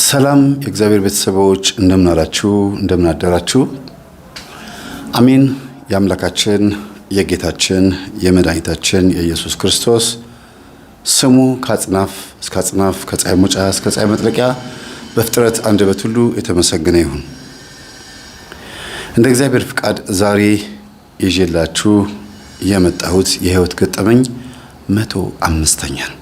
ሰላም የእግዚአብሔር ቤተሰቦች እንደምን አላችሁ እንደምን አደራችሁ። አሜን። የአምላካችን የጌታችን የመድኃኒታችን የኢየሱስ ክርስቶስ ስሙ ከአጽናፍ እስከ አጽናፍ ከፀሐይ መውጫ እስከ ፀሐይ መጥለቂያ በፍጥረት አንደበት ሁሉ የተመሰገነ ይሁን። እንደ እግዚአብሔር ፍቃድ ዛሬ ይዤላችሁ የመጣሁት የህይወት ገጠመኝ 105ኛ ነው።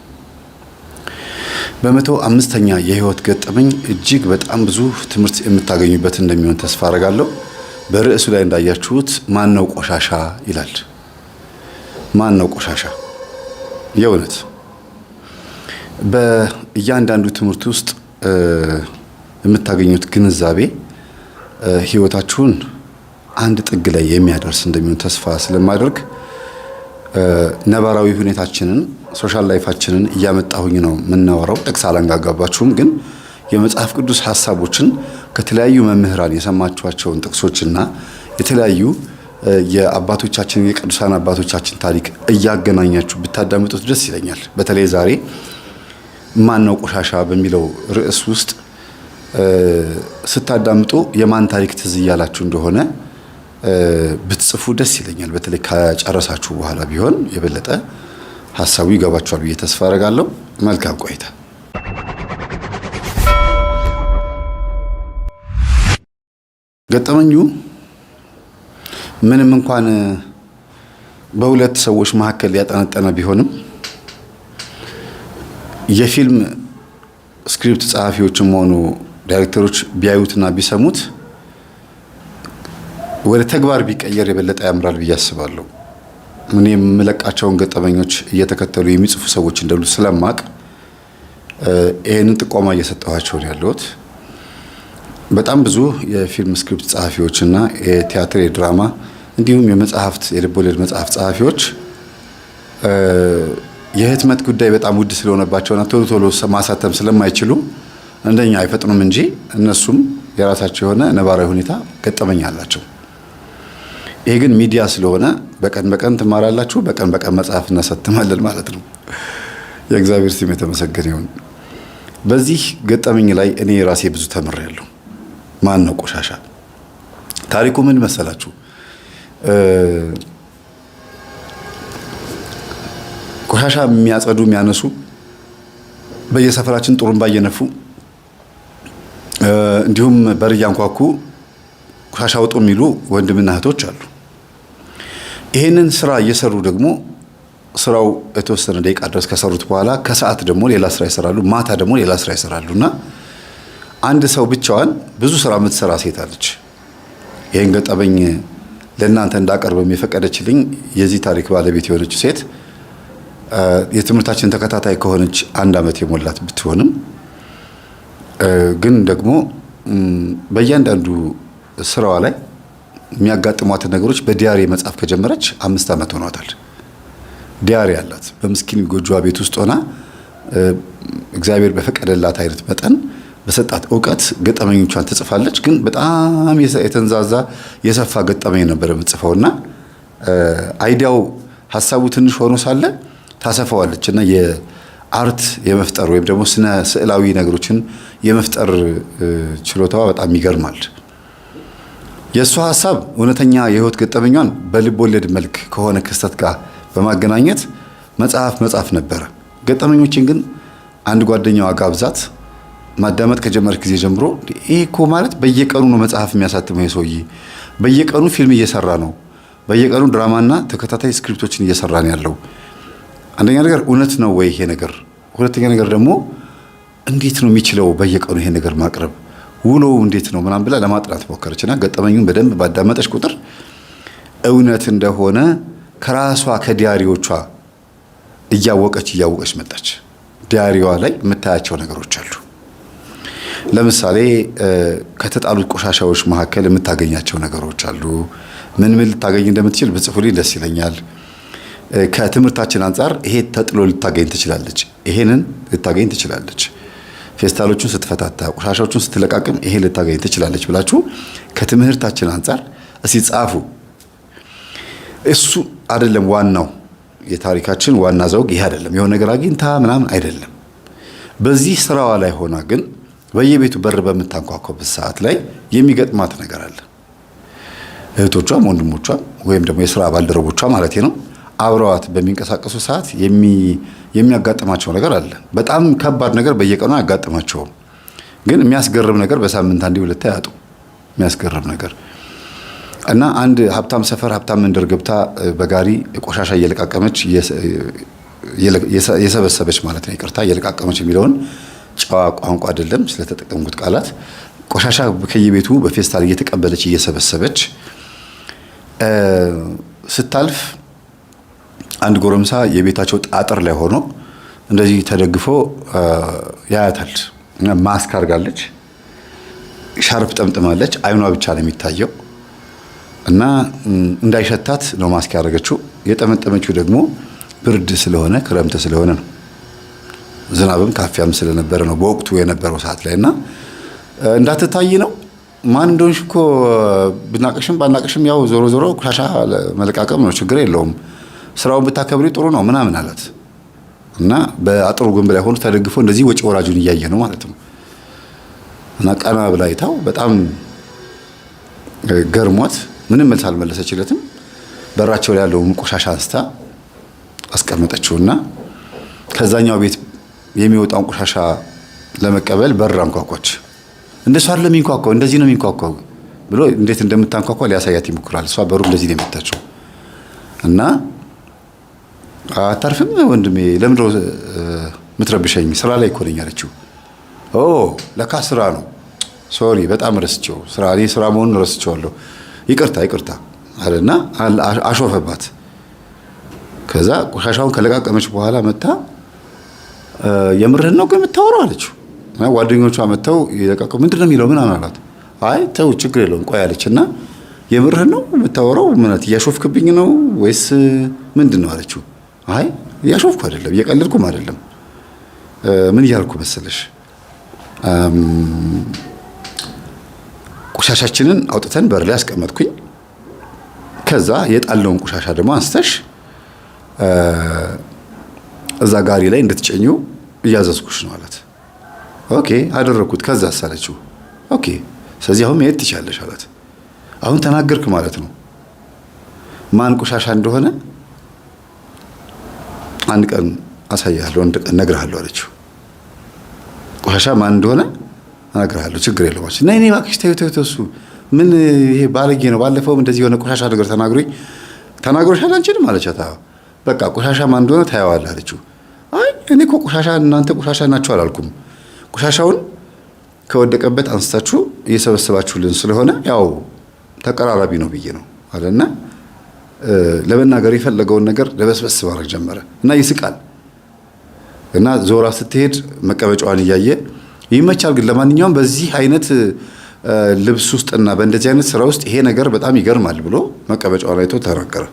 በ105ኛ የህይወት ገጠመኝ እጅግ በጣም ብዙ ትምህርት የምታገኙበት እንደሚሆን ተስፋ አደርጋለሁ። በርዕሱ ላይ እንዳያችሁት ማን ነው ቆሻሻ ይላል። ማን ነው ቆሻሻ? የእውነት በእያንዳንዱ ትምህርት ውስጥ የምታገኙት ግንዛቤ ህይወታችሁን አንድ ጥግ ላይ የሚያደርስ እንደሚሆን ተስፋ ስለማደርግ ነባራዊ ሁኔታችንን ሶሻል ላይፋችንን እያመጣሁኝ ነው የምናወራው። ጥቅስ አላንጋጋባችሁም፣ ግን የመጽሐፍ ቅዱስ ሐሳቦችን ከተለያዩ መምህራን የሰማችኋቸውን ጥቅሶችና የተለያዩ የአባቶቻችን የቅዱሳን አባቶቻችን ታሪክ እያገናኛችሁ ብታዳምጡት ደስ ይለኛል። በተለይ ዛሬ ማን ነው ቆሻሻ በሚለው ርዕስ ውስጥ ስታዳምጡ የማን ታሪክ ትዝ እያላችሁ እንደሆነ ብትጽፉ ደስ ይለኛል። በተለይ ከጨረሳችሁ በኋላ ቢሆን የበለጠ ሐሳቡ ይገባችኋል ብዬ ተስፋ አደርጋለሁ። መልካም ቆይታ። ገጠመኙ ምንም እንኳን በሁለት ሰዎች መካከል ያጠነጠነ ቢሆንም የፊልም ስክሪፕት ጸሐፊዎችም ሆኑ ዳይሬክተሮች ቢያዩትና ቢሰሙት ወደ ተግባር ቢቀየር የበለጠ ያምራል ብዬ አስባለሁ። እኔ የምለቃቸውን ገጠመኞች እየተከተሉ የሚጽፉ ሰዎች እንደሉ ስለማቅ ይሄንን ጥቆማ እየሰጠኋቸው ነው ያለሁት። በጣም ብዙ የፊልም ስክሪፕት ጸሐፊዎችና የቲያትር የድራማ እንዲሁም የመጽሐፍት የልቦለድ መጽሐፍት ጸሐፊዎች የህትመት ጉዳይ በጣም ውድ ስለሆነባቸውና ቶሎ ቶሎ ማሳተም ስለማይችሉ እንደኛ አይፈጥኑም እንጂ እነሱም የራሳቸው የሆነ ነባራዊ ሁኔታ ገጠመኝ አላቸው። ይሄ ግን ሚዲያ ስለሆነ በቀን በቀን ትማራላችሁ፣ በቀን በቀን መጽሐፍ እናሳትማለን ማለት ነው። የእግዚአብሔር ስም የተመሰገነ ይሁን። በዚህ ገጠመኝ ላይ እኔ ራሴ ብዙ ተምሬያለሁ። ማን ነው ቆሻሻ? ታሪኩ ምን መሰላችሁ? ቆሻሻ የሚያጸዱ የሚያነሱ በየሰፈራችን ጥሩምባ እየነፉ እንዲሁም በር እያንኳኩ ቆሻሻ ወጡ የሚሉ ወንድምና እህቶች አሉ። ይሄንን ስራ እየሰሩ ደግሞ ስራው የተወሰነ ደቂቃ ድረስ ከሰሩት በኋላ ከሰዓት ደግሞ ሌላ ስራ ይሰራሉ፣ ማታ ደግሞ ሌላ ስራ ይሰራሉና አንድ ሰው ብቻዋን ብዙ ስራ የምትሰራ ሴት አለች። ይሄን ገጠመኝ ለእናንተ እንዳቀርብ የፈቀደችልኝ የዚህ ታሪክ ባለቤት የሆነችው ሴት የትምህርታችን ተከታታይ ከሆነች 1 ዓመት የሞላት ብትሆንም ግን ደግሞ በእያንዳንዱ ስራዋ ላይ የሚያጋጥሟትን ነገሮች በዲያሪ መጻፍ ከጀመረች 5 ዓመት ሆኗታል። ዲያሪ አላት። በምስኪን ጎጆዋ ቤት ውስጥ ሆና እግዚአብሔር በፈቀደላት አይነት መጠን በሰጣት ዕውቀት ገጠመኞቿን ትጽፋለች። ግን በጣም የተንዛዛ የሰፋ ገጠመኝ ነበር የምትጽፈውና አይዲያው ሐሳቡ ትንሽ ሆኖ ሳለ ታሰፋዋለች እና የአርት የመፍጠር ወይም ደግሞ ስነ ስዕላዊ ነገሮችን የመፍጠር ችሎታዋ በጣም ይገርማል። የእሷ ሐሳብ እውነተኛ የህይወት ገጠመኛን በልብ ወለድ መልክ ከሆነ ክስተት ጋር በማገናኘት መጽሐፍ ነበረ። ገጠመኞችን ግን አንድ ጓደኛዋ ጋብዛት ማዳመጥ ከጀመረች ጊዜ ጀምሮ ይሄ እኮ ማለት በየቀኑ ነው መጽሐፍ የሚያሳትመው፣ ይሄ ሰውዬ በየቀኑ ፊልም እየሰራ ነው፣ በየቀኑ ድራማና ተከታታይ ስክሪፕቶችን እየሰራ ነው ያለው። አንደኛ ነገር እውነት ነው ወይ ይሄ ነገር? ሁለተኛ ነገር ደግሞ እንዴት ነው የሚችለው በየቀኑ ይሄ ነገር ማቅረብ? ውሎው እንዴት ነው ምናምን ብላ ለማጥናት ሞከረችና ገጠመኙን በደንብ ባዳመጠች ቁጥር እውነት እንደሆነ ከራሷ ከዲያሪዎቿ እያወቀች መጣች። ዲያሪዋ ላይ የምታያቸው ነገሮች አሉ። ለምሳሌ ከተጣሉት ቆሻሻዎች መካከል የምታገኛቸው ነገሮች አሉ። ምን ልታገኝ እንደምትችል ብጽፉልኝ ደስ ይለኛል። ከትምህርታችን አንጻር ይሄ ተጥሎ ልታገኝ ትችላለች፣ ይሄንን ልታገኝ ትችላለች። ፌስታሎቹን ስትፈታታ ቆሻሻዎቹን ስትለቃቅም ይሄ ልታገኝ ትችላለች ብላችሁ ከትምህርታችን አንጻር እስቲ ጻፉ። እሱ አይደለም ዋናው የታሪካችን ዋና ዘውግ ይሄ አይደለም። የሆነ ነገር አግኝታ ምናምን አይደለም። በዚህ ስራዋ ላይ ሆና ግን በየቤቱ በር በምታንኳኳበት ሰዓት ላይ የሚገጥማት ነገር አለ። እህቶቿም ወንድሞቿም ወይም ደግሞ የሥራ ባልደረቦቿ ማለት ነው አብረዋት በሚንቀሳቀሱ ሰዓት የሚያጋጥማቸው ነገር አለ። በጣም ከባድ ነገር በየቀኑ አያጋጥማቸውም፣ ግን የሚያስገርም ነገር በሳምንት አንዴ ሁለቴ አያጡ። የሚያስገርም ነገር እና አንድ ሀብታም ሰፈር ሀብታም መንደር ገብታ በጋሪ ቆሻሻ እየለቃቀመች የሰበሰበች ማለት ነው። ይቅርታ እየለቃቀመች የሚለውን ጨዋ ቋንቋ አይደለም ስለተጠቀምኩት ቃላት። ቆሻሻ ከየቤቱ በፌስታል እየተቀበለች እየሰበሰበች ስታልፍ አንድ ጎረምሳ የቤታቸው ጣጥር ላይ ሆኖ እንደዚህ ተደግፎ ያያታል። ማስክ አድርጋለች፣ ሻርፕ ጠምጥማለች፣ አይኗ ብቻ ነው የሚታየው እና እንዳይሸታት ነው ማስክ ያደረገችው። የጠመጠመችው ደግሞ ብርድ ስለሆነ ክረምት ስለሆነ ነው። ዝናብም ካፊያም ስለነበረ ነው በወቅቱ የነበረው ሰዓት ላይ እና እንዳትታይ ነው። ማን እንደሆንሽ እኮ ብናቀሽም ባናቀሽም ያው ዞሮ ዞሮ ቆሻሻ መለቃቀም ነው፣ ችግር የለውም፣ ስራውን ብታከብሪ ጥሩ ነው ምናምን አላት እና በአጥሩ ግንብ ላይ ሆኖ ተደግፎ እንደዚህ ወጪ ወራጁን እያየ ነው ማለት ነው። እና ቀና ብላ አይታው በጣም ገርሟት ምንም መልስ አልመለሰችለትም። በራቸው ላይ ያለውን ቆሻሻ አንስታ አስቀመጠችውና ከዛኛው ቤት የሚወጣውን ቆሻሻ ለመቀበል በር አንኳኳች። እንደሷ አይደለም የሚንኳኳው፣ እንደዚህ ነው የሚንኳኳው ብሎ እንዴት እንደምታንኳኳ ሊያሳያት ይሞክራል። እሷ በሩ እንደዚህ ነው የመታችው እና አታርፍም ወንድሜ፣ ለምን ነው የምትረብሸኝ? ስራ ላይ እኮ ነኝ አለችው። ኦ ለካ ስራ ነው፣ ሶሪ በጣም ረስቼው፣ እኔ ስራ መሆኑን ረስቼዋለሁ፣ ይቅርታ አለና አሾፈባት። ከዛ ቆሻሻውን ከለቃቀመች በኋላ መታ የምርህን ነው ግን የምታወራው አለችው። ጓደኞቿ መተው ይለቃቀሙ ምንድን ነው የሚለው ምናምን አላት። አይ ተው ችግር የለውም ቆይ አለችና የምርህን ነው የምታወራው? ምናት እያሾፍክብኝ ነው ወይስ ምንድን ነው አለችው። አይ እያሾፍኩ አይደለም እየቀለድኩም አይደለም። ምን እያልኩ መሰለሽ ቆሻሻችንን አውጥተን በር ላይ አስቀመጥኩኝ። ከዛ የጣለውን ቆሻሻ ደግሞ አንስተሽ እዛ ጋሪ ላይ እንድትጨኙ እያዘዝኩሽ ነው አላት። ኦኬ አደረኩት። ከዛ አሳለችው። ኦኬ ስለዚህ አሁን መሄድ ትችያለሽ አላት። አሁን ተናገርክ ማለት ነው። ማን ቆሻሻ እንደሆነ አንድ ቀን አሳያለሁ፣ አንድ ቀን እነግርሃለሁ አለችው። ቆሻሻ ማን እንደሆነ እነግርሃለሁ፣ ችግር የለውም። ነይ ነይ እባክሽ ተይው እሱ ምን ይሄ ባለጌ ነው። ባለፈውም እንደዚህ የሆነ ቆሻሻ ነገር ተናግሮሻል አንቺንም አለቻት። በቃ ቆሻሻ ማን እንደሆነ ታየዋለህ አለችው። አይ እኔ እኮ ቆሻሻ እናንተ ቆሻሻ ናችሁ አላልኩም። ቆሻሻውን ከወደቀበት አንስታችሁ እየሰበሰባችሁልን ስለሆነ ያው ተቀራራቢ ነው ብዬ ነው አለና ለመናገር የፈለገውን ነገር ለበስበስ ማድረግ ጀመረ እና ይስቃል። እና ዞራ ስትሄድ መቀበጫዋን እያየ ይመቻል፣ ግን ለማንኛውም በዚህ አይነት ልብስ ውስጥና በእንደዚህ አይነት ስራ ውስጥ ይሄ ነገር በጣም ይገርማል ብሎ መቀበጫዋን አይቶ ተናገረ።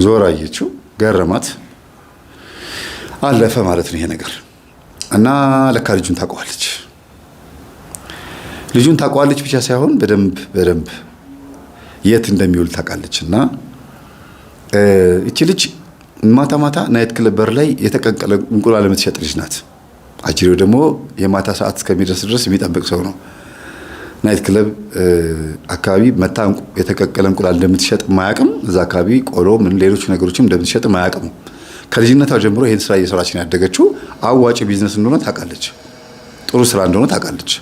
ዞራ አየችው፣ ገረማት፣ አለፈ ማለት ነው ይሄ ነገር። እና ለካ ልጁን ታውቀዋለች ብቻ ሳይሆን በደንብ የት እንደሚውል ታውቃለች። እና እቺ ልጅ ማታ ናይት ክለብ በር ላይ የተቀቀለ እንቁላል የምትሸጥ ልጅ ናት። አጅሬው ደግሞ የማታ ሰዓት እስከሚደርስ ድረስ የሚጠብቅ ሰው ነው። ናይት ክለብ አካባቢ መታ የተቀቀለ እንቁላል እንደምትሸጥ ማያቅም፣ እዛ አካባቢ ቆሎ ምን ሌሎች ነገሮችም እንደምትሸጥ ማያቅም። ከልጅነቷ ጀምሮ ይሄን ስራ እየሰራች ነው ያደገችው። አዋጭ ቢዝነስ እንደሆነ ታውቃለች፣ ጥሩ ስራ እንደሆነ ታውቃለች።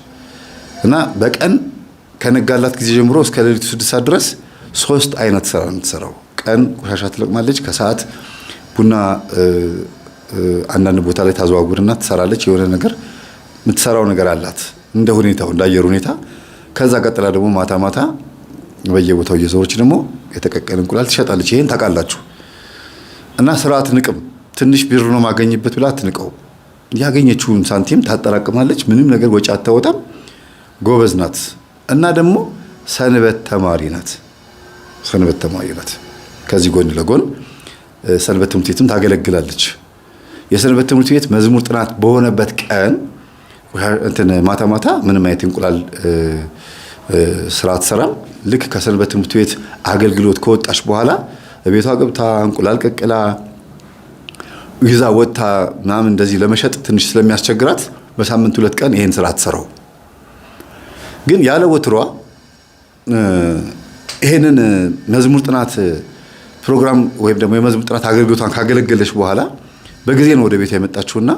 እና በቀን ከነጋላት ጊዜ ጀምሮ እስከ ሌሊቱ 6 ሰዓት ድረስ 3 አይነት ስራ ነው የምትሰራው። ቀን ቆሻሻ ትለቅማለች፣ ከሰዓት ቡና አንዳንድ ቦታ ላይ ታዘዋውርና ትሰራለች። የሆነ ነገር የምትሰራው ነገር አላት እንደ ሁኔታው እንደ አየር ሁኔታ። ከዛ ቀጥላ ደግሞ ማታ በየቦታው እየዞረች ደግሞ የተቀቀለ እንቁላል ትሸጣለች። ይሄን ታውቃላችሁ። እና ስራ አትንቅም። ትንሽ ቢር ነው ማገኝበት ብላ አትንቀው። ያገኘችውን ሳንቲም ታጠራቅማለች። ምንም ነገር ወጪ አታወጣም። ጎበዝ ናት። እና ደግሞ ሰንበት ተማሪ ናት። ከዚህ ጎን ለጎን ሰንበት ትምህርት ቤትም ታገለግላለች። የሰንበት ትምህርት ቤት መዝሙር ጥናት በሆነበት ቀን ማታ ምንም አይነት እንቁላል ስራ አትሰራም። ልክ ከሰንበት ትምህርት ቤት አገልግሎት ከወጣች በኋላ ቤቷ ገብታ እንቁላል ቀቅላ ይዛ ወጥታ ምናምን እንደዚህ ለመሸጥ ትንሽ ስለሚያስቸግራት በሳምንት 2 ቀን ይሄን ስራ አትሰራው። ግን ያለ ወትሯ ይሄንን መዝሙር ጥናት ፕሮግራም ወይም ደግሞ የመዝሙር ጥናት አገልግሎቷን ካገለገለች በኋላ በጊዜ ነው ወደ ቤቷ የመጣችውና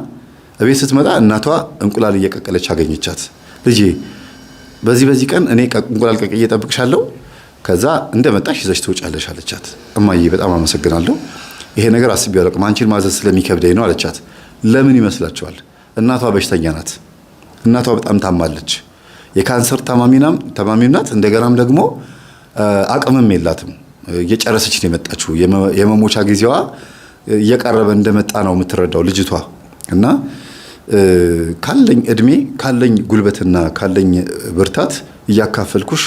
ቤት ስትመጣ እናቷ እንቁላል እየቀቀለች አገኘቻት። ልጄ በዚህ ቀን እኔ እንቁላል ቀቅዬ እጠብቅሻለሁ፣ ከዛ እንደመጣሽ ይዘሽ ትወጫለሽ አለቻት። እማዬ በጣም አመሰግናለሁ፣ ይሄ ነገር አስቤው አላውቅም፣ አንቺን ማዘዝ ስለሚከብደኝ ነው አለቻት። ለምን ይመስላችኋል? እናቷ በሽተኛ ናት። እናቷ በጣም ታማለች። የካንሰር ታማሚም ናት። እንደገናም ደግሞ አቅምም የላትም። እየጨረሰች ነው የመጣችው። የመሞቻ ጊዜዋ እየቀረበ እንደመጣ ነው የምትረዳው ልጅቷ። እና ካለኝ እድሜ ካለኝ ጉልበትና ካለኝ ብርታት እያካፈልኩሽ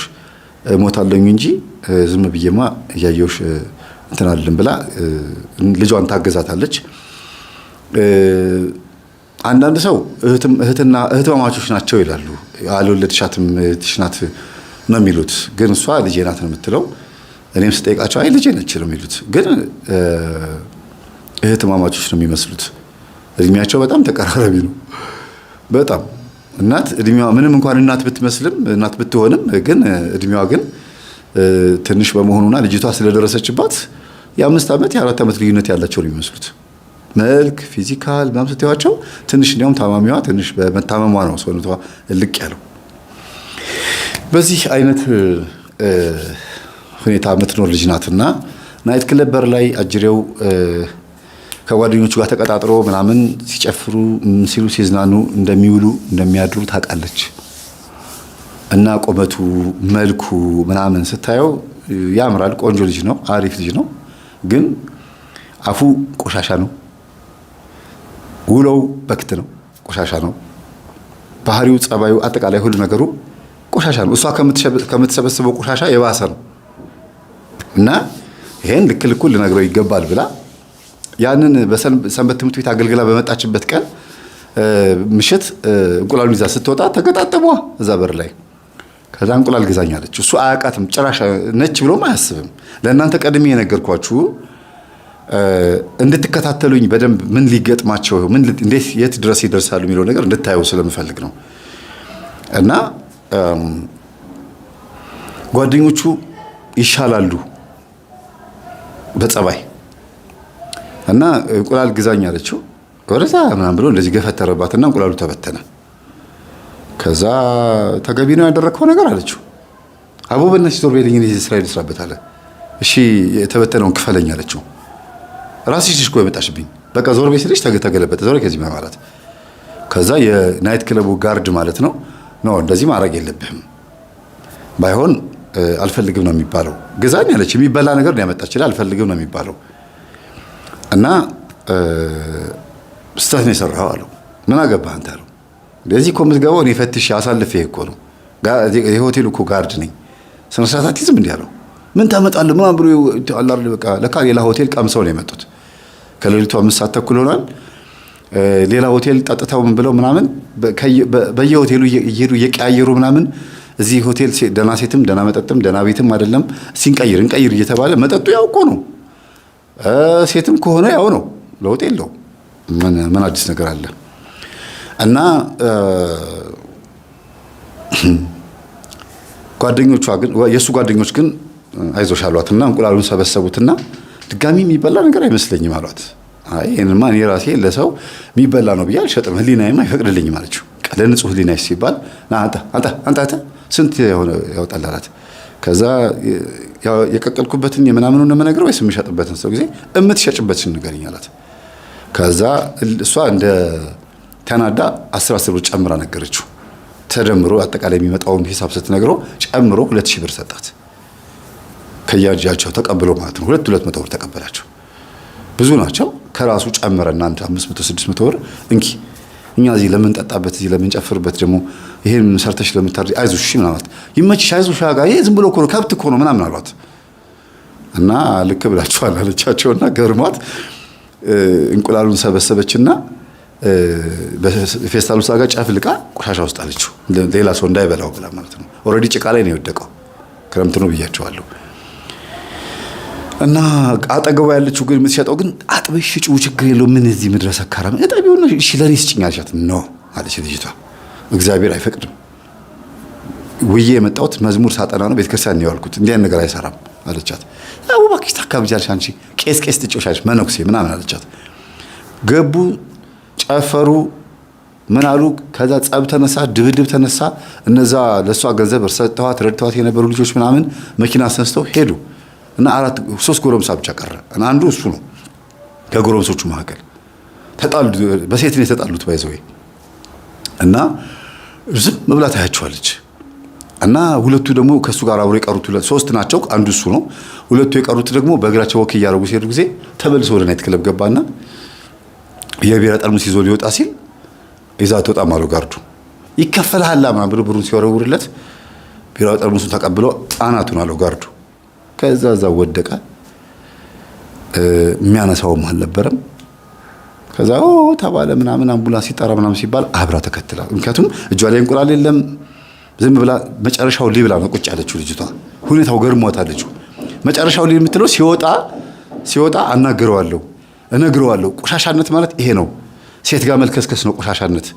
ሞታለኝ እንጂ ዝም ብዬማ እያየሁሽ እንትን አይደለም ብላ ልጇን ታገዛታለች። አንዳንድ ሰው እህትማማቾች ናቸው ይላሉ። አልወለድሻትም እህትሽ ናት ነው የሚሉት። ግን እሷ ልጄ ናት ነው የምትለው። እኔም ስጠይቃቸው አይ ልጄ ነች ነው የሚሉት። ግን እህትማማቾች ነው የሚመስሉት። እድሜያቸው በጣም ተቀራራቢ ነው። በጣም እናት እድሜዋ ምንም እንኳን እናት ብትመስልም እናት ብትሆንም ግን እድሜዋ ግን ትንሽ በመሆኑና ልጅቷ ስለደረሰችባት የ5 ዓመት የ4 ዓመት ልዩነት ያላቸው ነው የሚመስሉት። መልክ ፊዚካል ምናምን ስትያቸው ትንሽ እንዲያውም ታማሚዋ ትንሽ በመታመሟ ነው ሰውነቷ ልቅ ያለው። በዚህ አይነት ሁኔታ የምትኖር ልጅ ናትና ናይት ክለብ በር ላይ አጅሬው ከጓደኞቹ ጋር ተቀጣጥሮ ምናምን ሲጨፍሩ ሲሉ ሲዝናኑ እንደሚውሉ እንደሚያድሩ ታውቃለች። እና ቁመቱ መልኩ ምናምን ስታየው ያምራል። ቆንጆ ልጅ ነው፣ አሪፍ ልጅ ነው። ግን አፉ ቆሻሻ ነው። ውሎው በክት ነው፣ ቆሻሻ ነው። ባህሪው፣ ጸባዩ፣ አጠቃላይ ሁሉ ነገሩ ቆሻሻ ነው። እሷ ከምትሰበስበው ቆሻሻ የባሰ ነው። እና ይሄን ልክ ልኩን ልነግረው ይገባል ብላ ያንን በሰንበት ትምህርት ቤት አገልግላ በመጣችበት ቀን ምሽት እንቁላሉን ይዛ ስትወጣ ተገጣጠሟ እዛ በር ላይ። ከዛ እንቁላል ግዛኛለች። እሱ አያውቃትም ጭራሽ ነች ብሎም አያስብም። ለእናንተ ቀድሜ የነገርኳችሁ እንድትከታተሉኝ በደንብ ምን ሊገጥማቸው እንዴት የት ድረስ ይደርሳሉ የሚለው ነገር እንድታዩ ስለምፈልግ ነው። እና ጓደኞቹ ይሻላሉ በጸባይ እና እንቁላል ግዛኝ አለችው። ወደዛ ምናምን ብሎ እንደዚህ ገፈተረባትና እንቁላሉ ተበተነ። ከዛ ተገቢ ነው ያደረከው ነገር አለችው። አቦ በእናትሽ ዞር በይልኝ እዚህ እስራኤል ስራበት አለ። እሺ የተበተነውን ክፈለኝ አለችው። ራስሽ ልጅ እኮ የመጣሽብኝ በቃ ዞር በይ ስልሽ ተገለበጠ። ዞር ከዚህ ማለት ከዛ የናይት ክለቡ ጋርድ ማለት ነው ነው እንደዚህ ማድረግ የለብህም ባይሆን አልፈልግም ነው የሚባለው። ግዛኝ አለች። የሚበላ ነገር ነው ያመጣችልህ። አልፈልግም ነው የሚባለው። እና ስህተት ነው የሰራኸው አለው። ምን አገባህ አንተ አለው። እንደዚህ እኮ የምትገባው እኔ ፈትሽ አሳልፌህ እኮ ነው። የሆቴሉ እኮ ጋርድ ነኝ። ስነ ስርዓት አትይዝም እንዲህ አለው። ምን ታመጣለህ ምናምን ብሎ አላር በቃ ለካ ሌላ ሆቴል ቀምሰው ነው የመጡት። ከሌሊቱ 5 ሰዓት ተኩል ሆኗል። ሌላ ሆቴል ጠጥተው ምን ብለው ምናምን በየሆቴሉ እየሄዱ እየቀያየሩ ምናምን እዚህ ሆቴል ደና ሴትም ደና መጠጥም ደና ቤትም አይደለም ሲንቀይር እንቀይር እየተባለ መጠጡ ያው እኮ ነው። ሴትም ከሆነ ያው ነው። ለውጥ የለው። ምን አዲስ ነገር አለ? እና ጓደኞቿ ግን የሱ ጓደኞች ግን አይዞሽ አሏትና እንቁላሉን ሰበሰቡትና ድጋሚ የሚበላ ነገር አይመስለኝም አሏት። አይ እኔማ እኔ ራሴ ለሰው የሚበላ ነው ብዬ አልሸጥም፣ ህሊናዬም አይፈቅድልኝም አለችው። ለንጹህ ህሊናሽ ሲባል አንተ ስንት ያወጣል አላት። ከዛ የቀቀልኩበትን የምናምኑን ነው የምነግረው ወይስ የምሸጥበትን ሰው ጊዜ እምትሸጭበትን ንገሪኝ አላት። ከዛ እሷ እንደ ተናዳ 10 ብር ጨምራ ነገረችው። ተደምሮ አጠቃላይ የሚመጣውን ሂሳብ ስትነግረው ጨምሮ 2000 ብር ሰጣት። ከያጃቸው ተቀብሎ ማለት ነው 200 ብር ተቀበላቸው። ብዙ ናቸው። ከራሱ ጨመረና አንተ 500 600 ብር እንኪ እኛ እዚህ ለምንጠጣበት እዚህ ለምንጨፍርበት ደግሞ ይሄን ሰርተሽ ለምታርጂ አይዞሽ ምናምን ይመችሽ አይዞሽ አጋ ይሄ ዝም ብሎ እኮ ነው ከብት እኮ ነው ምናምን አሏት። እና ልክ ብላችኋል አለቻቸውና ገርሟት እንቁላሉን ሰበሰበችና በፌስታሉ ሳጋ ጫፍልቃ ቆሻሻ ውስጥ አለችው። ሌላ ሰው እንዳይበላው ብላ ማለት ነው። ኦሬዲ ጭቃ ላይ ነው የወደቀው። ክረምት ነው ብያቸዋለሁ። እና አጠገቧ ያለችው ግን የምትሸጠው ግን አጥበሽ ሽጪው ችግር የለውም ምን እዚህ ምድረ ሰካራም እጠቢውና እሺ ለኔ ስጭኝ አልሻት። ኖ አለች ልጅቷ። እግዚአብሔር አይፈቅድም። ውዬ የመጣሁት መዝሙር ሳጠና ነው፣ ቤተክርስቲያን ነው ያልኩት። እንዲህ አይነት ነገር አይሰራም አለቻት። አው ባክሽ ታካብጃለሽ አንቺ ቄስ ትጮሻለሽ መነኩሴ ምናምን አለቻት። ገቡ፣ ጨፈሩ፣ ምን አሉ። ከዛ ጸብ ተነሳ፣ ድብድብ ተነሳ። እነዛ ለሷ ገንዘብ ሰጥተዋት ረድተዋት የነበሩ ልጆች ምናምን መኪና አስነስተው ሄዱ እና 3 ጎረምሳ ብቻ ቀረ እና አንዱ እሱ ነው። ከጎረምሶቹ መካከል ተጣሉ፣ በሴት ነው የተጣሉት ባይዘው እና ዝም ብላ ታያቸዋለች። እና ሁለቱ ደግሞ ከሱ ጋር አብሮ የቀሩት 3 ናቸው። አንዱ እሱ ነው። ሁለቱ የቀሩት ደግሞ በእግራቸው ወክ እያደረጉ ሲሄዱ ጊዜ ተመልሶ ወደ ናይት ክለብ ገባና የቢራ ጠርሙስ ይዞ ሊወጣ ሲል ይዛት ወጣ ማለው ጋርዱ ይከፈልሃል ምናምን ብሎ ብሩን ሲወረውርለት ቢራ ጠርሙሱን ተቀብሎ አናቱን አለው ጋርዱ። ከዛ እዛው ወደቀ። የሚያነሳውም አልነበረም። ከዛ ተባለ ምናምን አምቡላንስ ሲጠራ ምናምን ሲባል አብራ ተከትላ፣ ምክንያቱም እጇ ላይ እንቁላል የለም። ዝም ብላ መጨረሻው ሊብላ ነው ቁጭ ያለችው ልጅቷ። ሁኔታው ገርሟታለች። መጨረሻው ሊ የምትለው ሲወጣ እነግረዋለሁ። ቆሻሻነት ማለት ይሄ ነው። ሴት ጋር መልከስከስ ነው ቆሻሻነት።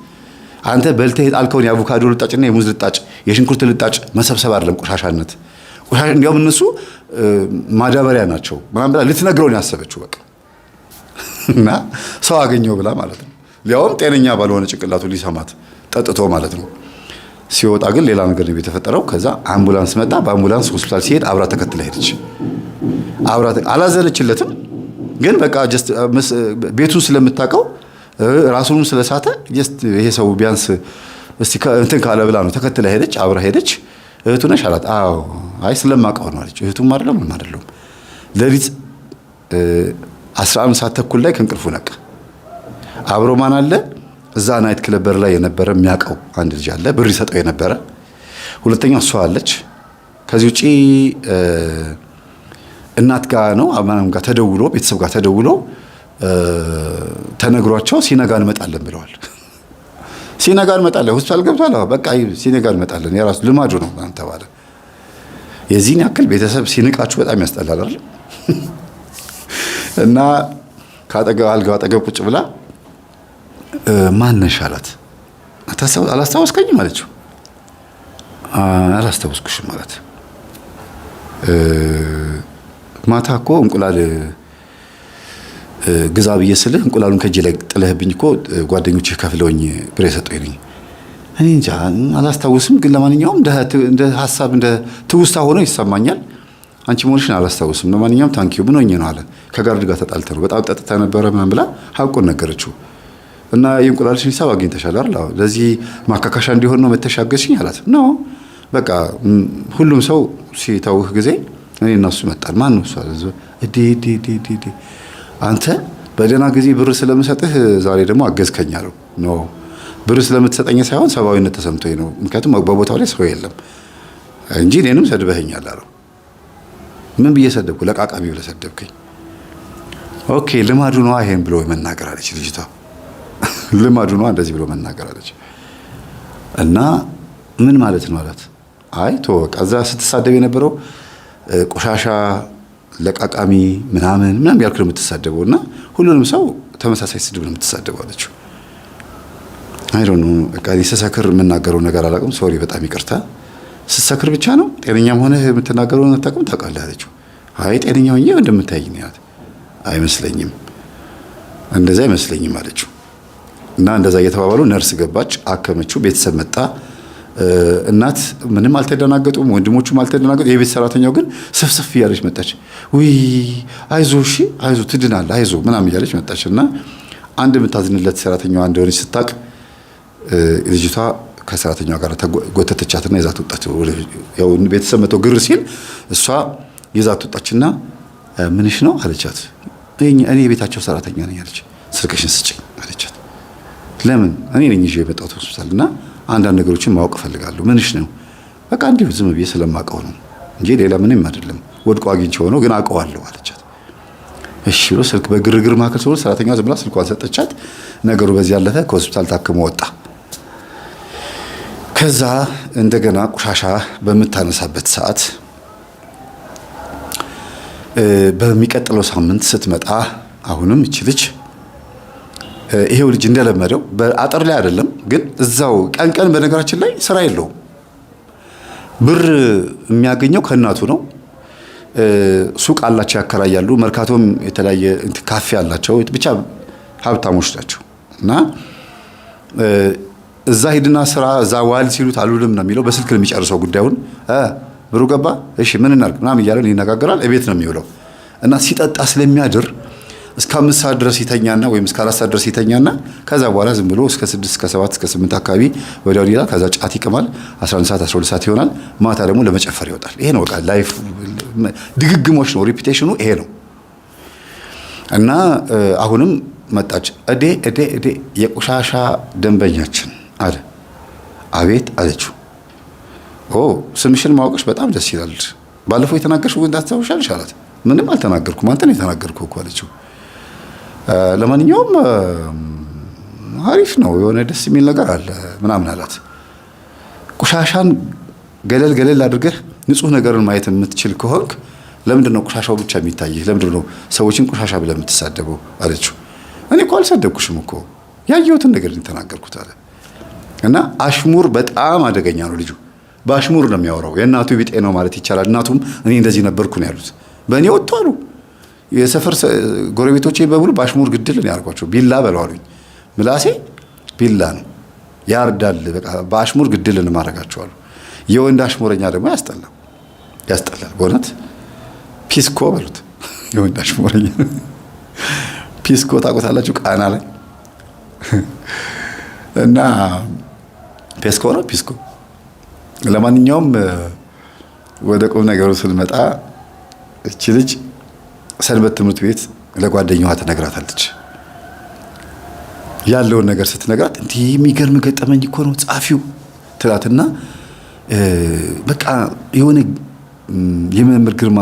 አንተ በልተህ የጣልከውን የአቮካዶ ልጣጭና የሙዝ ልጣጭ የሽንኩርት ልጣጭ መሰብሰብ አይደለም ቆሻሻነት። እንዲያውም እነሱ ማዳበሪያ ናቸው ምናምን ብላ ልትነግረው ነው ያሰበችው። በቃ እና ሰው አገኘው ብላ ማለት ነው። ሊያውም ጤነኛ ባልሆነ ጭንቅላቱ ሊሰማት ጠጥቶ ማለት ነው። ሲወጣ ግን ሌላ ነገር ነው የተፈጠረው። ከዛ አምቡላንስ መጣ። በአምቡላንስ ሆስፒታል ሲሄድ አብራ ተከትላ ሄደች። አላዘነችለትም፣ ግን በቃ ጀስት ቤቱን ስለምታውቀው ራሱንም ስለሳተ ጀስት ይሄ ሰው ቢያንስ እስቲ እንትን ካለ ብላ ነው ተከትላ ሄደች። አብራ ሄደች። እህቱ ነሽ አላት። አዎ። አይ ስለማውቀው ነው አለች። እህቱም አይደለም ምንም አይደለም። ሌሊት 11 ሰዓት ተኩል ላይ ከእንቅልፉ ነቃ። አብሮ ማን አለ እዛ ናይት ክለብ ላይ የነበረ የሚያውቀው አንድ ልጅ አለ፣ ብር ይሰጠው የነበረ። ሁለተኛው እሷ አለች። ከዚህ ውጪ እናት ጋር ነው አማናም ጋር ተደውሎ ቤተሰብ ጋር ተደውሎ ተነግሯቸው ሲነጋ እንመጣለን ብለዋል። ሲነጋ እንመጣለን ሆስፒታል ገብቷል። በቃ ሲነጋ እንመጣለን የራሱ ልማዱ ነው ማለት ተባለ። የዚህን ያክል ቤተሰብ ሲንቃችሁ በጣም ያስጠላል አይደል? እና አልጋው አጠገብ ቁጭ ብላ ማን ነሽ አላት። አላስታወስከኝም አለችው። አላስታወስኩሽም ማለት ማታ እኮ እንቁላል ግዛ ብዬ ስልህ እንቁላሉን ከእጄ ላይ ጥለህብኝ እኮ ጓደኞችህ ከፍለውኝ ብር የሰጠኝ ነኝ። እኔ እንጃ አላስታውስም፣ ግን ለማንኛውም እንደ ሐሳብ እንደ ትውስታ ሆኖ ይሰማኛል። አንቺ መሆንሽን አላስታውስም። ለማንኛውም ታንኪዩ ምን ሆኜ ነው አለ። ከጋርድ ጋር ተጣልተህ ነው፣ በጣም ጠጥታ ነበረ ምናምን ብላ ሐቁን ነገረችው። እና የእንቁላልሽን ሂሳብ አግኝተሻል አይደል? ለዚህ ማካካሻ እንዲሆን ነው መተሻገሽኝ አላት። ነው በቃ ሁሉም ሰው ሲተውህ ጊዜ እኔ እና እሱ መጣን። ማን ነው እሱ አለ። አንተ በደህና ጊዜ ብር ስለምሰጥህ ዛሬ ደግሞ አገዝከኝ አለው። ኖ ብር ስለምትሰጠኝ ሳይሆን ሰብአዊነት ተሰምቶኝ ነው፣ ምክንያቱም በቦታው ላይ ሰው የለም እንጂ እኔንም ሰድበኸኛል አለው። ምን ብዬ ሰደብኩ? ለቃቃሚ ብለህ ሰደብከኝ። ኦኬ ልማዱ ነው ይሄን ብሎ መናገር አለች ልጅቷ። ልማዱ ነው እንደዚህ ብሎ መናገር አለች። እና ምን ማለት ነው አላት። አይ ተወቅ እዛ ስትሳደብ የነበረው ቆሻሻ ለቃቃሚ ምናምን ያልኩ ነው የምትሳደበው፣ እና ሁሉንም ሰው ተመሳሳይ ስድብ ነው የምትሳደበው አለችው። አይ ዶንት ኖ በቃ ስሰክር የምናገረው ነገር አላውቅም፣ ሶሪ በጣም ይቅርታ። ስሰክር ብቻ ነው ጤነኛም ሆነ የምትናገረው አታውቅም ታውቃለህ አለችው። አይ ጤነኛ ሆኜ እንደምታይኝ ያት አይመስለኝም፣ እንደዛ አይመስለኝም አለችው። እና እንደዛ እየተባባሉ ነርስ ገባች፣ አከመችው። ቤተሰብ መጣ። እናት ምንም አልተደናገጡም፣ ወንድሞቹም አልተደናገጡ። የቤት ሰራተኛው ግን ስፍስፍ እያለች መጣች። ውይ አይዞ እሺ አይዞ ትድናለህ አይዞ ምናምን እያለች መጣች። እና አንድ የምታዝንለት ሰራተኛዋ እንደሆነች ስታቅ ልጅቷ ከሰራተኛዋ ጋር ጎተተቻትና ይዛት ወጣች። ያው ቤተሰብ መቶ ግር ሲል እሷ ይዛት ወጣችና ምንሽ ነው አለቻት። እኔ የቤታቸው ሰራተኛ ነኝ አለች። ስልክሽን ስጭኝ አለቻት። ለምን? እኔ ነኝ ይዤ የመጣሁት ሆስፒታልና አንዳንድ ነገሮችን ማወቅ እፈልጋለሁ። ምንሽ ነው? በቃ እንዲሁ ዝም ብዬ ስለማውቀው ነው እንጂ ሌላ ምንም አይደለም። ወድቆ አግኝቼው ነው ግን አውቀዋለሁ አለቻት። እሺ ብሎ ስልክ በግርግር ማከል ሰው ሰራተኛዋ ዝም ብላ ስልኳን ሰጠቻት። ነገሩ በዚህ ያለፈ። ከሆስፒታል ታክሞ ወጣ። ከዛ እንደገና ቆሻሻ በምታነሳበት ሰዓት በሚቀጥለው ሳምንት ስትመጣ አሁንም እቺ ልጅ ይሄው ልጅ እንደለመደው በአጥር ላይ አይደለም ግን እዛው ቀን በነገራችን ላይ ስራ የለውም። ብር የሚያገኘው ከእናቱ ነው። ሱቅ አላቸው ያከራያሉ። መርካቶም የተለያየ ካፌ አላቸው። ብቻ ሀብታሞች ናቸው። እና እዛ ሂድና ስራ እዛ ዋል ሲሉት አሉልም ነው የሚለው። በስልክ ነው የሚጨርሰው ጉዳዩን። ብሩ ገባ እሺ ምን እናድርግ ምናምን እያለን ይነጋገራል። እቤት ነው የሚውለው እና ሲጠጣ ስለሚያድር እስከ 5 ሰዓት ድረስ ይተኛና ወይም እስከ 4 ሰዓት ድረስ ይተኛና ከዛ በኋላ ዝም ብሎ እስከ 6 እስከ 7 እስከ 8 አካባቢ ወዲያው ይላል። ከዛ ጫት ይቅማል። 11 ሰዓት 12 ሰዓት ይሆናል። ማታ ደግሞ ለመጨፈር ይወጣል። ይሄ ነው በቃ ላይፍ ድግግሞች ነው። ሪፒቴሽኑ ይሄ ነው። እና አሁንም መጣች እዴ የቆሻሻ ደንበኛችን አለ። አቤት አለችው። ስምሽን ማወቅሽ በጣም ደስ ይላል። ባለፈው የተናገርሽው እንዳታውሻልሽ አላት። ምንም አልተናገርኩም አንተ ነው የተናገርከው እኮ አለችው። ለማንኛውም አሪፍ ነው የሆነ ደስ የሚል ነገር አለ ምናምን አላት። ቆሻሻን ገለል አድርገህ ንጹህ ነገርን ማየት የምትችል ከሆንክ ለምንድን ነው ቆሻሻው ብቻ የሚታይህ? ለምንድን ነው ሰዎችን ቆሻሻ ብለህ የምትሳደበው አለችው። እኔ እኮ አልሰደብኩሽም እኮ ያየሁትን ነገር ተናገርኩት አለ። እና አሽሙር በጣም አደገኛ ነው። ልጁ በአሽሙር ነው የሚያወራው። የእናቱ ቢጤ ነው ማለት ይቻላል። እናቱም እኔ እንደዚህ ነበርኩ ነው ያሉት። በእኔ ወጥቶ አሉ የሰፈር ጎረቤቶቼ በሙሉ በአሽሙር ግድል ነው ያልኳቸው። ቢላ በለዋሉኝ። ምላሴ ቢላ ነው ያርዳል። በቃ በአሽሙር ግድል እንማረጋቸዋሉ። የወንድ አሽሙረኛ ደግሞ ያስጠላል በእውነት። ፒስኮ በሉት የወንድ አሽሙረኛ። ፒስኮ ታውቁታላችሁ? ቃና ላይ እና ፔስኮ ነው ፒስኮ። ለማንኛውም ወደ ቁም ነገሩ ስንመጣ እቺ ልጅ ሰንበት ትምህርት ቤት ለጓደኛዋ ትነግራታለች። ያለውን ነገር ስትነግራት እንዲህ የሚገርም ገጠመኝ እኮ ነው ጻፊው ትላትና በቃ የሆነ የመምህር ግርማ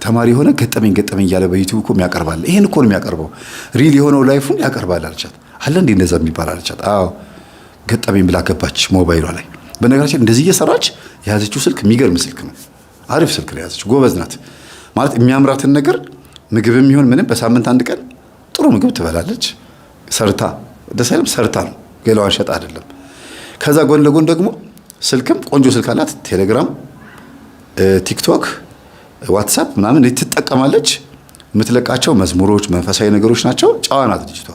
ተማሪ የሆነ ገጠመኝ እያለ በዩቲዩብ እኮ የሚያቀርባል። ይሄን እኮ ነው የሚያቀርበው። ሪል የሆነው ላይፉን ያቀርባል አለቻት። አለ እንዴ እንደዛ የሚባል አለቻት። አዎ ገጠመኝ ብላ ገባች ሞባይሏ ላይ። በነገራችን እንደዚህ እየሰራች የያዘችው ስልክ የሚገርም ስልክ ነው። አሪፍ ስልክ ነው የያዘችው። ጎበዝ ናት ማለት የሚያምራትን ነገር ምግብም ይሁን ምንም በሳምንት አንድ ቀን ጥሩ ምግብ ትበላለች። ሰርታ ደስ አይልም? ሰርታ ነው ገላዋን ሸጣ አይደለም። ከዛ ጎን ለጎን ደግሞ ስልክም ቆንጆ ስልክ አላት። ቴሌግራም፣ ቲክቶክ፣ ዋትሳፕ ምናምን ትጠቀማለች። የምትለቃቸው መዝሙሮች መንፈሳዊ ነገሮች ናቸው። ጨዋ ናት ልጅቷ።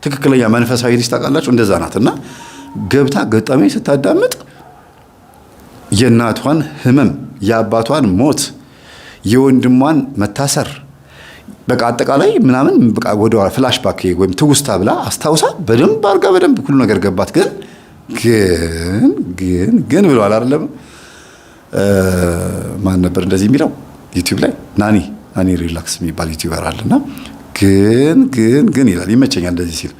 ትክክለኛ መንፈሳዊ ልጅ ታውቃላችሁ፣ እንደዛ ናት። እና ገብታ ገጠመኝ ስታዳምጥ የእናቷን ህመም፣ የአባቷን ሞት፣ የወንድሟን መታሰር በቃ አጠቃላይ ምናምን በቃ ወደኋላ ፍላሽ ባክ ወይም ትውስታ ብላ አስታውሳ በደንብ አድርጋ በደንብ ሁሉ ነገር ገባት። ግን ብሏል አይደለም? ማን ነበር እንደዚህ የሚለው ዩቲዩብ ላይ? ናኒ ሪላክስ የሚባል ዩቲዩበር አለና ግን ይላል። ይመቸኛል እንደዚህ ሲል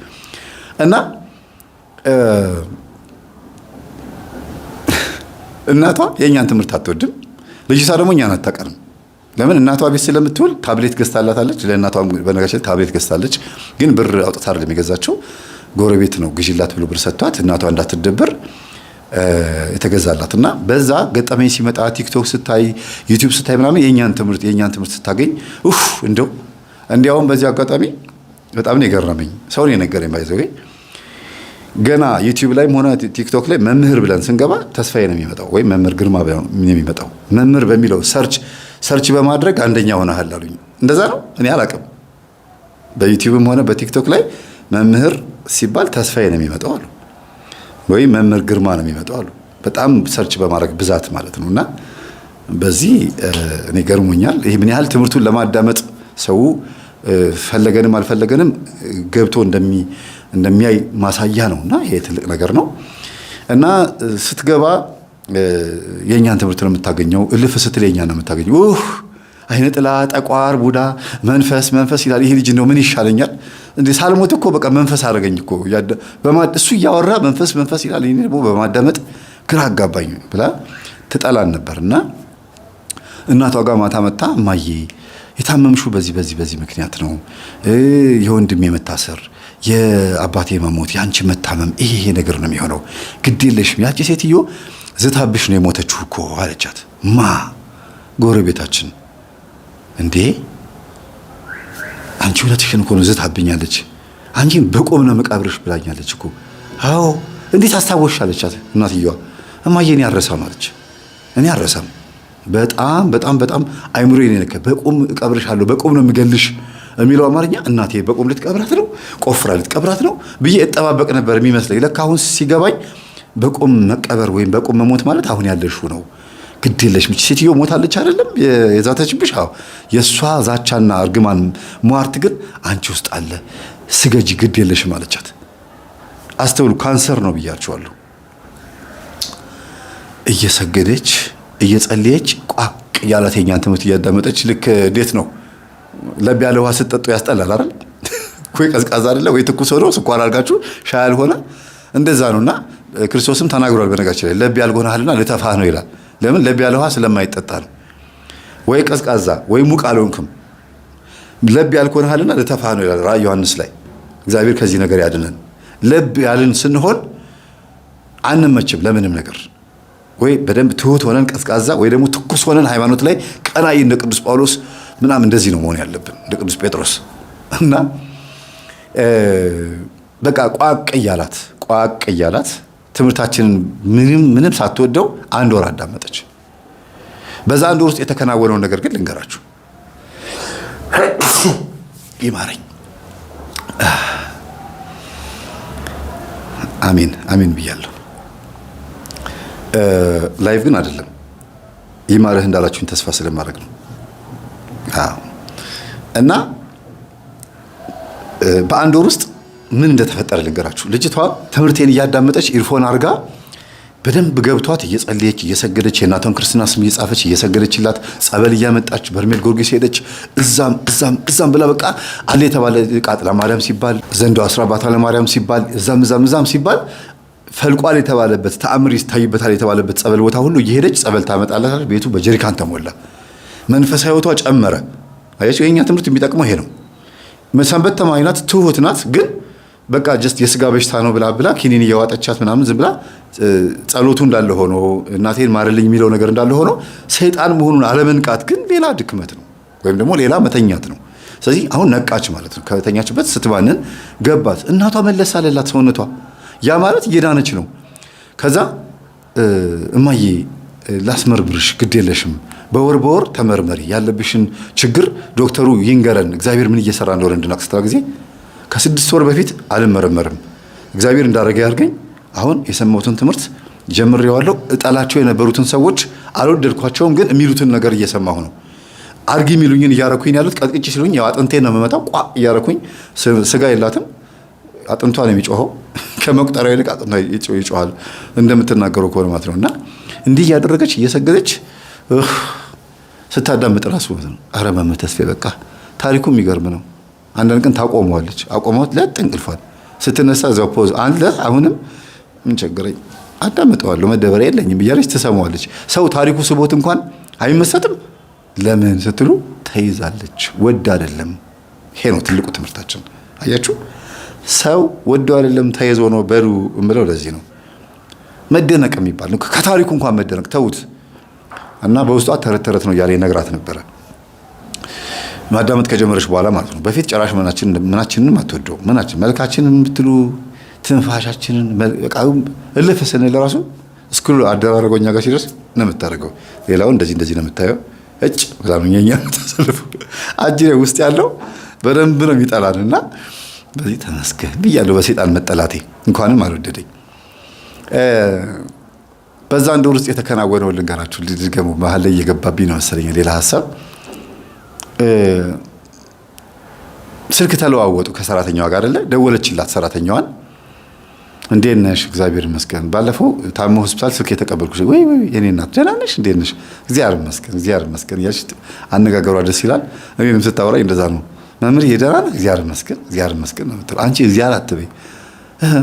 እና እናቷ የእኛን ትምህርት አትወድም። ልጅቷ ደግሞ እኛን አታቀርም። ለምን? እናቷ ቤት ስለምትውል ታብሌት ገዝታላታለች። ለእናቷ በነገራችን ታብሌት ገዝታለች። ግን ብር አውጥታ አይደለም የገዛችው። ጎረቤት ነው ግዢላት ብሎ ብር ሰጥቷት እናቷ እንዳትደበር የተገዛላት። እና በዛ ገጠመኝ ሲመጣ ቲክቶክ ስታይ ዩቲዩብ ስታይ ምናምን የእኛን ትምህርት ስታገኝ እንዲያውም በዚህ አጋጣሚ በጣም ነው የገረመኝ። ሰው ነው የነገረኝ። ባይዘው ገና ዩቲዩብ ላይም ሆነ ቲክቶክ ላይ መምህር ብለን ስንገባ ተስፋዬ ነው የሚመጣው ወይም መምህር ግርማ ነው የሚመጣው። መምህር በሚለው ሰርች በማድረግ አንደኛ ሆነሃል አሉኝ። እንደዛ ነው? እኔ አላውቅም። በዩቲዩብም ሆነ በቲክቶክ ላይ መምህር ሲባል ተስፋዬ ነው የሚመጣው አሉ፣ ወይም መምህር ግርማ ነው የሚመጣው አሉ። በጣም ሰርች በማድረግ ብዛት ማለት ነው። እና በዚህ እኔ ገርሞኛል። ይህ ምን ያህል ትምህርቱን ለማዳመጥ ሰው ፈለገንም አልፈለገንም ገብቶ እንደሚያይ ማሳያ ነው። እና ይሄ ትልቅ ነገር ነው። እና ስትገባ የኛን ትምህርት ነው የምታገኘው። እልፍ ስትል የኛን ነው የምታገኘው። አይነ ጥላ፣ ጠቋር፣ ቡዳ፣ መንፈስ ይላል። ይሄ ልጅ ነው ምን ይሻለኛል እንዴ? ሳልሞት እኮ በቃ መንፈስ አደረገኝ እኮ እሱ እያወራ መንፈስ ይላል። እኔ ደግሞ በማዳመጥ ግራ አጋባኝ ብላ ትጠላን ነበር። እና እናቷ ጋር ማታ መጣ እማዬ የታመምሽው በዚህ ምክንያት ነው። የወንድሜ መታሰር፣ የአባቴ መሞት፣ ያንቺ መታመም ይሄ ነገር ነው የሚሆነው። ግድ የለሽም ያቺ ሴትዮ ዝታብሽ ነው የሞተችው እኮ አለቻት። ጎረቤታችን እንዴ አንቺ እውነትሽን እኮ ነው ዝታብኛለች። አንቺን በቆም ነው መቃብርሽ ብላኛለች እኮ። አዎ እንዴት አስታወስሽ አለቻት እናትየዋ። እማዬ እኔ አልረሳም አለች። እኔ አልረሳም በጣም በጣም በጣም አይምሮዬን የነካ በቆም እቀብርሻለሁ በቆም ነው የምገልሽ የሚለው አማርኛ እናቴ በቆም ልትቀብራት ነው ቆፍራ ልትቀብራት ነው ብዬ እጠባበቅ ነበር የሚመስለኝ። ለካ አሁን ሲገባኝ በቆም መቀበር ወይም በቆም መሞት ማለት አሁን ያለሽው ነው። ግድ የለሽም ሴትዮ ሞታለች አይደለም የዛተችብሽ። አዎ የእሷ ዛቻና እርግማን ሟርት ግን አንቺ ውስጥ አለ። ስገጂ ግድ የለሽም አለቻት። አስተውሉ፣ ካንሰር ነው ብያቸዋለሁ። እየሰገደች እየጸለየች ቋቅ ያላት የኛን ትምህርት እያዳመጠች ልክ እንዴት ነው ለብ ያለ ውሃ ስትጠጡ ያስጠላል አይደል? ወይ ቀዝቃዛ አይደለ ወይ ትኩስ ሆኖ ስኳር አድርጋችሁ ሻይ ያልሆነ እንደዛ ነውና ክርስቶስም ተናግሯል። በነገራችን ላይ ለብ ያልሆነሃልና ልተፋህ ነው ይላል። ለምን? ለብ ያለ ውሃ ስለማይጠጣ ነው። ወይ ቀዝቃዛ ወይ ሙቅ አልሆንክም ለብ ያልሆነሃልና ልተፋህ ነው ይላል ራዕይ ዮሐንስ ላይ። እግዚአብሔር ከዚህ ነገር ያድነን። ለብ ያልን ስንሆን አንመችም ለምንም ነገር። ወይ በደንብ ትሁት ሆነን ቀዝቃዛ ወይ ደግሞ ትኩስ ሆነን ሃይማኖት ላይ ቀናይ እንደ ቅዱስ ጳውሎስ ምናምን እንደዚህ ነው መሆን ያለብን እንደ ቅዱስ ጴጥሮስ። እና በቃ ቋቅ እያላት ትምህርታችንን ምንም ሳትወደው 1 ወር አዳመጠች። በዛ 1 ወር ውስጥ የተከናወነውን ነገር ግን ልንገራችሁ። ይማረኝ። አሜን አሜን ብያለሁ። ላይቭ ግን አይደለም። ይማረህ እንዳላችሁኝ ተስፋ ስለማድረግ ነው። እና በ1 ወር ውስጥ ምን እንደተፈጠረ ልንገራችሁ። ልጅቷ ትምህርቴን እያዳመጠች ኢርፎን አድርጋ በደንብ ገብቷት እየጸለየች እየሰገደች የእናቷን ክርስትና ስም እየጻፈች እየሰገደችላት ጸበል እያመጣች በርሜል ጊዮርጊስ ሄደች። እዛም ብላ በቃ አለ የተባለ ቃጥላ ማርያም ሲባል ዘንዶ አስራባት አለ ማርያም ሲባል እዛም ሲባል ፈልቋል የተባለበት ተአምር ይታይበታል የተባለበት ጸበል ቦታ ሁሉ እየሄደች ጸበል ታመጣላታለች። ቤቱ በጀሪካን ተሞላ። መንፈሳዊ ሕይወቷ ጨመረ። አያችሁ የኛ ትምህርት የሚጠቅመው ይሄ ነው። ሰንበት ተማሪ ናት፣ ትሁት ናት። ግን በቃ ጀስት የስጋ በሽታ ነው ብላ ኪኒን እያዋጠቻት ምናምን ዝም ብላ ጸሎቱ እንዳለ ሆኖ እናቴን ማረልኝ የሚለው ነገር እንዳለ ሆኖ ሰይጣን መሆኑን አለመንቃት ግን ሌላ ድክመት ነው፣ ወይም ደግሞ ሌላ መተኛት ነው። ስለዚህ አሁን ነቃች ማለት ነው። ከተኛችበት ስትባንን ገባት። እናቷ መለስ አለላት ሰውነቷ። ያ ማለት እየዳነች ነው። ከዛ እማዬ ላስመርምርሽ ግድ የለሽም በወር ተመርመሪ ያለብሽን ችግር ዶክተሩ ይንገረን እግዚአብሔር ምን እየሰራ እንደሆነ እንድናቅ ስትላ ጊዜ ከ6 ወር በፊት አልመረመርም እግዚአብሔር እንዳረገ ያርገኝ። አሁን የሰማሁትን ትምህርት ጀምሬዋለሁ። እጠላቸው የነበሩትን ሰዎች አልወደድኳቸውም፣ ግን የሚሉትን ነገር እየሰማሁ ነው። አርጊ የሚሉኝን እያረኩኝ ያሉት ቀጥቅጭ ሲሉኝ ያው አጥንቴን ነው የምመታው። ቋ እያረኩኝ ስጋ የላትም አጥንቷ ነው የሚጮኸው። ከመቁጠሪያው ይልቅ አጥንቷ ይጮሃል እንደምትናገረው ከሆነ ማለት ነውና እንዲህ እያደረገች እየሰገደች ስታዳምጥ ራሱ ነው። ኧረ መምህር ተስፋዬ በቃ ታሪኩ የሚገርም ነው። አንዳንድ ቀን ታቆመዋለች። አቆመዋት ለጥንቅልፏል። ስትነሳ እዛው ፖዝ አለ። አሁንም ምን ቸገረኝ አዳምጠዋለሁ መደበሪያ የለኝም እያለች ትሰማዋለች። ሰው ታሪኩ ስቦት እንኳን አይመሰጥም። ለምን ስትሉ ተይዛለች። ወድ አይደለም። ይሄ ነው ትልቁ ትምህርታችን። አያችሁ ሰው ወዶ አይደለም ተይዞ ነው በሉ እምለው ለዚህ ነው። መደነቅ የሚባል ነው። ከታሪኩ እንኳን መደነቅ ተውት እና በውስጧ ተረት ነው እያለ ይነግራት ነበረ። ማዳመጥ ከጀመረች በኋላ ማለት ነው። በፊት ጭራሽ ምናችንን አትወደው። ምናችን መልካችንን ብትሉ ትንፋሻችንን በቃም እልፍ ስንል ራሱ እስኩል አደራረጎኛ ጋር ሲደርስ ነው የምታደርገው። ሌላው እንደዚህ ነው የምታየው። እጭ ብላኛኛ ተሰልፉ አጅሬ ውስጥ ያለው በደንብ ነው የሚጠላንና በዚህ ተመስገን ብያለሁ። በሰይጣን መጠላቴ እንኳንም አልወደደኝ። በዛ 1 ወር ውስጥ የተከናወነው ልንገራችሁ። ልድገሙ መሀል ላይ እየገባብኝ ነው መሰለኝ ሌላ ሀሳብ። ስልክ ተለዋወጡ ከሰራተኛዋ ጋር አይደለ? ደወለችላት ሰራተኛዋን። እንዴት ነሽ? እግዚአብሔር ይመስገን። ባለፈው ታሞ ሆስፒታል ስልክ የተቀበልኩሽ። ወይ የኔ እናት ደህና ነሽ? እንዴት ነሽ? እግዚአብሔር ይመስገን እያልሽ አነጋገሯ ደስ ይላል። እኔንም ስታወራኝ እንደዛ ነው። መምህር ደህና ነህ? እግዚአብሔር ይመስገን ነው የምትለው። አንቺ እግዚአብሔር አትበይ።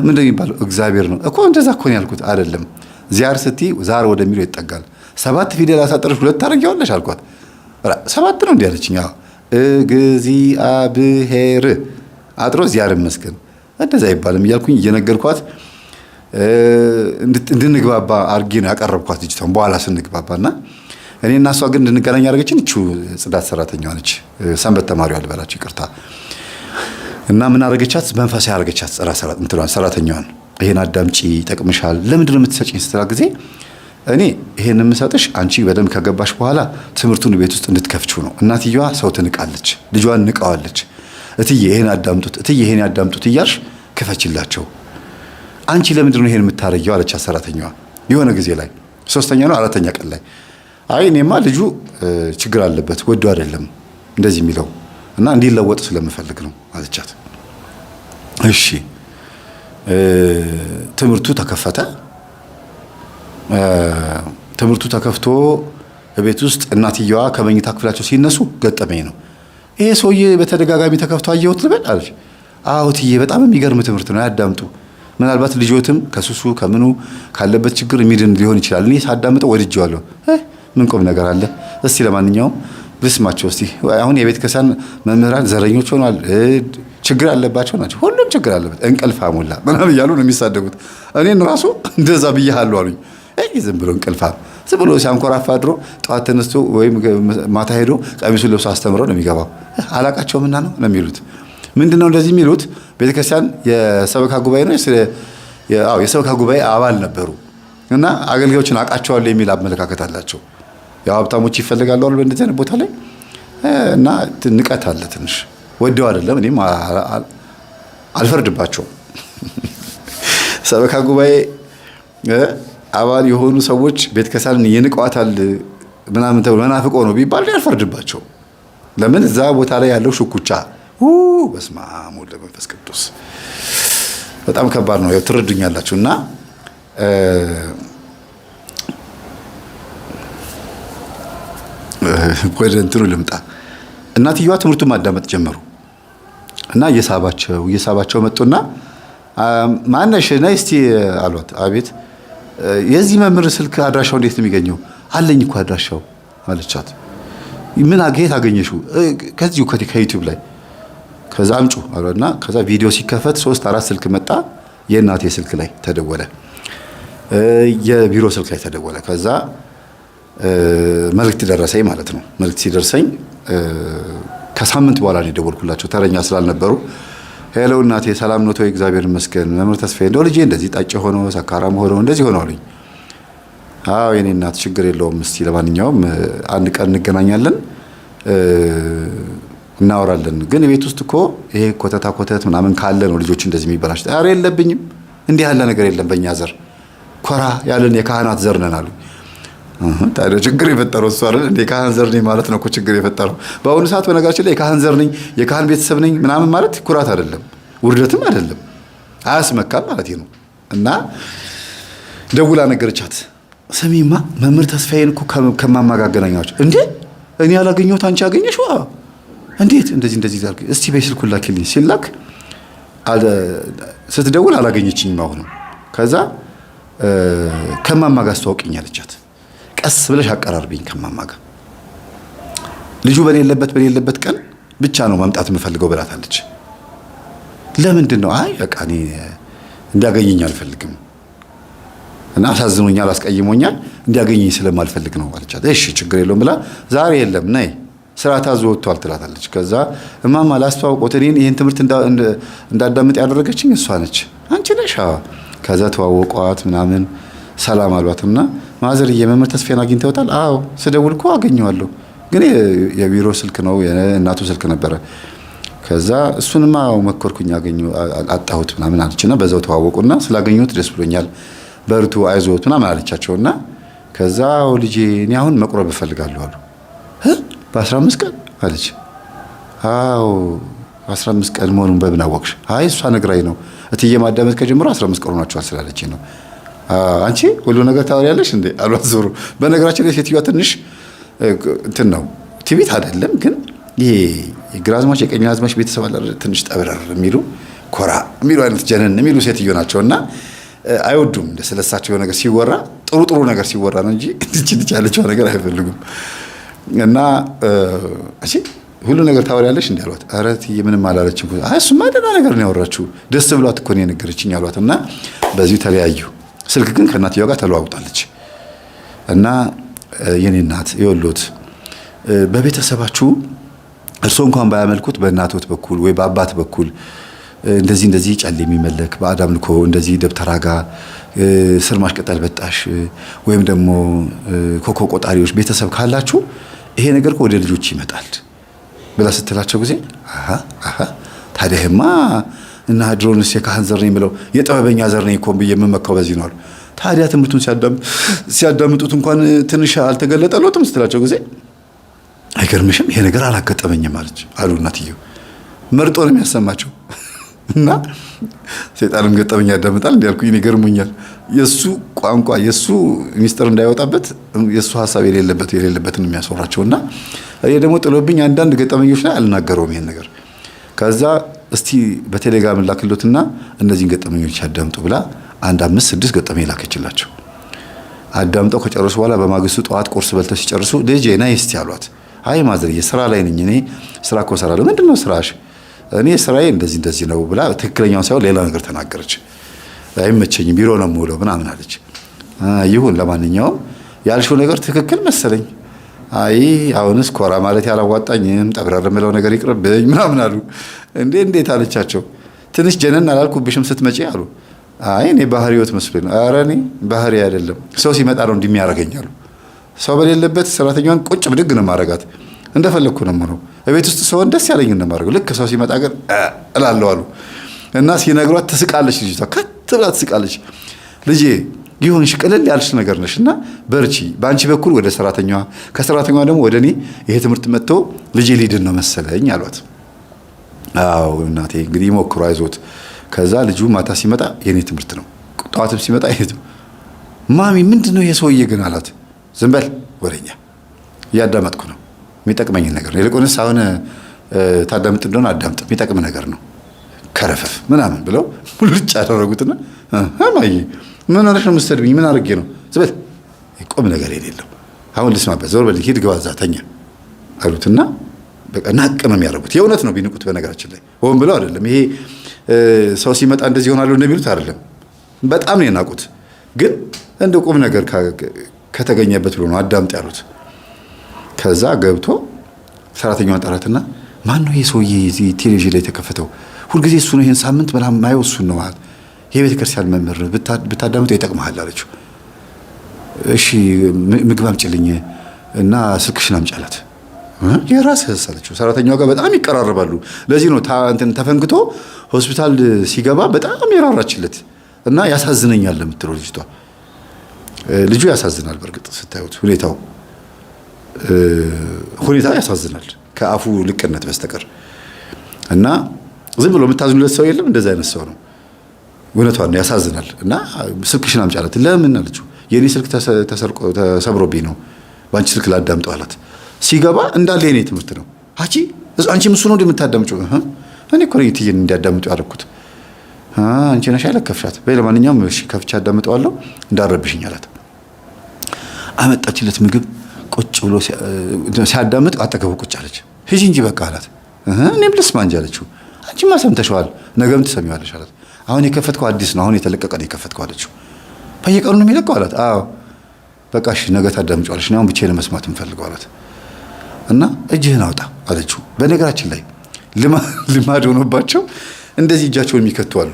ምንድን ነው የሚባለው? እግዚአብሔር ነው እኮ። እንደዛ እኮ ነው ያልኩት። አይደለም ዚያር ስትይ ዛር ወደሚለው ይጠጋል። 7 ፊደል አሳጥረሽ 2 ታደርጊዋለሽ አልኳት። 7 ነው እንዲህ አለችኝ። እግዚአብሔር አጥሮ ዚያር ይመስገን እንደዛ አይባልም እያልኩኝ እየነገርኳት እንድንግባባ አድርጌ ነው ያቀረብኳት ልጅቷን። በኋላ ስንግባባና እኔና እሷ ግን እንድንገናኝ ያደረገችን እቺ ጽዳት ሰራተኛዋ ነች። ሰንበት ተማሪዋ ልበላችሁ ይቅርታ። እና ምን አረገቻት? መንፈሳዊ አረገቻት እንትሏን ሰራተኛዋን። ይሄን አዳምጪ ይጠቅምሻል። ለምንድን ነው የምትሰጪኝ ስትላት ጊዜ እኔ ይሄን የምሰጥሽ አንቺ በደንብ ከገባሽ በኋላ ትምህርቱን ቤት ውስጥ እንድትከፍቺው ነው። እናትየዋ ሰው ትንቃለች፣ ልጇን ንቃዋለች። እትዬ ይሄን አዳምጡት፣ እትዬ ይሄን ያዳምጡት እያልሽ ክፈችላቸው። አንቺ ለምንድን ነው ይሄን የምታረጊው አለቻት ሰራተኛዋ። የሆነ ጊዜ ላይ 3ኛ ነው 4ኛ ቀን ላይ አይ እኔማ ልጁ ችግር አለበት ወዶ አይደለም እንደዚህ የሚለው እና እንዲለወጥ ስለምፈልግ ነው አለቻት። እሺ ትምህርቱ ተከፈተ። ትምህርቱ ተከፍቶ በቤት ውስጥ እናትየዋ ከመኝታ ክፍላቸው ሲነሱ ገጠመኝ ነው። ይሄ ሰውዬ በተደጋጋሚ ተከፍቶ አየሁት ልበል አለች። አዎ እትዬ በጣም የሚገርም ትምህርት ነው ያዳምጡ። ምናልባት ልጆትም ከሱሱ ከምኑ ካለበት ችግር የሚድን ሊሆን ይችላል። እኔ ሳዳምጠው ወድጄዋለሁ። ምን ቁም ነገር አለ? እስቲ ለማንኛውም ልስማቸው እስቲ። አሁን የቤተ ክርስቲያን መምህራን ዘረኞች ሆኗል፣ ችግር ያለባቸው ናቸው። ሁሉም ችግር አለበት። እንቅልፍ አሞላ ምናምን እያሉ ነው የሚሳደቡት። እኔን ራሱ እንደዛ ብያለሁ አሉኝ። ዝም ብሎ እንቅልፋም ዝም ብሎ ሲያንኮራፋ አድሮ ጠዋት ተነስቶ ወይም ማታ ሄዶ ቀሚሱን ለብሶ አስተምረው ነው የሚገባው። አላቃቸውምና ነው የሚሉት። ምንድነው እንደዚህ የሚሉት? ቤተክርስቲያን የሰበካ ጉባኤ ነው የሰበካ ጉባኤ አባል ነበሩ እና አገልጋዮችን አቃቸዋለሁ የሚል አመለካከት አላቸው። ያው ሀብታሞች ይፈልጋሉ አይደል በእንደዚህ አይነት ቦታ ላይ እና ንቀት አለ ትንሽ። ወደው አይደለም እኔም አልፈርድባቸውም። ሰበካ ጉባኤ አባል የሆኑ ሰዎች ቤተክርስቲያንን ይንቀዋታል ምናምን ተብሎ መናፍቆ ነው ቢባል አልፈርድባቸው። ለምን እዛ ቦታ ላይ ያለው ሽኩቻ በስመ አብ ወወልድ ወመንፈስ ቅዱስ በጣም ከባድ ነው። ያው ትረዱኛላችሁ። እና ወደ እንትኑ ልምጣ። እናትየዋ ትምህርቱን ማዳመጥ ጀመሩ እና እየሳባቸው መጡና ማነሽ ነይ እስቲ አሏት። አቤት። የዚህ መምህር ስልክ አድራሻው እንዴት ነው የሚገኘው? አለኝ እኮ አድራሻው አለቻት። ምን አገኘት አገኘሽው? ከዚሁ ከዩቲዩብ ላይ። ከዛ አምጩ አለና ከዛ ቪዲዮ ሲከፈት 3-4 ስልክ መጣ። የእናቴ ስልክ ላይ ተደወለ፣ የቢሮ ስልክ ላይ ተደወለ። ከዛ መልእክት ደረሰኝ ማለት ነው። መልእክት ሲደርሰኝ ከሳምንት በኋላ ነው የደወልኩላቸው ተረኛ ስላልነበሩ። ሄሎ እናቴ ሰላም ነው ወይ? እግዚአብሔር ይመስገን። መምህር ተስፋዬ እንደው ልጄ እንደዚህ ጣጭ ሆኖ ሰካራም ሆኖ እንደዚህ ሆኖ አሉኝ። አዎ የኔ እናት ችግር የለውም። እስቲ ለማንኛውም አንድ ቀን እንገናኛለን እናወራለን። ግን ቤት ውስጥ እኮ ይሄ ኮተት ምናምን ካለ ነው ልጆች እንደዚህ የሚበላሽ። ኧረ የለብኝም እንዲህ ያለ ነገር የለም። በእኛ ዘር ኮራ ያለን የካህናት ዘር ነን አሉኝ። ታዲያ ችግር የፈጠረው እሱ አይደል እንዴ? የካህን ዘር ነኝ ማለት ነው እኮ ችግር የፈጠረው። በአሁኑ ሰዓት በነገራችን ላይ የካህን ዘር ነኝ የካህን ቤተሰብ ነኝ ምናምን ማለት ኩራት አይደለም፣ ውርደትም አይደለም፣ አያስመካም ማለት ነው። እና ደውላ ነገረቻት። ስሚማ መምህር ተስፋዬን እኮ ከማማ ጋር አገናኛቸው። እንዴ እኔ ያላገኘሁት አንቺ አገኘሽው? እንዴት እንደዚህ ዛርግ እስቲ በስልኩ ላኪልኝ ሲላክ ስትደውል አላገኘችኝም አሁንም። ከዛ ከማማ ጋር አስተዋውቂኝ አለቻት። ቀስ ብለሽ አቀራርብኝ ከማማ ጋር ልጁ በሌለበት ቀን ብቻ ነው መምጣት የምፈልገው ብላታለች። ለምንድን ነው? አይ በቃ እኔ እንዲያገኘኝ አልፈልግም እና አሳዝኖኛል፣ አስቀይሞኛል፣ እንዲያገኘኝ ስለማልፈልግ ነው አለቻት። እሺ ችግር የለውም ብላ ዛሬ የለም ነይ ስራ ታዞ ወጥቷል ትላታለች። ከዛ እማማ ላስተዋውቆት እኔን ይሄን ትምህርት እንዳዳምጥ ያደረገችኝ እሷ ነች። አንቺ ነሽ? ከዛ ተዋወቋት ምናምን ሰላም አሏትና ማዘርዬ መምህር ተስፋዬን አግኝተውታል? አዎ ስደውል እኮ አገኘዋለሁ፣ ግን የቢሮ ስልክ ነው የእናቱ ስልክ ነበረ። ከዛ እሱንማ መኮርኩኝ አጣሁት ምናምን አለችና በዛው ተዋወቁና ስላገኙት ደስ ብሎኛል፣ በርቱ አይዞት ምናምን አለቻቸውና ከዛ ልጄ እኔ አሁን መቁረብ እፈልጋለሁ አሉ። በ15 ቀን አለች። አዎ 15 ቀን መሆኑን በምን አወቅሽ? አይ እሷ ነግራኝ ነው። እትዬ ማዳመጥ ከጀመሩ 15 ቀን ሆናቸዋል ስላለችኝ ነው። አንቺ ሁሉ ነገር ታወሪያለሽ እንዴ አሏት ዞሩ። በነገራችን ላይ ሴትዮዋ ትንሽ እንትን ነው ቲቪት አይደለም ግን ይሄ የግራዝማች የቀኛዝማች ቤተሰብ አለ ትንሽ ጠብረር የሚሉ ኮራ የሚሉ አይነት ጀነን የሚሉ ሴትዮ ናቸውና አይወዱም ስለሳቸው ነገር ሲወራ ጥሩ ነገር ሲወራ ነው እንጂ እንድች ያለችው ነገር አይፈልጉም። እና እሺ ሁሉ ነገር ታወሪያለሽ እንዴ አሏት። ኧረ እትዬ ምንም አላለችም። አይ እሱማ ደህና ነገር ነው ያወራችው ደስ ብሏት እኮ ነው የነገረችኝ አሏት። እና በዚሁ ተለያዩ። ስልክ ግን ከእናትየዋ ጋር ተለዋውጣለች። እና የኔ እናት የወሎት በቤተሰባችሁ እርሶ እንኳን ባያመልኩት በእናቶት በኩል ወይ በአባት በኩል እንደዚህ ጫል የሚመለክ በአዳም ልኮ እንደዚህ ደብተራ ጋር ስር ማሽቀጠል በጣሽ ወይም ደግሞ ኮኮ ቆጣሪዎች ቤተሰብ ካላችሁ ይሄ ነገር ወደ ልጆች ይመጣል ብላ ስትላቸው ጊዜ አሃ ታዲያማ እና ድሮንስ የካህን ዘር ነኝ ብለው የጥበበኛ ዘር ነኝ እኮ ብዬ የምመካው በዚህ ነው አሉ። ታዲያ ትምህርቱን ሲያዳምጡት እንኳን ትንሽ አልተገለጠሎትም ስትላቸው ጊዜ አይገርምሽም ይሄ ነገር አላጋጠመኝም አሉ እናትየው። መርጦ ነው የሚያሰማቸው እና ሰይጣንም ገጠመኝ ያዳምጣል እንዲያልኩኝ ይገርሙኛል። የሱ ቋንቋ የሱ ሚስጥር እንዳይወጣበት የሱ ሐሳብ የሌለበትን የሚያስወራቸውና እኔ ደግሞ ጥሎብኝ አንዳንድ ገጠመኞች ላይ አልናገረውም ይሄን ነገር። ከዛ እስቲ በቴሌግራም ላክሎትና እነዚህን ገጠመኞች ያዳምጡ ብላ 5-6 ገጠመኝ ላከችላቸው። አዳምጠው ከጨረሱ በኋላ በማግስቱ ጠዋት ቁርስ በልተው ሲጨርሱ ልጄ ነይ እስቲ አሏት። አይ ማዘርዬ ስራ ላይ ነኝ እኔ ስራ እኮ እሰራለሁ። ምንድነው ስራሽ? እኔ ስራዬ እንደዚህ ነው ብላ ትክክለኛውን ሳይሆን ሌላ ነገር ተናገረች። አይመቸኝም ቢሮ ነው የምውለው ምናምን አለች። ይሁን ለማንኛውም ያልሽው ነገር ትክክል መሰለኝ። አይ አሁንስ ኮራ ማለት ያላዋጣኝም ጠብረር የምለው ነገር ይቅርብኝ ምናምን አሉ። እንዴት አለቻቸው። ትንሽ ጀነን አላልኩብሽም ስትመጪ አሉ። አይ እኔ ባህሪዎት መስሎኝ ነው። ኧረ እኔ ባህሪ አይደለም ሰው ሲመጣ ነው እንደሚያረጋኛሉ። ሰው በሌለበት ሰራተኛዋን ቁጭ ብድግ ነው ማረጋት እንደፈለኩ ነው የምሆነው። እቤት ውስጥ ሰው ደስ ያለኝ ነው ማረጋው። ልክ ሰው ሲመጣ ግን እላለሁ አሉ። እና ሲነግሯት ትስቃለች። ልጅቷ ከት ብላ ትስቃለች። ልጄ ይሁንሽ ቅልል ያልሽ ነገር ነሽና በርቺ፣ በአንቺ በኩል ወደ ሰራተኛዋ ከሰራተኛዋ ደግሞ ወደ እኔ ይሄ ትምህርት መጥቶ ልጄ ሊድን ነው መሰለኝ አሏት። አዎ እናቴ እንግዲህ ሞክሩ አይዞት። ከዛ ልጁ ማታ ሲመጣ የኔ ትምህርት ነው፣ ጠዋትም ሲመጣ ይሄ ማሚ ምንድነው ይሄ ሰውዬ ግን አላት። ዝም በል ወሬኛ እያዳመጥኩ ነው የሚጠቅመኝ ነገር ነው። ይልቁንስ አሁን ታዳምጥ እንደሆነ አዳምጥ የሚጠቅም ነገር ነው ከረፈፍ ምናምን ብለው ሙልጭ ያደረጉትና ማይ ምን አለሽ ነው የምትሰድብኝ? ምን አድርጌ ነው? ዝም በል ቆም ነገር የሌለው አሁን ልስማበት፣ ዞር በል ሂድ ግባ እዛ ተኛ አሉትና በቃ ናቅ ነው የሚያደርጉት። የእውነት ነው ቢንቁት። በነገራችን ላይ ሆን ብለው አይደለም። ይሄ ሰው ሲመጣ እንደዚህ ይሆናሉ እንደሚሉት አይደለም። በጣም ነው የናቁት። ግን እንደ ቁም ነገር ከተገኘበት ብሎ ነው አዳምጥ ያሉት። ከዛ ገብቶ ሰራተኛዋን ጠራትና ማን ነው ይሄ ሰውዬ እዚህ ቴሌቪዥን ላይ የተከፈተው? ሁልጊዜ እሱ ነው ይሄን ሳምንት ምናምን ማየው እሱን ነው ማለት የቤተ ክርስቲያን መምህር ብታዳምጠው ይጠቅምሃል አለችው። እሺ ምግብ አምጪልኝ እና ስልክሽን አምጪ አላት። የራስህ አለችው። ሰራተኛዋ ጋር በጣም ይቀራረባሉ። ለዚህ ነው ተፈንክቶ ሆስፒታል ሲገባ በጣም የራራችለት እና ያሳዝነኛል ለምትለው ልጅቷ። ልጁ ያሳዝናል። በእርግጥ ስታዩት ሁኔታ ያሳዝናል ከአፉ ልቅነት በስተቀር እና ዝም ብሎ የምታዝኑለት ሰው የለም። እንደዛ አይነት ሰው ነው። እውነቷን ነው፣ ያሳዝናል። እና ስልክሽን አምጪ አላት። ለምን አለችው። የኔ ስልክ ተሰብሮብኝ ነው ባንቺ ስልክ ላዳምጠው አላት። ሲገባ እንዳለ የኔ ትምህርት ነው። አንቺ ምሱ ነው እንደምታዳምጪው? እኔ እኮ ነው ይትይን እንዲያዳምጡ ያደረኩት። አንቺ ነሽ ያለከፍሻት። ለማንኛውም እሺ ከፍቻ አዳምጠዋለሁ እንዳረብሽኝ አላት። አመጣችለት ምግብ። ቁጭ ብሎ ሲያዳምጥ አጠገቡ ቁጭ አለች። ሂጂ እንጂ በቃ አላት። እኔም ልስማ እንጂ አለችው። አንቺማ ሰምተሽዋል፣ ነገም ትሰሚዋለሽ አላት። አሁን የከፈትከው አዲስ ነው፣ አሁን የተለቀቀ ነው የከፈትከው አለችው። በየቀኑ ነው የሚለቀው አላት። አዎ በቃ እሺ ነገ ታዳምጪዋለሽ፣ እኔ አሁን ብቻዬን መስማት የምፈልገው አላት። እና እጅህን አውጣ አለችው። በነገራችን ላይ ልማድ ሆኖባቸው እንደዚህ እጃቸውን የሚከቱ አሉ።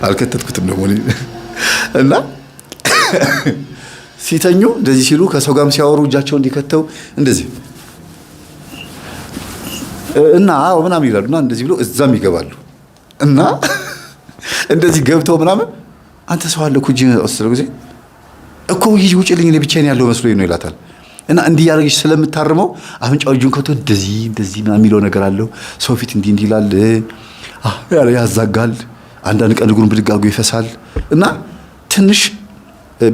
አልከተትኩትም ደግሞ እና ሲተኙ እንደዚህ ሲሉ ከሰው ጋርም ሲያወሩ እጃቸውን እንዲከተው እንደዚህ እና አዎ ምናምን ይላሉና እንደዚህ ብሎ እዛም ይገባሉ። እና እንደዚህ ገብተው ምናምን አንተ ሰው አለ ኩጂ ወስደው ጊዜ እኮ ይጂ ውጪልኝ እኔ ብቻዬን ያለው መስሎኝ ነው ይላታል። እና እንዲህ ያደርግሽ ስለምታርመው አፍንጫው እጁን ከቶ እንደዚህ ምናምን የሚለው ነገር አለው። ሰው ፊት እንዲህ ይላል፣ ያዛጋል። አንዳንድ ቀን እግሩን ብድግ አድርጎ ይፈሳል። እና ትንሽ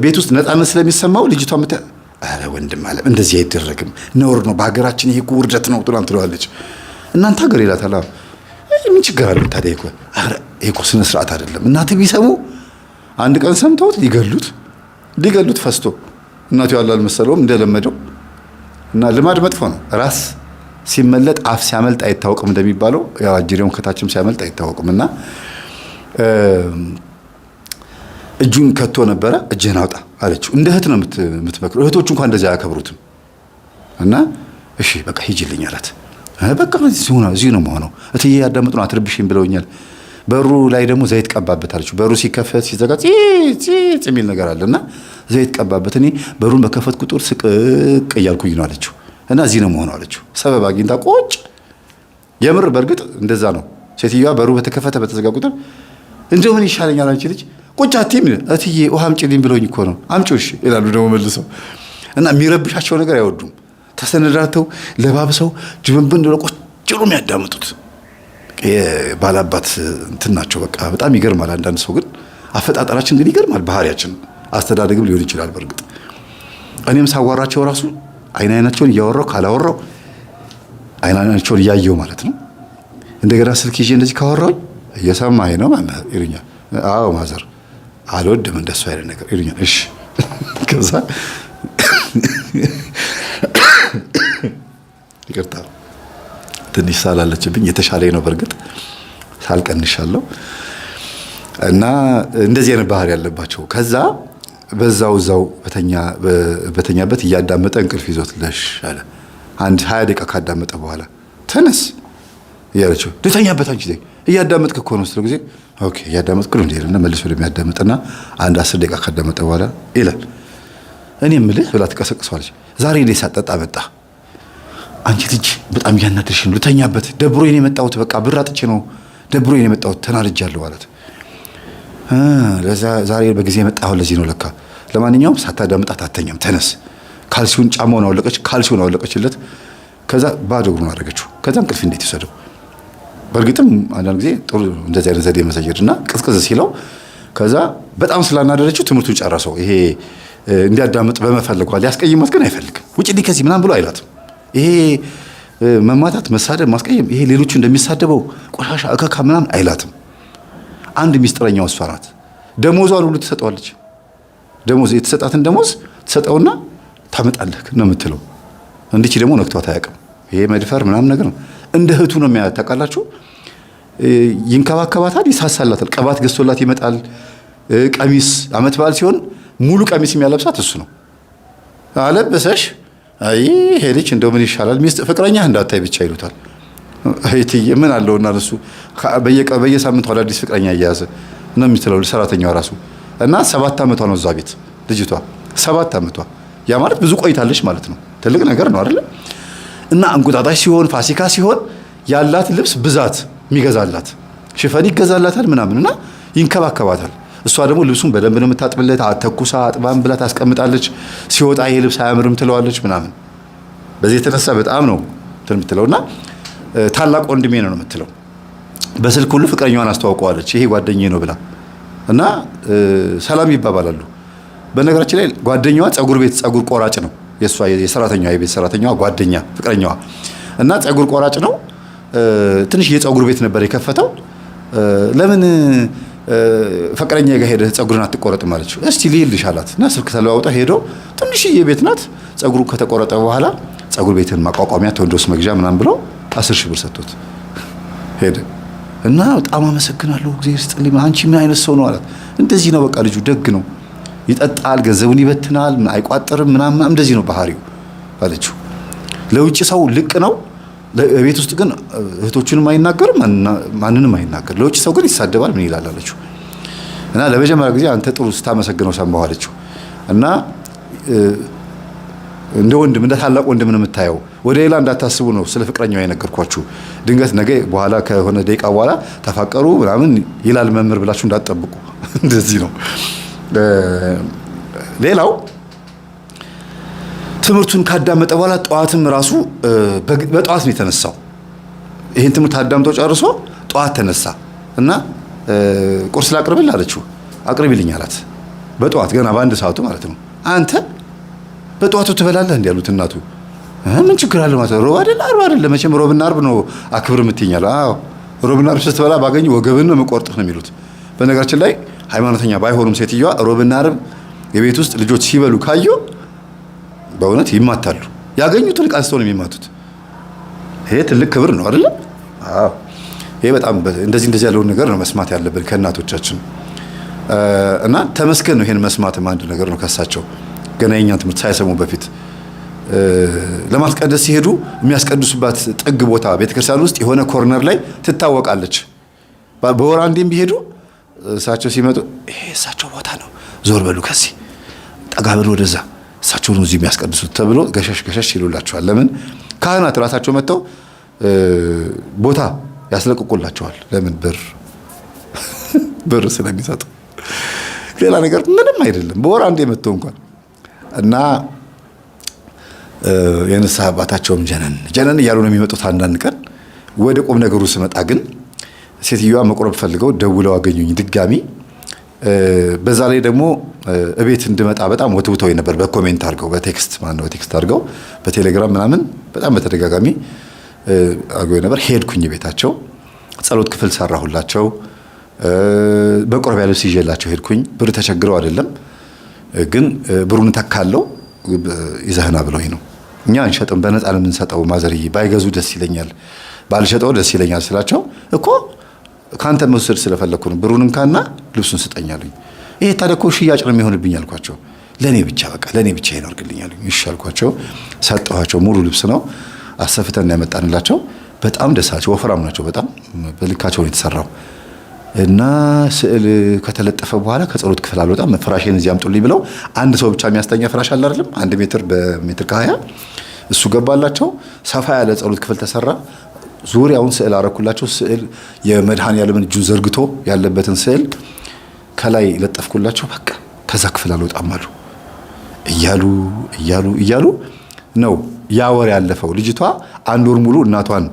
ቤት ውስጥ ነፃነት ስለሚሰማው ልጅቷ አረ ወንድም አለ እንደዚህ አይደረግም፣ ነውር ነው፣ በሀገራችን ይሄ እኮ ውርደት ነው ትላለች። እናንተ ሀገር ይላታል። ምን ችግር አለ ታዲያ? አረ ይሄ እኮ ስነ ስርዓት አይደለም። እናት ቢሰሙ አንድ ቀን ሰምተውት ሊገሉት ፈስቶ እናቱ ያላል መሰለውም እንደለመደው። እና ልማድ መጥፎ ነው። ራስ ሲመለጥ አፍ ሲያመልጥ አይታወቅም እንደሚባለው ያው አጅሬውን ከታችም ሲያመልጥ አይታወቅም። እና እጁን ከቶ ነበረ። እጅህን አውጣ አለችው። እንደ እህት ነው የምትመክረው። እህቶቹ እንኳን እንደዚህ አያከብሩትም። እና እሺ በቃ ሂጂልኝ አላት። በቃ እዚሁ ነው የምሆነው። እትዬ ያዳምጡ ነው አትርብሽኝ ብለውኛል። በሩ ላይ ደግሞ ዘይት ቀባበት አለችው። በሩ ሲከፈት ሲዘጋ ፂ የሚል ነገር አለና ዘይት ቀባበት። እኔ በሩን በከፈት ቁጥር ስቅቅ እያልኩኝ ነው አለችው። እና እዚህ ነው መሆኑ አለችው። ሰበብ አግኝታ ቁጭ። የምር በእርግጥ እንደዛ ነው። ሴትዮዋ በሩ በተከፈተ በተዘጋ ቁጥር እንደው ምን ይሻለኛል አንቺ ልጅ ቁጭ አትይም? እትዬ ውሃ አምጪልኝ ብለውኝ እኮ ነው። አምጪው እሺ ይላሉ ደግሞ መልሰው። እና የሚረብሻቸው ነገር አይወዱም። ተሰነዳተው ለባብሰው ጅብንብን ብለው ቁጭ ብሎ የሚያዳምጡት ባላባት እንትን ናቸው። በቃ በጣም ይገርማል። አንዳንድ ሰው ግን አፈጣጠራችን ግን ይገርማል። ባህሪያችን አስተዳደግም ሊሆን ይችላል። በእርግጥ እኔም ሳዋራቸው ራሱ አይናቸውን እያወራው ካላወራው አይናቸውን እያየው ማለት ነው። እንደገና ስልክ ይዤ እንደዚህ ካወራው እየሰማኸኝ ነው መምህር ይሉኛል። አዎ ማዘር አልወድም እንደሱ አይነት ነገር ይሉኛል። እሺ ከዛ ይቅርታ ትንሽ ሳላለችብኝ የተሻለኝ ነው። በእርግጥ ሳልቀንሻለሁ። እና እንደዚህ አይነት ባህሪ ያለባቸው ከዛ በዛው በተኛበት እያዳመጠ እንቅልፍ ይዞት ለሽ አለ። አንድ 20 ደቂቃ ካዳመጠ በኋላ ተነስ እያለችው ልተኛበት አንቺ ዘይ እያዳመጥክ እኮ ነው ስትለው ጊዜ ኦኬ እያዳመጥክ ነው እንዴ መልሶ ወደሚያዳምጥና አንድ 10 ደቂቃ ካዳመጠ በኋላ ይላል። እኔ የምልህ ብላ ትቀሰቅሰዋለች። ዛሬ እኔ ሳጠጣ መጣ አንቺ ልጅ በጣም እያናደድሽ ነው። ልተኛበት ደብሮኝ ነው የመጣሁት። በቃ ብር አጥቼ ነው ደብሮኝ ነው የመጣሁት። ተናድጃለሁ ማለት ለዛ ዛሬ በጊዜ የመጣሁ ለዚህ ነው ለካ። ለማንኛውም ሳታዳምጣት አተኛም። ተነስ ካልሲውን ጫማውን አወለቀች። ካልሲውን አወለቀችለት። ከዛ ባዶ እግሩን አደረገችው። ከዛ እንቅልፍ እንዴት ይወሰደው። በእርግጥም አንዳንድ ጊዜ ጥሩ እንደዚህ አይነት ዘዴ መሰየድና ቅዝቅዝ ሲለው ከዛ በጣም ስላናደረችው ትምህርቱን ጨረሰው። ይሄ እንዲያዳምጥ በመፈለጓ ሊያስቀይማት ግን አይፈልግም። ውጭ ከዚህ ምናምን ብሎ አይላትም። ይሄ መማታት፣ መሳደብ፣ ማስቀየም ይሄ ሌሎቹ እንደሚሳደበው ቆሻሻ እከካ ምናምን አይላትም። አንድ ሚስጥረኛው እሷ ናት። ደሞዟን ሁሉ ትሰጠዋለች። ደሞዝ የተሰጣትን ደሞዝ ትሰጠውና ታመጣለህ ነው የምትለው። እንዲች ደግሞ ነክቷት አያውቅም። ይሄ መድፈር ምናምን ነገር ነው። እንደ እህቱ ነው የሚያታቃላችሁ። ይንከባከባታል፣ ይሳሳላታል። ቅባት ገዝቶላት ይመጣል። ቀሚስ አመት በዓል ሲሆን ሙሉ ቀሚስ የሚያለብሳት እሱ ነው። አለበሰሽ አይ ሄድች እንደው ምን ይሻላል ሚስት ፍቅረኛ እንዳታይ ብቻ ይሉታል። አይትዬ ምን አለውና እሱ በየሳምንቱ አዳዲስ ፍቅረኛ እያያዘ ነው የሚትለው ሰራተኛዋ ራሱ። እና 7 ዓመቷ ነው እዛ ቤት ልጅቷ 7 ዓመቷ። ያ ማለት ብዙ ቆይታለች ማለት ነው። ትልቅ ነገር ነው አይደል? እና እንቁጣጣሽ ሲሆን ፋሲካ ሲሆን ያላት ልብስ ብዛት የሚገዛላት ሽፈን ይገዛላታል ምናምንና ይንከባከባታል። እሷ ደግሞ ልብሱን በደንብ ነው የምታጥብለት። አተኩሳ አጥባም ብላ ታስቀምጣለች። ሲወጣ ይሄ ልብስ አያምርም ትለዋለች ምናምን። በዚህ የተነሳ በጣም ነው እንትን የምትለውና ታላቅ ወንድሜ ነው የምትለው። በስልክ ሁሉ ፍቅረኛዋን አስተዋውቀዋለች። ይሄ ጓደኛዬ ነው ብላ እና ሰላም ይባባላሉ። በነገራችን ላይ ጓደኛዋ ፀጉር ቆራጭ ነው። የሷ የሰራተኛዋ የቤት ሰራተኛዋ ጓደኛ ፍቅረኛዋ እና ፀጉር ቆራጭ ነው። ትንሽ የፀጉር ቤት ነበር የከፈተው። ለምን ፍቅረኛ ጋር ሄደህ ፀጉርን አትቆረጥም አለችው። እስቲ ልይልሽ አላት እና ስልክ ተለዋውጣ ሄዶ ትንሽዬ ቤት ናት። ፀጉሩ ከተቆረጠ በኋላ ፀጉር ቤትን ማቋቋሚያ ተወንዶስ መግዣ ምናምን ብሎ 10,000 ብር ሰጥቶት ሄደ። እና በጣም አመሰግናለሁ እግዚአብሔር ይስጥልኝ አንቺ ምን አይነት ሰው ነው አላት። እንደዚህ ነው በቃ ልጁ ደግ ነው፣ ይጠጣል፣ ገንዘቡን ይበትናል፣ አይቋጥርም ምናምን እንደዚህ ነው ባህሪው አለችው። ለውጭ ሰው ልቅ ነው፣ ለቤት ውስጥ ግን እህቶቹንም አይናገርም፣ ማንንም አይናገር። ለውጭ ሰው ግን ይሳደባል ምን ይላል አለችው። እና ለመጀመሪያ ጊዜ አንተ ጥሩ ስታመሰግነው ሰማሁ አለችው። እና እንደ ወንድም እንደ ታላቅ ወንድም ነው የምታየው። ወደ ሌላ እንዳታስቡ ነው ስለ ፍቅረኛው የነገርኳችሁ። ድንገት ነገ በኋላ ከሆነ ደቂቃ በኋላ ተፋቀሩ ምናምን ይላል መምህር ብላችሁ እንዳትጠብቁ። እንደዚህ ነው። ሌላው ትምህርቱን ካዳመጠ በኋላ ጠዋትም ራሱ በጠዋት ነው የተነሳው። ይሄን ትምህርት አዳምጦ ጨርሶ ጠዋት ተነሳ እና ቁርስ ላቅርብል አለችው። አቅርቢልኝ አላት። በጠዋት ገና በአንድ ሰዓቱ ማለት ነው። አንተ በጠዋቱ ትበላለህ እንዴ ያሉት እናቱ። ምን ችግር አለ ማለት ነው። ሮብ አይደል አርብ አይደል መቼም ሮብና አርብ ነው አክብር የምትይኛል። አዎ ሮብና አርብ ስትበላ ባገኝ ወገብን ነው የምቆርጥህ ነው የሚሉት። በነገራችን ላይ ሃይማኖተኛ ባይሆኑም ሴትዮዋ ሮብና አርብ የቤት ውስጥ ልጆች ሲበሉ ካዩ በእውነት ይማታሉ። ያገኙትን ዕቃ አንስተው ነው የሚማቱት። ይሄ ትልቅ ክብር ነው አይደል? አዎ ይሄ በጣም እንደዚህ ያለውን ነገር ነው መስማት ያለብን ከእናቶቻችን። እና ተመስገን ነው። ይሄን መስማትም አንድ ነገር ነው ከሳቸው ገና የኛን ትምህርት ሳይሰሙ በፊት ለማስቀደስ ሲሄዱ የሚያስቀድሱባት ጥግ ቦታ ቤተክርስቲያን ውስጥ የሆነ ኮርነር ላይ ትታወቃለች። በወር አንዴም ቢሄዱ እሳቸው ሲመጡ ይሄ እሳቸው ቦታ ነው፣ ዞር በሉ ከዚህ ጠጋ በሉ ወደዛ፣ እሳቸው ነው እዚህ የሚያስቀድሱት ተብሎ ገሸሽ ይሉላቸዋል። ለምን ካህናት ራሳቸው መጥተው ቦታ ያስለቅቁላቸዋል። ለምን ብር ስለሚሰጡ፣ ሌላ ነገር ምንም አይደለም። በወር አንዴ መጥተው እንኳን እና የንስሐ አባታቸውም ጀነን እያሉ ነው የሚመጡት። አንዳንድ ቀን ወደ ቁም ነገሩ ስመጣ ግን ሴትዮዋ መቁረብ ፈልገው ደውለው አገኙኝ ድጋሚ። በዛ ላይ ደግሞ እቤት እንድመጣ በጣም ወትውተው ነበር። በኮሜንት አድርገው በቴክስት አድርገው በቴሌግራም ምናምን በጣም በተደጋጋሚ አድርገው ነበር። ሄድኩኝ ቤታቸው፣ ጸሎት ክፍል ሰራሁላቸው፣ መቁረቢያ ልብስ ይዤላቸው ሄድኩኝ። ብር ተቸግረው አይደለም ግን ብሩን ተካለው ይዘህና ብለውኝ ነው። እኛ አንሸጥም በነፃ ነው የምንሰጠው ማዘርዬ፣ ባይገዙ ደስ ይለኛል፣ ባልሸጠው ደስ ይለኛል ስላቸው እኮ ካንተ መውሰድ ስለፈለኩ ነው፣ ብሩን እንካና ልብሱን ስጠኛሉኝ። ይሄ ታዲያ እኮ ሽያጭ ነው የሚሆንብኝ አልኳቸው። ለኔ ብቻ ይኖርልኛል። እሺ አልኳቸው። ሰጠኋቸው። ሙሉ ልብስ ነው አሰፍተን ያመጣንላቸው። በጣም ደሳቸው፣ ወፍራም ናቸው። በጣም በልካቸው ነው የተሰራው። እና ስዕል ከተለጠፈ በኋላ ከጸሎት ክፍል አልወጣም፣ ፍራሽን እዚህ አምጡልኝ ብለው አንድ ሰው ብቻ የሚያስተኛ ፍራሽ አለ አይደለም፣ 1 ሜትር በሜትር ከ20 እሱ ገባላቸው። ሰፋ ያለ ጸሎት ክፍል ተሰራ። ዙሪያውን ስዕል አረኩላቸው። ስዕል የመድኃኔዓለምን እጁን ዘርግቶ ያለበትን ስዕል ከላይ ለጠፍኩላቸው። በቃ ከዛ ክፍል አልወጣም አሉ። እያሉ ነው ያ ወር ያለፈው። ልጅቷ 1 ወር ሙሉ እናቷን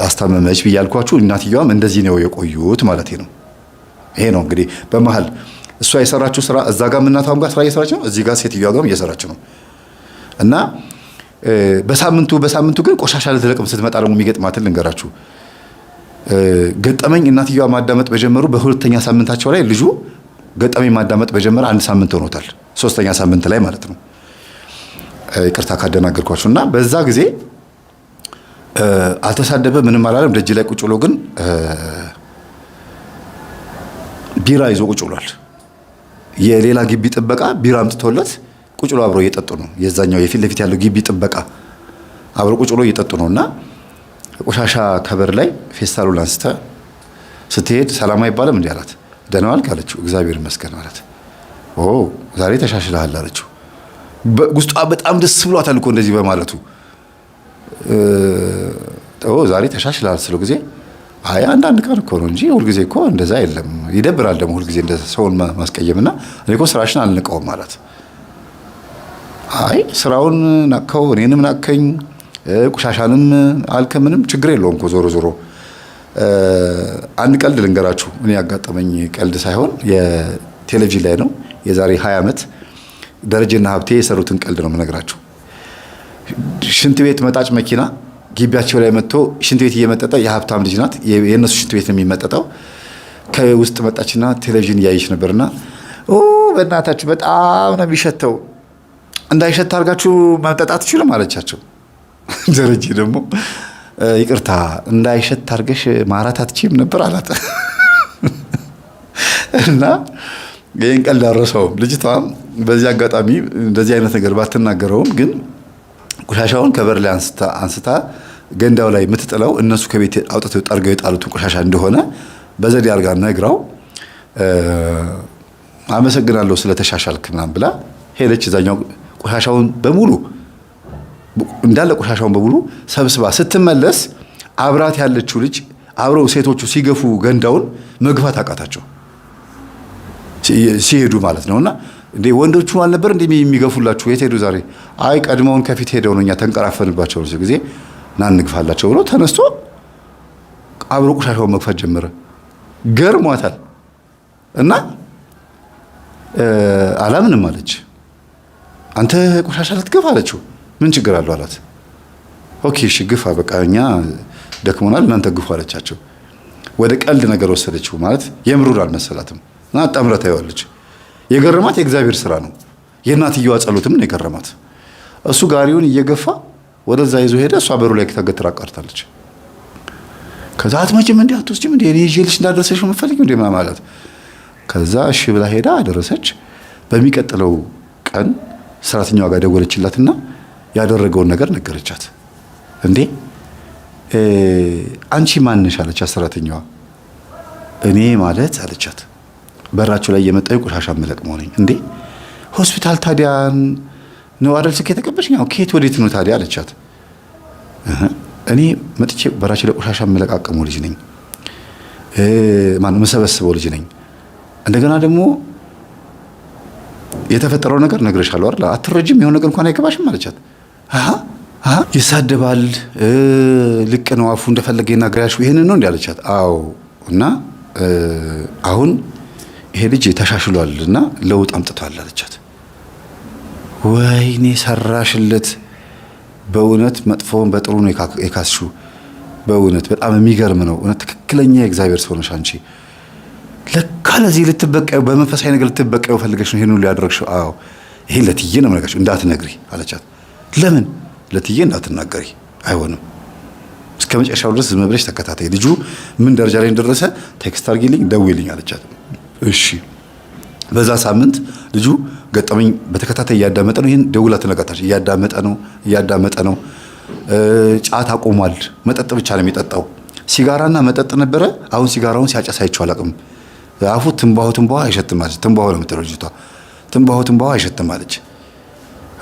አስታመመች ብያልኳችሁ። እናትየዋም እንደዚህ ነው የቆዩት ማለት ነው። ይሄ ነው እንግዲህ በመሃል እሷ የሰራችው ስራ። እዛ ጋር እናቷም ጋር ስራ እየሰራች ነው፣ እዚህ ጋር ሴትዮዋ ጋርም እየሰራች ነው። እና በሳምንቱ ግን ቆሻሻ ልትለቅም ስትመጣ ደግሞ የሚገጥማትን ልንገራችሁ። ገጠመኝ እናትየዋ ማዳመጥ በጀመሩ በሁለተኛ ሳምንታቸው ላይ ልጁ ገጠመኝ ማዳመጥ በጀመረ 1 ሳምንት ሆኖታል። 3ኛ ሳምንት ላይ ማለት ነው። ይቅርታ ካደናገርኳችሁ። እና በዛ ጊዜ አልተሳደበ ምንም አላለም። ደጅ ላይ ቁጭ ብሎ ግን ቢራ ይዞ ቁጭ ብሏል። የሌላ ግቢ ጥበቃ ቢራ አምጥቶለት ቁጭ ብሎ አብረው እየጠጡ ነው። የዛኛው የፊት ለፊት ያለው ግቢ ጥበቃ አብረው ቁጭ ብሎ እየጠጡ ነውና ቆሻሻ ከበር ላይ ፌስታሉን አንስተ ስትሄድ ሰላም አይባልም እንዴ አላት። ደህና ዋልክ አለችው። እግዚአብሔር ይመስገን ማለት። ዛሬ ተሻሽለሃል አለችው። ውስጧ በጣም ደስ ብሏታል እኮ እንደዚህ በማለቱ። ዛሬ ተሻሽለሃል ስለው ጊዜ አይ አንዳንድ ቀን እኮ ነው እንጂ ሁልጊዜ እኮ እንደዛ የለም። ይደብራል ደግሞ ሁልጊዜ እንደዛ ሰውን ማስቀየምና እኔ እኮ ስራሽን አልንቀውም ማለት። አይ ስራውን ናከው እኔንም ናከኝ ቁሻሻንም አልከ ምንም ችግር የለውም እኮ ዞሮ አንድ ቀልድ ልንገራችሁ። እኔ ያጋጠመኝ ቀልድ ሳይሆን የቴሌቪዥን ላይ ነው። የዛሬ 20 ዓመት ደረጀና ሀብቴ የሰሩትን ቀልድ ነው የምነግራችሁ። ሽንት ቤት መጣጭ መኪና ግቢያቸው ላይ መጥቶ ሽንት ቤት እየመጠጠ የሀብታም ልጅ ናት፣ የነሱ ሽንት ቤት ነው የሚመጠጠው። ከውስጥ መጣችና ቴሌቪዥን እያየች ነበርና በእናታችሁ በጣም ነው የሚሸተው፣ እንዳይሸት አድርጋችሁ መጠጣት አትችሉም አለቻቸው። ደረጀ ደግሞ ይቅርታ እንዳይሸት አድርገሽ ማራት አትችይም ነበር አላት። እና ይሄን ቀልድ አልረሳውም። ልጅቷ በዚህ አጋጣሚ እንደዚህ አይነት ነገር ባትናገረውም ግን ቆሻሻውን ከበር ላይ አንስታ ገንዳው ላይ የምትጥለው እነሱ ከቤት አውጥተው ጠርገው የጣሉትን ቆሻሻ እንደሆነ በዘዴ አድርጋ ነግራው አመሰግናለሁ ስለተሻሻልክ ምናምን ብላ ሄደች። እዛኛው ቆሻሻውን በሙሉ እንዳለ ቆሻሻውን በሙሉ ሰብስባ ስትመለስ አብራት ያለችው ልጅ አብረው ሴቶቹ ሲገፉ ገንዳውን መግፋት አቃታቸው ሲሄዱ ማለት ነውና እንዴ ወንዶቹ አልነበር እንዴ የሚገፉላችሁ የት ሄዱ ዛሬ? አይ ቀድመውን ከፊት ሄደው ነው እኛ ተንቀራፈንባቸው ነው ጊዜ ና እንግፋላቸው ብሎ ተነስቶ አብሮ ቆሻሻውን መግፋት ጀመረ። ገርሟታል እና አላምንም አለች። አንተ ቆሻሻ ልትገፋ አለችው። ምን ችግር አለው አላት። ኦኬ እሺ ግፋ፣ በቃ እኛ ደክሞናል እናንተ ግፉ አለቻቸው። ወደ ቀልድ ነገር ወሰደችው ማለት የምሩር አልመሰላትም እና ጠምረታ ይዋለች። የገረማት የእግዚአብሔር ስራ ነው። የእናትየዋ ጸሎትም ነው የገረማት። እሱ ጋሪውን እየገፋ ወደዛ ይዞ ሄደ። እሷ በሩ ላይ ተገትራ ቀርታለች። ከዛ አትመጭም እንዴ አትወስጂም እንዴ እኔ ይዤልሽ እንዳደረሰሽ ነው የምፈልጊው እንዴ ማለት። ከዛ እሺ ብላ ሄዳ አደረሰች። በሚቀጥለው ቀን ሰራተኛዋ ጋር ደወለችላትና ያደረገውን ነገር ነገረቻት። እንዴ አንቺ ማን ነሽ አለቻት ሰራተኛዋ። እኔ ማለት አለቻት በራቸው ላይ የመጣው ቆሻሻ መለቅመው ነኝ። እንዴ ሆስፒታል ታዲያ ነው አይደል ስልክ የተቀበልሽ? ያው ከየት ወዴት ነው ታዲያ አለቻት። እኔ መጥቼ በራቸው ላይ ቆሻሻ መለቃቀመው ልጅ ነኝ፣ ማን መሰበስበው ልጅ ነኝ። እንደገና ደግሞ የተፈጠረው ነገር ነግሬሻለሁ አይደል? አትረጅም፣ የሆነ ነገር እንኳን አይገባሽም አለቻት። ይሳደባል፣ ልቅ ነው አፉ እንደፈለገ ይናገራሽ። ይሄንን ነው እንዴ አለቻት። አዎ እና አሁን ይሄ ልጅ ተሻሽሏልና ለውጥ አምጥቷል አለቻት። ወይኔ ሰራሽለት፣ በእውነት መጥፎውን በጥሩ ነው የካስሹ። በእውነት በጣም የሚገርም ነው። እውነት ትክክለኛ የእግዚአብሔር ሰው ነሽ አንቺ። ለካ ለዚህ ልትበቀዩ በመንፈሳዊ ነገር ልትበቀዩ ፈልገሽ ነው ይሄን ሁሉ ያደረግሽው። አዎ ይሄን ለትዬ ነው የምነግርሽ፣ እንዳትነግሪ አለቻት። ለምን ለትዬ እንዳትናገሪ? አይሆንም፣ እስከ መጨረሻው ድረስ ዝም ብለሽ ተከታታይ። ልጁ ምን ደረጃ ላይ እንደደረሰ ቴክስት አድርጊልኝ፣ ደውይልኝ አለቻት። እሺ በዛ ሳምንት ልጁ ገጠመኝ በተከታታይ እያዳመጠ ነው። ይሄን ደውላ ትነግራታለች። እያዳመጠ ነው። ጫት አቆሟል። መጠጥ ብቻ ነው የሚጠጣው። ሲጋራና መጠጥ ነበረ። አሁን ሲጋራውን ሲያጨስ አይቼው አላውቅም። አፉ ትንባሆ አይሸትም አለች። ትንባሆ ነው የምትለው ልጅቷ። ትንባሆ አይሸትም አለች።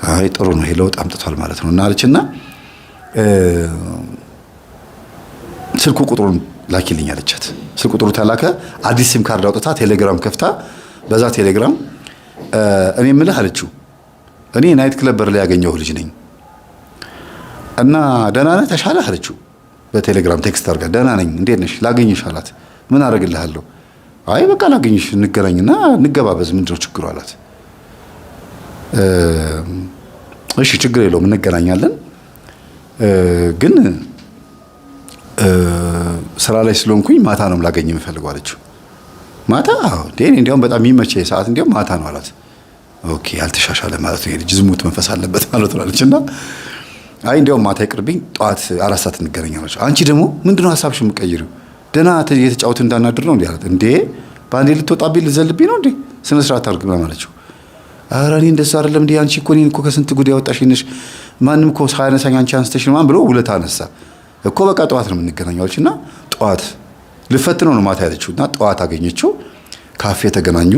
አይ ጥሩ ነው፣ ይሄ ለውጥ አምጥቷል ማለት ነው እና አለችና ስልኩ ቁጥሩን ላኪልኝ አለቻት። ስልክ ቁጥሩ ተላከ። አዲስ ሲም ካርድ አውጥታ ቴሌግራም ከፍታ በዛ ቴሌግራም እኔ የምልህ አለችው፣ እኔ ናይት ክለብ በር ላይ ያገኘው ልጅ ነኝ እና ደህና ነህ ተሻለህ አለችው። በቴሌግራም ቴክስት አድርጋ ደህና ነኝ እንዴት ነሽ ላገኝሽ አላት። ምን አደርግልሃለሁ? አይ በቃ ላገኝሽ እንገናኝና እንገባበዝ ምንድነው ችግሩ አላት። እሺ ችግር የለውም እንገናኛለን፣ ግን ስራ ላይ ስለሆንኩኝ ማታ ነው ላገኝ የምፈልገው አለችው። ማታ? አዎ እንዴ እንዲያውም በጣም የሚመቸኝ ሰዓት እንዲያውም ማታ ነው አላት። ኦኬ አልተሻሻለ ማለት ነው፣ ልጅ ዝሙት መንፈስ አለበት ማለት ነው አለችና አይ እንዲያውም ማታ ይቅርብኝ ጠዋት 4 ሰዓት እንገናኛለን። አንቺ ደግሞ ምንድነው ሐሳብሽ የምትቀይሪው? ደህና የተጫወት እንዳናድር ነው እንዴ አላት። እንዴ ባንዴ ልትወጣብኝ ልዘልብኝ ነው እንዴ? ስነ ስርዓት አድርግ ምናምን አለችው። ኧረ እኔ እንደዛ አይደለም እንዴ አንቺ እኮ እኔን እኮ ከስንት ጉድ ያወጣሽ ነሽ፣ ማንም እኮ ሳያነሳኝ አንቺ አንስተሽ ነው ማን ብሎ ውለታ አነሳ እኮ። በቃ ጠዋት ነው የምንገናኘው አለችና ጠዋት ልፈትነው ነው ማታ ያለችውና ጠዋት አገኘችው። ካፌ ተገናኙ።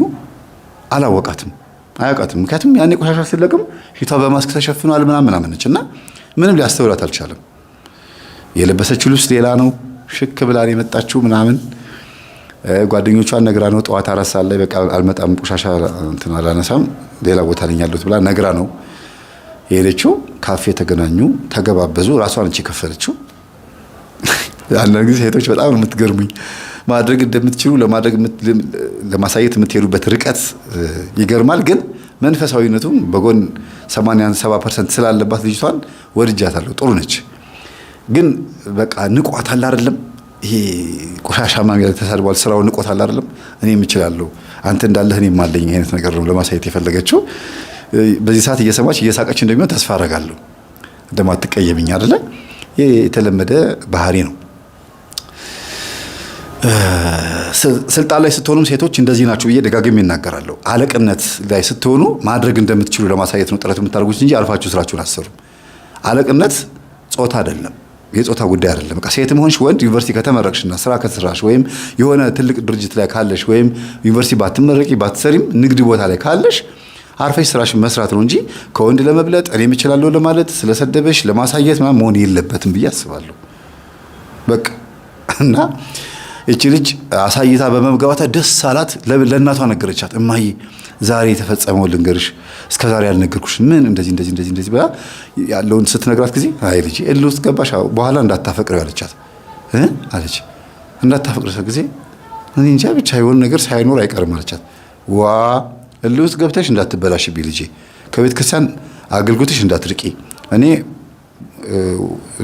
አላወቃትም፣ አያውቃትም። ምክንያቱም ያኔ ቆሻሻ ሲለቅም ፊቷ በማስክ ተሸፍኗል ምናምን ነችና ምንም ሊያስተውላት አልቻለም። የለበሰችው ልብስ ሌላ ነው፣ ሽክ ብላ ነው የመጣችው ምናምን። ጓደኞቿን ነግራ ነው ጠዋት 4 ሰዓት ላይ በቃ አልመጣም ቆሻሻ እንትን አላነሳም ሌላ ቦታ ነኝ ያለሁት ብላ ነግራ ነው የሄደችው። ካፌ ተገናኙ፣ ተገባበዙ። ራሷን እንቺ ከፈለችው። አንዳንድ ጊዜ ሴቶች በጣም ነው የምትገርሙኝ። ማድረግ እንደምትችሉ ለማሳየት የምትሄዱበት ርቀት ይገርማል። ግን መንፈሳዊነቱም በጎን 80-70% ስላለባት ልጅቷን ወድጃታለሁ። ጥሩ ነች። ግን በቃ ንቋታል አይደለም? ይሄ ቆሻሻ ማሚያ ተሳድቧል፣ ስራው ንቆታል አይደለም? እኔም እችላለሁ አንተ እንዳለህ እኔም አለኝ አይነት ነገር ነው ለማሳየት የፈለገችው። በዚህ ሰዓት እየሰማች እየሳቀች እንደሚሆን ተስፋ አደርጋለሁ። እንደማትቀየምኝ አይደለ? ይሄ የተለመደ ባህሪ ነው። ስልጣን ላይ ስትሆኑም ሴቶች እንደዚህ ናቸው ብዬ ደጋግሜ እናገራለሁ። አለቅነት ላይ ስትሆኑ ማድረግ እንደምትችሉ ለማሳየት ነው ጥረት የምታደርጉት እንጂ አልፋችሁ ስራችሁን አሰሩ። አለቅነት ጾታ አይደለም፣ የጾታ ጉዳይ አይደለም። በቃ ሴትም ሆንሽ ወንድ ዩኒቨርሲቲ ከተመረቅሽና ስራ ከተሰራሽ ወይም የሆነ ትልቅ ድርጅት ላይ ካለሽ ወይም ዩኒቨርሲቲ ባትመረቂ ባትሰሪም ንግድ ቦታ ላይ ካለሽ አርፈሽ ስራሽን መስራት ነው እንጂ ከወንድ ለመብለጥ እኔም እችላለሁ ለማለት ስለሰደበሽ ለማሳየት ምናምን መሆን የለበትም ብዬ አስባለሁ። በቃ እና እቺ ልጅ አሳይታ በመግባቷ ደስ አላት። ለእናቷ ነገረቻት። እማዬ ዛሬ የተፈጸመው ልንገርሽ፣ እስከዛሬ ያልነገርኩሽ ምን እንደዚህ ብላ ያለውን ስትነግራት ጊዜ አይ ልጅ እልህ ውስጥ ገባሽ፣ በኋላ እንዳታፈቅረው ያለቻት አለች። እንዳታፈቅረው ጊዜ እኔ እንጃ ብቻ የሆነ ነገር ሳይኖር አይቀርም አለቻት። ዋ እልህ ውስጥ ገብተሽ እንዳትበላሽብኝ ልጄ፣ ከቤተ ክርስቲያን አገልግሎትሽ እንዳትርቂ እኔ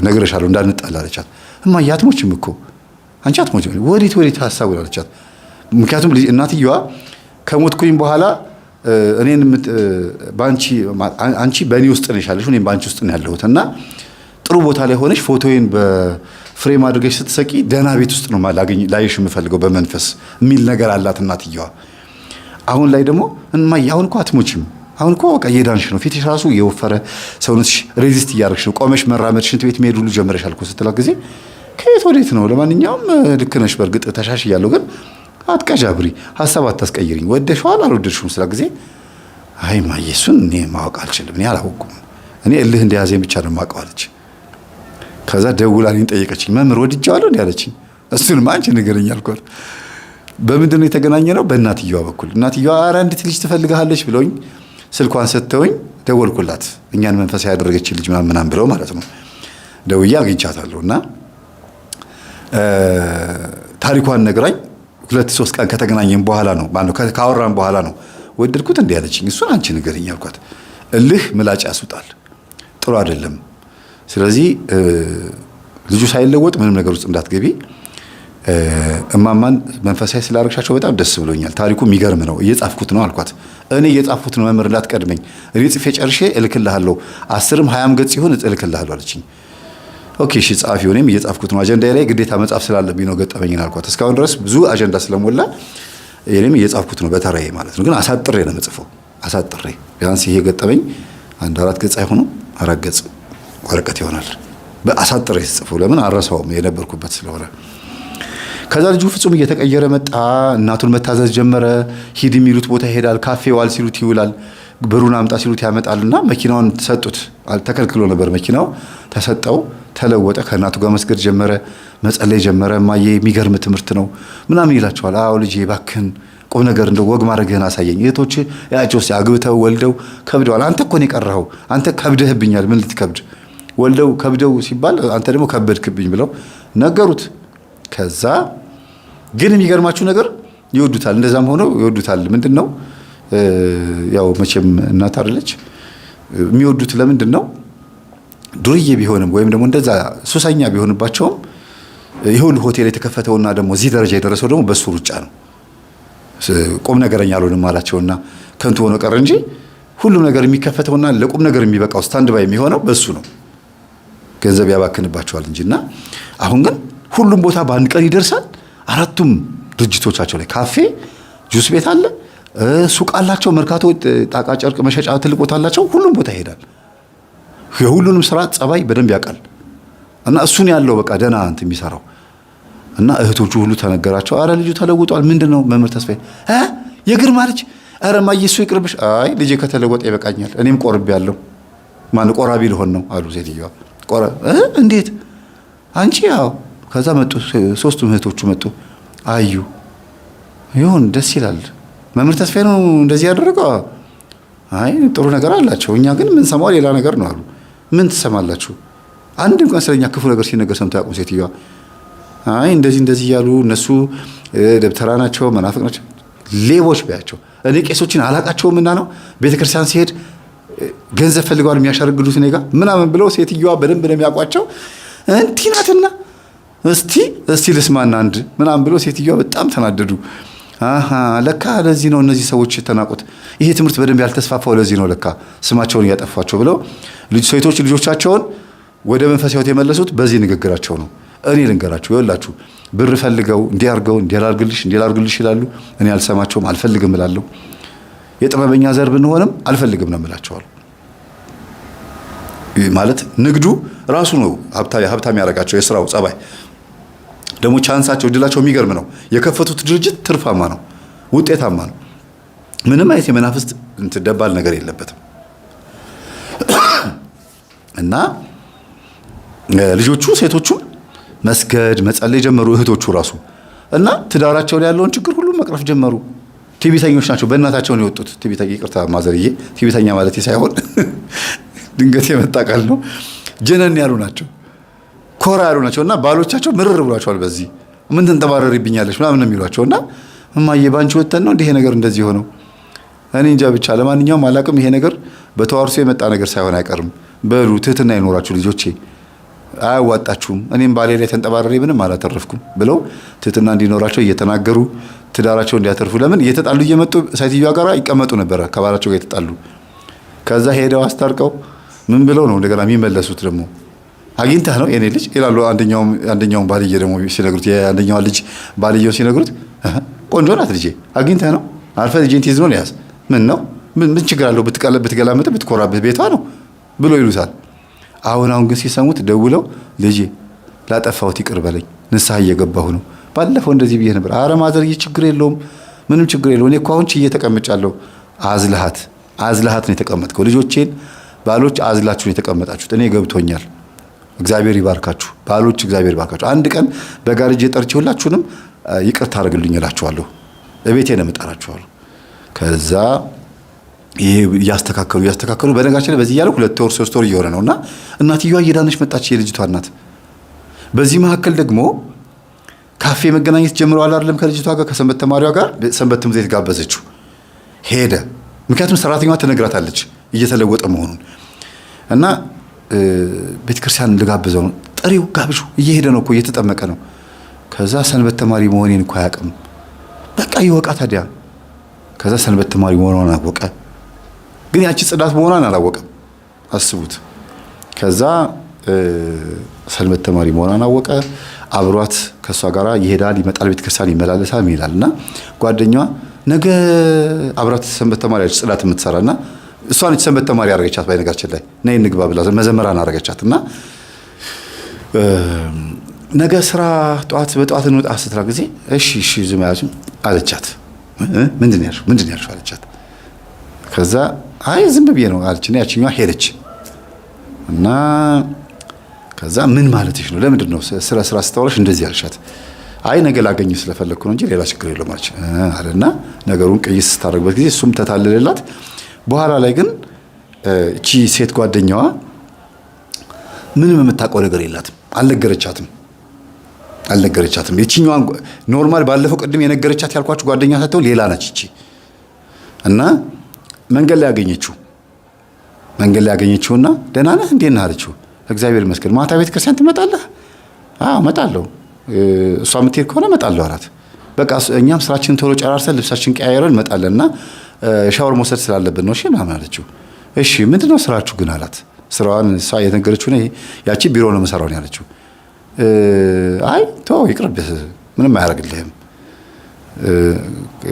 ነግሬሻለሁ እንዳንጣላ አለቻት። እማዬ አትሞችም እኮ አንቺ አትሞችም፣ ወዴት ሐሳብ አለቻት። ምክንያቱም እናትየዋ ከሞትኩኝ በኋላ እኔን አንቺ በእኔ ውስጥ ነሽ ያለሽ፣ እኔም በአንቺ ውስጥ ነው ያለሁት እና ጥሩ ቦታ ላይ ሆነሽ ፎቶዬን በፍሬም አድርገሽ ስትሰቂ ደህና ቤት ውስጥ ነው ላይሽ የምፈልገው በመንፈስ የሚል ነገር አላት እናትየዋ። አሁን ላይ ደግሞ እማዬ አሁን እኮ አትሞችም፣ አሁን እኮ በቃ እየዳንሽ ነው፣ ፊትሽ ራሱ የወፈረ ሰውነትሽ ሬዚስት እያደረግሽ ነው፣ ቆመሽ መራመድ፣ ሽንት ቤት መሄድ ሁሉ ጀመረሻል እኮ ስትላት ጊዜ ከየት ወዴት ነው? ለማንኛውም ልክ ነሽ፣ በእርግጥ ተሻሽያለሁ፣ ግን አትቀዣብሪ፣ ሀሳብ አታስቀይሪኝ፣ ወደሽዋል አልወደድሽውም ስላ ጊዜ አይ ማየ እሱን እኔ ማወቅ አልችልም፣ እኔ አላወኩም፣ እኔ እልህ እንደያዘኝ ብቻ ነው የማውቀው አለች። ከዛ ደውላ እኔን ጠየቀችኝ። መምህር ወድጄዋለሁ እንዴ አለችኝ። እሱንማ አንቺ ንገረኝ አልኳት። በምንድን ነው የተገናኘ ነው? በእናትየዋ በኩል። እናትየዋ ኧረ እንድት ልጅ ትፈልግሃለች ብለውኝ ስልኳን ሰጥተውኝ ደወልኩላት። እኛን መንፈሳዊ ያደረገች ልጅ ምናምን ብለው ማለት ነው። ደውዬ አግኝቻታለሁ እና ታሪኳን ነግራኝ 2-3 ቀን ከተገናኘን በኋላ ነው ካወራን በኋላ ነው ወደድኩት እንዴ አለችኝ። እሱን አንቺ ንገረኝ አልኳት። እልህ ምላጭ ያስውጣል፣ ጥሩ አይደለም። ስለዚህ ልጁ ሳይለወጥ ምንም ነገር ውስጥ እንዳትገቢ። እማማን መንፈሳዊ ስላደረግሻቸው በጣም ደስ ብሎኛል። ታሪኩ የሚገርም ነው፣ እየጻፍኩት ነው አልኳት። እኔ እየጻፍኩት ነው መምህር እንዳትቀድመኝ፣ እኔ ጽፌ ጨርሼ እልክልሃለሁ፣ 10ም 20ም ገጽ ይሁን እልክልሃለሁ አለችኝ። ኦኬ እሺ ጻፊው፣ እኔም እየጻፍኩት ነው፣ አጀንዳዬ ላይ ግዴታ መጻፍ ስላለብኝ ነው ገጠመኝን አልኳት። እስካሁን ድረስ ብዙ አጀንዳ ስለሞላ እኔም እየጻፍኩት ነው በተራዬ ማለት ነው። ግን አሳጥሬ ነው የምጽፈው፣ አሳጥሬ ቢያንስ ይሄ ገጠመኝ 1-4 ገጽ አይሆንም 4 ገጽ ወረቀት ይሆናል። በአሳጥሬ ጽፈው ለምን አረሳውም የነበርኩበት ስለሆነ። ከዛ ልጁ ፍጹም እየተቀየረ መጣ። እናቱን መታዘዝ ጀመረ። ሂድ የሚሉት ቦታ ይሄዳል። ካፌ ዋል ሲሉት ይውላል። ብሩን አምጣ ሲሉት ያመጣልና መኪናውን ተሰጡት። ተከልክሎ ነበር መኪናው፣ ተሰጠው። ተለወጠ። ከእናቱ ጋር መስገድ ጀመረ፣ መጸለይ ጀመረ። እማዬ የሚገርም ትምህርት ነው ምናምን ይላቸዋል። አዎ ልጄ እባክህን ቁም ነገር እንደው ወግ ማድረግህን አሳየኝ። እህቶች ያቸውስ አግብተው ወልደው ከብደዋል። አንተ እኮ ነው የቀረኸው፣ አንተ ከብደህብኛል። ምን ልትከብድ? ወልደው ከብደው ሲባል አንተ ደግሞ ከበድክብኝ ብለው ነገሩት። ከዛ ግን የሚገርማችሁ ነገር ይወዱታል። እንደዛም ሆነው ይወዱታል። ምንድነው ያው መቼም እናት አይደለች የሚወዱት። ለምንድን ነው ዱርዬ ቢሆንም ወይም ደግሞ እንደዛ ሱሰኛ ቢሆንባቸውም ይሁን ሆቴል የተከፈተውና ደግሞ እዚህ ደረጃ የደረሰው ደግሞ በሱ ሩጫ ነው። ቁም ነገረኛ አልሆንም አላቸውና ከንቱ ሆኖ ቀረ እንጂ ሁሉም ነገር የሚከፈተውና ለቁም ነገር የሚበቃው ስታንድ ባይ የሚሆነው በሱ ነው። ገንዘብ ያባክንባቸዋል እንጂና አሁን ግን ሁሉም ቦታ በአንድ ቀን ይደርሳል። 4ቱም ድርጅቶቻቸው ላይ ካፌ፣ ጁስ ቤት አለ፣ ሱቅ አላቸው፣ መርካቶ ጣቃ ጨርቅ መሸጫ ትልቅ ቦታ አላቸው። ሁሉም ቦታ ይሄዳል። የሁሉንም ስራ ጸባይ በደንብ ያውቃል። እና እሱን ያለው በቃ ደህና እንትን የሚሰራው እና እህቶቹ ሁሉ ተነገራቸው። አረ ልጁ ተለውጧል። ምንድነው መምህር ተስፋዬ የግርማ ልጅ? አረ ማየ እሱ ይቅርብሽ። አይ ልጄ ከተለወጠ ይበቃኛል፣ እኔም ቆርቤያለሁ። ማን ቆራቢ ልሆን ነው አሉ ሴትዮዋ። እንዴት አንቺ? ያው ከዛ መጡ 3ቱም እህቶቹ መጡ። አዩ ይሁን ደስ ይላል። መምህር ተስፋዬ ነው እንደዚህ ያደረገው። አይ ጥሩ ነገር አላቸው፣ እኛ ግን ምን ሰማው ሌላ ነገር ነው አሉ። ምን ትሰማላችሁ? አንድ እንኳን ስለኛ ክፉ ነገር ሲነገር ሰምተው ያውቁም ሴትዮዋ። አይ እንደዚህ ያሉ እነሱ ደብተራ ናቸው፣ መናፍቅ ናቸው፣ ሌቦች በያቸው። እኔ ቄሶችን አላቃቸውም እና ነው ቤተክርስቲያን ሲሄድ ገንዘብ ፈልገዋል የሚያሸርግዱት እኔ ጋር ምናምን ብለው ሴትዮዋ በደንብ ነው የሚያውቋቸው። እንዲህ ናትና እስቲ ልስማና አንድ ምናምን ብለው ሴትዮዋ በጣም ተናደዱ። ለካ ለዚህ ነው እነዚህ ሰዎች የተናቁት፣ ይሄ ትምህርት በደንብ ያልተስፋፋው ለዚህ ነው ለካ ስማቸውን እያጠፏቸው ብለው ሴቶች ልጆቻቸውን ወደ መንፈሳዊ ሕይወት የመለሱት በዚህ ንግግራቸው ነው። እኔ ልንገራችሁ ይኸውላችሁ ብር ፈልገው እንዲያርገው እንዲላርግልሽ ይላሉ። እኔ አልሰማቸውም፣ አልፈልግም እላለሁ። የጥበበኛ ዘር ብንሆንም አልፈልግም ነው የምላቸዋል። ማለት ንግዱ ራሱ ነው ሀብታም ያደርጋቸው። የስራው ጸባይ ደግሞ ቻንሳቸው እድላቸው የሚገርም ነው። የከፈቱት ድርጅት ትርፋማ ነው፣ ውጤታማ ነው። ምንም አይነት የመናፍስት ደባል ነገር የለበትም። እና ልጆቹ ሴቶቹ መስገድ መጸለይ ጀመሩ፣ እህቶቹ ራሱ እና ትዳራቸው ላይ ያለውን ችግር ሁሉ መቅረፍ ጀመሩ። ቲቪተኞች ናቸው፣ በእናታቸው ነው የወጡት። ቲቪተኛ ይቅርታ ማዘርዬ፣ ቲቪተኛ ማለት ሳይሆን ድንገት የመጣ ቃል ነው። ጀነን ያሉ ናቸው፣ ኮራ ያሉ ናቸው። እና ባሎቻቸው ምርር ብሏቸዋል። በዚህ ምን ትንጠባረሪብኛለች ምናምን ነው የሚሏቸው። እና እማዬ ባንቺ ወተን ነው እንዲህ ነገር እንደዚህ ሆነው እኔ እንጃ ብቻ። ለማንኛውም አላቅም፣ ይሄ ነገር በተዋርሶ የመጣ ነገር ሳይሆን አይቀርም። በሉ ትህትና ይኖራችሁ ልጆቼ፣ አያዋጣችሁም። እኔም ባሌ ላይ ተንጠባረሬ ምንም አላተረፍኩም ብለው ትህትና እንዲኖራቸው እየተናገሩ ትዳራቸው እንዲያተርፉ። ለምን እየተጣሉ እየመጡ ሴትዮዋ ጋር ይቀመጡ ነበረ፣ ከባላቸው ጋር የተጣሉ። ከዛ ሄደው አስታርቀው ምን ብለው ነው እንደገና የሚመለሱት። ደግሞ አግኝተህ ነው የኔ ልጅ ይላሉ። አንደኛውን ባልዬ ደግሞ ሲነግሩት፣ የአንደኛው ልጅ ባልየው ሲነግሩት፣ ቆንጆ ናት ልጄ፣ አግኝተህ ነው አልፈህ ልጄን ትይዝ ነው ያዝ። ምን ነው ምን ችግር አለው ብትገላመጥ ብትኮራበት ቤቷ ነው ብሎ ይሉታል። አሁን ግን ሲሰሙት ደውለው ልጄ ላጠፋሁት ይቅር በለኝ ንስሐ እየገባሁ ነው፣ ባለፈው እንደዚህ ብዬ ነበር። አረ ማዘርዬ ችግር የለውም ምንም ችግር የለውም፣ እኔ እኮ አሁን ችዬ ተቀምጫለሁ። አዝልሃት ነው የተቀመጥከው፣ ልጆቼን ባሎች አዝላችሁ ነው የተቀመጣችሁት፣ እኔ ገብቶኛል። እግዚአብሔር ይባርካችሁ ባሎች፣ እግዚአብሔር ይባርካችሁ። አንድ ቀን በጋርጄ ጠርቼ ሁላችሁንም ይቅርታ አድርግልኝ እላችኋለሁ፣ እቤቴ ነው የምጠራችኋለሁ። ከዛ ይሄ እያስተካከሉ በነጋችን ላይ በዚህ እያለ 2 ወር 3 ወር እየሆነ ነውና እናትየዋ እየዳነች መጣች፣ የልጅቷ እናት። በዚህ መካከል ደግሞ ካፌ መገናኘት ጀምረዋል አይደለም ከልጅቷ ጋር ከሰንበት ተማሪዋ ጋር ሰንበት ትምህርት ቤት ጋበዘችው። ሄደ። ምክንያቱም ሰራተኛዋ ትነግራታለች እየተለወጠ መሆኑን እና ቤተክርስቲያን ልጋብዘው ነው፣ ጥሪው ጋብዡ፣ እየሄደ ነው እኮ እየተጠመቀ ነው። ከዛ ሰንበት ተማሪ መሆኔን እኮ አያውቅም፣ በቃ ይወቃ ታዲያ። ከዛ ሰንበት ተማሪ መሆኗን አወቀ፣ ግን ያቺ ጽዳት መሆኗን አላወቀም። አስቡት። ከዛ ሰንበት ተማሪ መሆኗን አወቀ። አብሯት ከሷ ጋር ይሄዳል፣ ይመጣል፣ ቤተክርስቲያን ይመላለሳል ይላል። እና ጓደኛዋ ነገ አብሯት ሰንበት ተማሪ ጽዳት የምትሰራና እሷ ነች ሰንበት ተማሪ ያደረገቻት። ባይነጋችን ላይ ነይ እንግባ ብላ መዘመራን አደረገቻት። እና ነገ ስራ በጠዋት እንውጣ ስትራ ጊዜ እሺ ዝም አለቻት። ምንድን ነው ያልሽው አለቻት። ከዛ አይ ዝም ብዬ ነው አለችና ያቺኛዋ ሄደች። እና ከዛ ምን ማለትሽ ነው? ለምንድን ነው ስራ ስታወራሽ እንደዚህ አልሻት? አይ ነገ ላገኝ ስለፈለኩ ነው እንጂ ሌላ ችግር የለውም አለና ነገሩን ቅይስ ስታደርግበት ጊዜ እሱም ተታለለላት። በኋላ ላይ ግን እቺ ሴት ጓደኛዋ ምንም የምታውቀው ነገር የላትም፣ አልነገረቻትም። የቺኛዋ ኖርማል ባለፈው ቅድም የነገረቻት ያልኳችሁ ጓደኛ ሳትሆን ሌላ ነች እቺ። እና መንገድ ላይ ያገኘችውና ደህና ነህ እንዴት ነህ አለችው። እግዚአብሔር ይመስገን። ማታ ቤተ ክርስቲያን ትመጣለህ? አዎ እመጣለሁ። እሷ የምትሄድ ከሆነ እመጣለሁ አላት። በቃ እኛም ስራችንን ቶሎ ጨራርሰን ልብሳችን ቀያየረን እንመጣለንና ሻወር መውሰድ ስላለብን ነው እሺ ምናምን አለችው። እሺ ምንድነው ስራችሁ ግን አላት። ስራዋን እሷ የነገረችው ነው ያቺ ቢሮ ነው መሰራው ነው ያለችው። አይ ተው ይቅርብህ ምንም አያደርግልህም።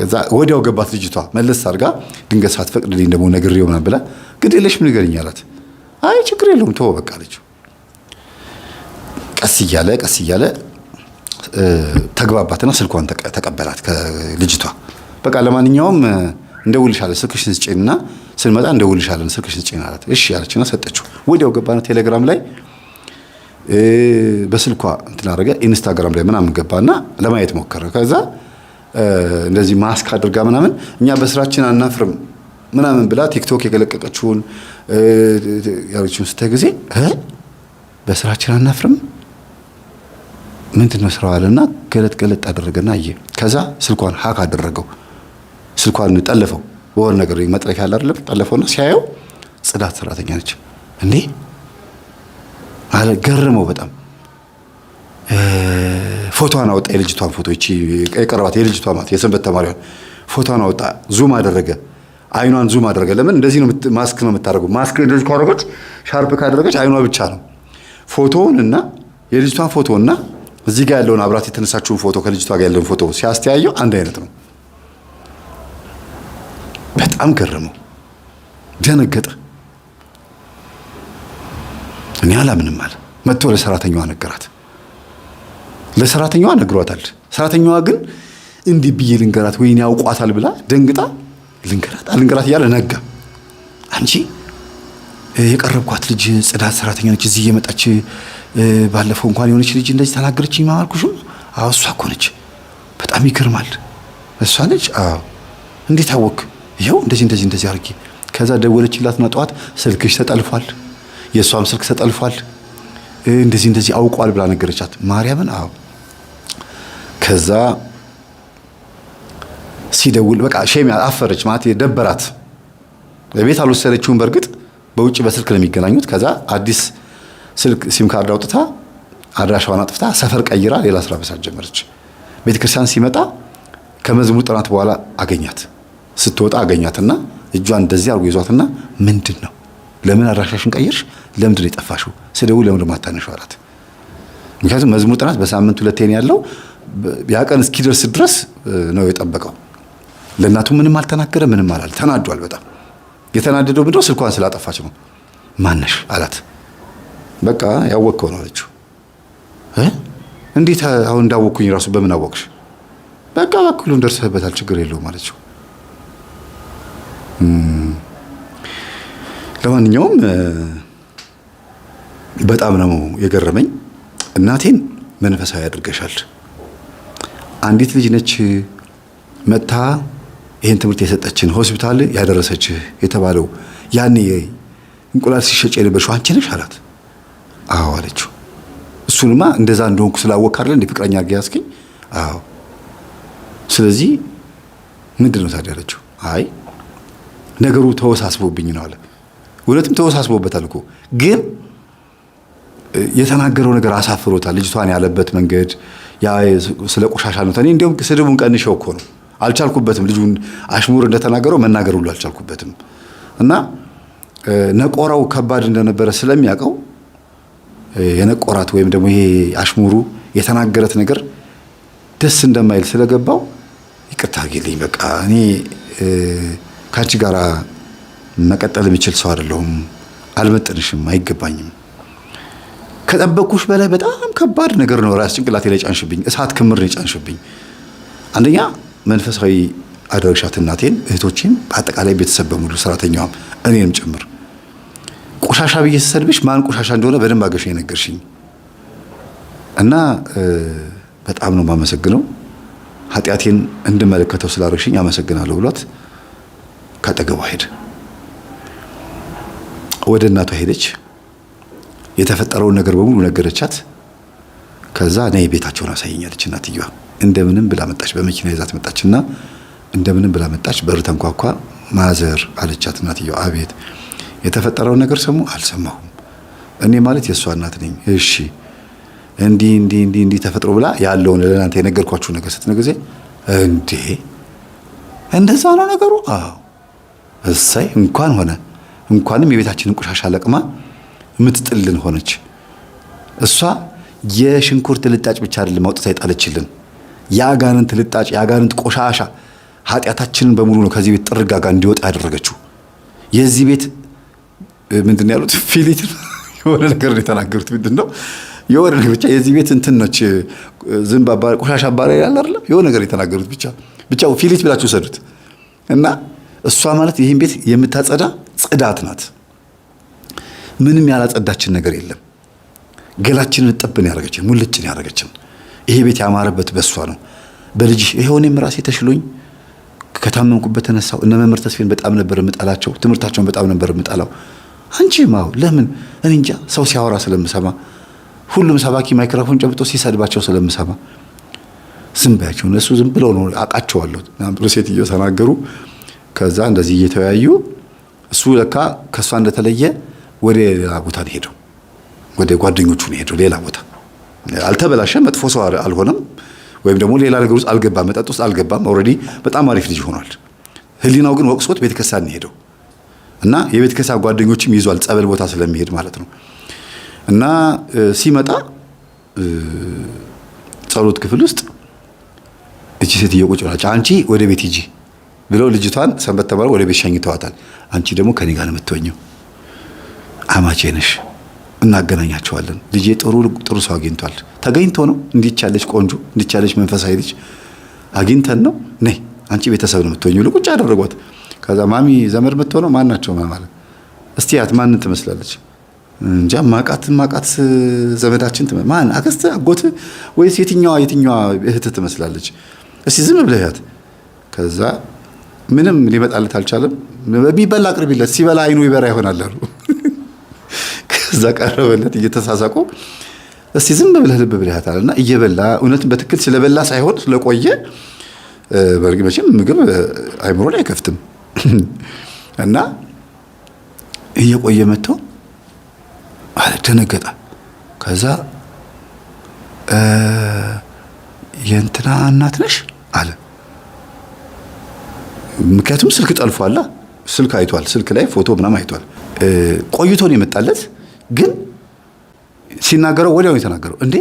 እዛ ወዲያው ገባት ልጅቷ መለስ አድርጋ ድንገት ሳትፈቅድልኝ ደግሞ ነግሬው ምናምን ብላ ግድ የለሽም ንገሪኝ አላት። አይ ችግር የለውም ተው በቃ አለችው። ቀስ እያለ ተግባባትና ስልኳን ተቀበላት ከልጅቷ። በቃ ለማንኛውም እንደውልሻለን ስልክሽን ስጪንና ስንመጣ እንደውልሻለን ስልክሽን ስጪን አላት። እሺ አለችና ሰጠችው። ወዲያው ገባና ቴሌግራም ላይ በስልኳ እንትን አደረገ። ኢንስታግራም ላይ ምናምን ገባና ለማየት ሞከረ። ከዛ እንደዚህ ማስክ አድርጋ ምናምን እኛ በስራችን አናፍርም ምናምን ብላ ቲክቶክ የለቀቀችውን ያለችውን ስታይ ጊዜ በስራችን አናፍርም ምንድነው ስራው አለና ገለጥ አደረገና አየ። ከዛ ስልኳን ሀክ አደረገው፣ ስልኳን ጠለፈው። በወር ነገር መጥለፊያ አለ አይደል? ጠለፈውና ሲያየው ጽዳት ሰራተኛ ነች። እንዴ አለ ገረመው በጣም። ፎቶዋን አወጣ፣ የልጅቷን ፎቶ እቺ የቀረባት የልጅቷ ማለት የሰንበት ተማሪዋን ፎቶዋን አወጣ፣ ዙም አደረገ፣ አይኗን ዙም አደረገ። ለምን እንደዚህ ነው ማስክ ነው የምታደርገው። ማስክ እንደዚህ ካደረገች ሻርፕ ካደረገች አይኗ ብቻ ነው። ፎቶውንና የልጅቷን ፎቶና እዚህ ጋር ያለውን አብራት የተነሳችውን ፎቶ ከልጅቷ ጋር ያለውን ፎቶ ሲያስተያየው አንድ አይነት ነው። በጣም ገረመው፣ ደነገጠ። እኔ አላምንም አለ። መጥቶ ለሰራተኛዋ ነገራት። ለሰራተኛዋ ነግሯታል። ሰራተኛዋ ግን እንዲህ ብዬ ልንገራት ወይኔ ያውቋታል ብላ ደንግጣ ልንገራት እያለ ነጋ። አንቺ የቀረብኳት ልጅ ጽዳት ሰራተኛ ነች፣ እዚህ እየመጣች ባለፈው እንኳን የሆነች ልጅ እንደዚህ ተናገረችኝ ማልኩሽም። አዎ እሷ እኮ ነች። በጣም ይገርማል። እሷ ነች? አዎ። እንዴት አወቅ? ይኸው እንደዚህ አድርጌ። ከዛ ደወለችላትና ጠዋት ስልክሽ ተጠልፏል፣ የእሷም ስልክ ተጠልፏል፣ እንደዚህ አውቋል ብላ ነገረቻት። ማርያምን? አዎ። ከዛ ሲደውል በቃ ሼም አፈረች ማለት ደበራት። በቤት አልወሰደችውም። በእርግጥ በውጭ በስልክ ነው የሚገናኙት። ከዛ አዲስ ስልክ ሲም ካርድ አውጥታ አድራሻዋን አጥፍታ ሰፈር ቀይራ ሌላ ስራ መስራት ጀመረች። ቤተክርስቲያን ሲመጣ ከመዝሙር ጥናት በኋላ አገኛት። ስትወጣ አገኛትና እጇን እንደዚህ አርጎ ይዟትና ምንድነው ለምን አድራሻሽን ቀይርሽ? ለምንድን ነው የጠፋሽው? ስደውል ለምን ማታነሽው አላት። ምክንያቱም መዝሙር ጥናት በሳምንት 2 ነው ያለው። ያ ቀን እስኪደርስ ድረስ ነው የጠበቀው። ለእናቱ ምንም አልተናገረ፣ ምንም አላለ። ተናዷል በጣም የተናደደው ምንድነው? ስልኳን ስላጠፋች ነው። ማነሽ አላት። በቃ ያወቅከው ነው አለችው። እንዴት አሁን እንዳወቅኩኝ ራሱ በምን አወቅሽ? በቃ በኩሉን ደርሰህበታል፣ ችግር የለውም አለችው። ለማንኛውም በጣም ነው የገረመኝ። እናቴን መንፈሳዊ አድርገሻል። አንዲት ልጅ ነች መታ ይሄን ትምህርት የሰጠችን ሆስፒታል ያደረሰች የተባለው ያኔ እንቁላል ሲሸጭ የነበርሽው አንቺ ነሽ አላት። አዎ አለችው። እሱንማ እንደዛ እንደሆንኩ ስላወቅ አይደል እንደ ፍቅረኛ አድርገህ ያስከኝ? አዎ። ስለዚህ ምንድነው ታዲያ አለችው። አይ ነገሩ ተወሳስቦብኝ ነው አለ። እውነትም ተወሳስቦበታል እኮ ግን የተናገረው ነገር አሳፍሮታል። ልጅቷን ያለበት መንገድ ያ ስለ ቆሻሻ ነው። እኔ እንደውም ስድቡን ቀንሼው እኮ ነው አልቻልኩበትም። ልጁን አሽሙር እንደተናገረው መናገር ሁሉ አልቻልኩበትም። እና ነቆራው ከባድ እንደነበረ ስለሚያውቀው የነቆራት ወይም ደግሞ ይሄ አሽሙሩ የተናገረት ነገር ደስ እንደማይል ስለገባው ይቅርታ አድርጊልኝ፣ በቃ እኔ ካንቺ ጋር መቀጠል የሚችል ሰው አይደለሁም፣ አልመጥንሽም፣ አይገባኝም። ከጠበቅኩሽ በላይ በጣም ከባድ ነገር ነው ራስ ጭንቅላቴ ላይ ጫንሽብኝ፣ እሳት ክምር ነው ጫንሽብኝ። አንደኛ መንፈሳዊ አደረግሻት እናቴን፣ እህቶቼን፣ በአጠቃላይ ቤተሰብ በሙሉ ሰራተኛዋም እኔንም ጭምር። ቆሻሻ ብዬ ስሰድብሽ ማን ቆሻሻ እንደሆነ በደንብ አገሽ የነገርሽኝ እና በጣም ነው የማመሰግነው። ኃጢአቴን እንድመለከተው ስላደረግሽኝ አመሰግናለሁ ብሏት ካጠገቧ ሄደ። ወደ እናቷ ሄደች። የተፈጠረውን ነገር በሙሉ ነገረቻት። ከዛ ነይ ቤታቸውን አሳየኛለች እናትየዋ። እንደምንም ብላ መጣች። በመኪና ይዛት መጣችና እንደምንም ብላ መጣች። በር ተንኳኳ። ማዘር አለቻት እናትየዋ። አቤት። የተፈጠረውን ነገር ሰሙ? አልሰማሁም። እኔ ማለት የእሷ እናት ነኝ። እሺ እንዲህ ተፈጥሮ ብላ ያለውን ለእናንተ የነገርኳችሁ ነገር ስትነግዜ እንዴ እንደዛ ነው ነገሩ? አዎ። እሰይ እንኳን ሆነ። እንኳንም የቤታችንን ቆሻሻ ለቅማ የምትጥልን ሆነች። እሷ የሽንኩርት ልጣጭ ብቻ አይደለም አውጥታ ይጣለችልን፣ የአጋንንት ልጣጭ፣ የአጋንንት ቆሻሻ ኃጢአታችንን በሙሉ ነው ከዚህ ቤት ጥርጋጋ እንዲወጣ ያደረገችው። የዚህ ቤት ምንድነው ያሉት? ፊሊት የሆነ ነገር ነው የተናገሩት። ምንድነው የሆነ ነገር ብቻ የዚህ ቤት እንትን ነች፣ ዝም ባባ ቆሻሻ ባላ ይላል አይደል? የሆነ ነገር የተናገሩት ብቻ ፊሊት ብላችሁ ሰዱት። እና እሷ ማለት ይሄን ቤት የምታጸዳ ጽዳት ናት። ምንም ያላጸዳችን ነገር የለም። ገላችንን ጥብን ያደረገችን፣ ሙልጭን ያደረገችን። ይሄ ቤት ያማረበት በሷ ነው። በልጅሽ ይሄው እኔም ራሴ ተሽሎኝ ከታመምኩበት ተነሳው። እነ መምህር ተስፌን በጣም ነበር የምጠላቸው፣ ትምህርታቸውን በጣም ነበር የምጠላው። አንቺ ማው ለምን እኔ እንጃ፣ ሰው ሲያወራ ስለምሰማ፣ ሁሉም ሰባኪ ማይክሮፎን ጨብጦ ሲሰድባቸው ስለምሰማ ዝም ባያቸው። እነሱ ዝም ብለው ነው አቃቸዋለሁ ብሎ ሴትዮ ተናገሩ። ከዛ እንደዚህ እየተወያዩ እሱ ለካ ከሷ እንደተለየ ወደ ሌላ ቦታ ሄደው ወደ ጓደኞቹ ነው ሄደው ሌላ ቦታ። አልተበላሸም፣ መጥፎ ሰው አልሆነም፣ ወይም ደግሞ ሌላ ነገር ውስጥ አልገባም፣ መጠጥ ውስጥ አልገባም። ኦልሬዲ በጣም አሪፍ ልጅ ሆኗል። ህሊናው ግን ወቅሶት ቤተክርስቲያን ነው ሄደው እና የቤተክርስቲያን ጓደኞችም ይዟል፣ ጸበል ቦታ ስለሚሄድ ማለት ነው። እና ሲመጣ ጸሎት ክፍል ውስጥ እቺ ሴትዮ ቁጭ ብላለች። አንቺ ወደ ቤት ሂጂ ብለው ልጅቷን ሰንበት ተባለው ወደ ቤት ሸኝተዋታል። አንቺ ደግሞ ከኔ ጋር ነው የምትወኘው፣ አማቼ ነሽ፣ እናገናኛቸዋለን። ልጄ ጥሩ ሰው አግኝቷል። ተገኝቶ ነው እንዲቻለች ቆንጆ እንዲቻለች መንፈሳዊ ልጅ አግኝተን ነው። ነይ አንቺ ቤተሰብ ነው የምትወኘው። ልቁጭ አደረጓት። ከዛ ማሚ ዘመድ የምትሆነው ማን ናቸው ማለት እስቲ ያት ማንን ትመስላለች? እንጃ ማቃት ዘመዳችን ማን አክስት አጎት ወይስ የትኛዋ እህት ትመስላለች? እስቲ ዝም ብለህ ያት። ከዛ ምንም ሊመጣለት አልቻለም። በሚበላ አቅርቢለት፣ ሲበላ አይኑ ይበራ ይሆናል አሉ። ከዛ ቀረበለት እየተሳሳቁ። እስቲ ዝም ብለህ ልብ ብለህ ያታልና እየበላ እውነትን በትክክል ስለበላ ሳይሆን ስለቆየ በርግጥ መቼም ምግብ አይምሮ ላይ አይከፍትም። እና እየቆየ መጥቶ አለ ደነገጠ። ከዛ የእንትና እናት ነሽ አለ። ምክንያቱም ስልክ ጠልፏላ፣ ስልክ አይቷል፣ ስልክ ላይ ፎቶ ምናምን አይቷል። ቆይቶ ነው የመጣለት፣ ግን ሲናገረው ወዲያው የተናገረው እንዴ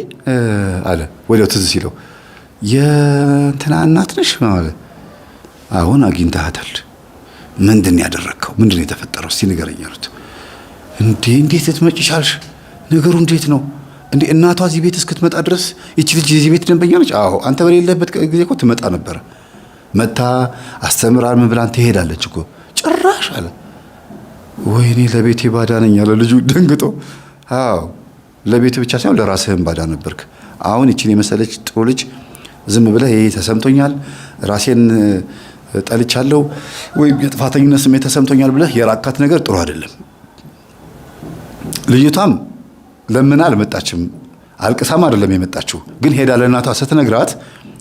አለ። ወዲያው ትዝ ሲለው የእንትና እናት ነሽ ማለት አሁን አግኝተሃታል፣ ምንድን ያደረግከው? ምንድን የተፈጠረው? እስቲ ንገረኝ አሉት። እንዴት ልትመጪ ቻልሽ? ነገሩ እንዴት ነው እንዴ? እናቷ እዚህ ቤት እስክትመጣ ድረስ እቺ ልጅ እዚህ ቤት ደንበኛ ነች? አዎ አንተ በሌለበት ጊዜ እኮ ትመጣ ነበር። መታ አስተምራን ምን ብላን ትሄዳለች እኮ ጭራሽ አለ። ወይኔ ለቤቴ ባዳ ነኝ አለ ልጁ ደንግጦ። አዎ ለቤት ብቻ ሳይሆን ለራስህም ባዳ ነበርክ። አሁን እቺን የመሰለች ጥሩ ልጅ ዝም ብለህ ይሄ ተሰምቶኛል፣ ራሴን ጠልቻለሁ ወይም የጥፋተኝነት ስሜት ተሰምቶኛል ብለህ የራካት ነገር ጥሩ አይደለም። ልጅቷም ለምና አልመጣችም፣ አልቅሳም አይደለም የመጣችው። ግን ሄዳ ለእናቷ ስትነግራት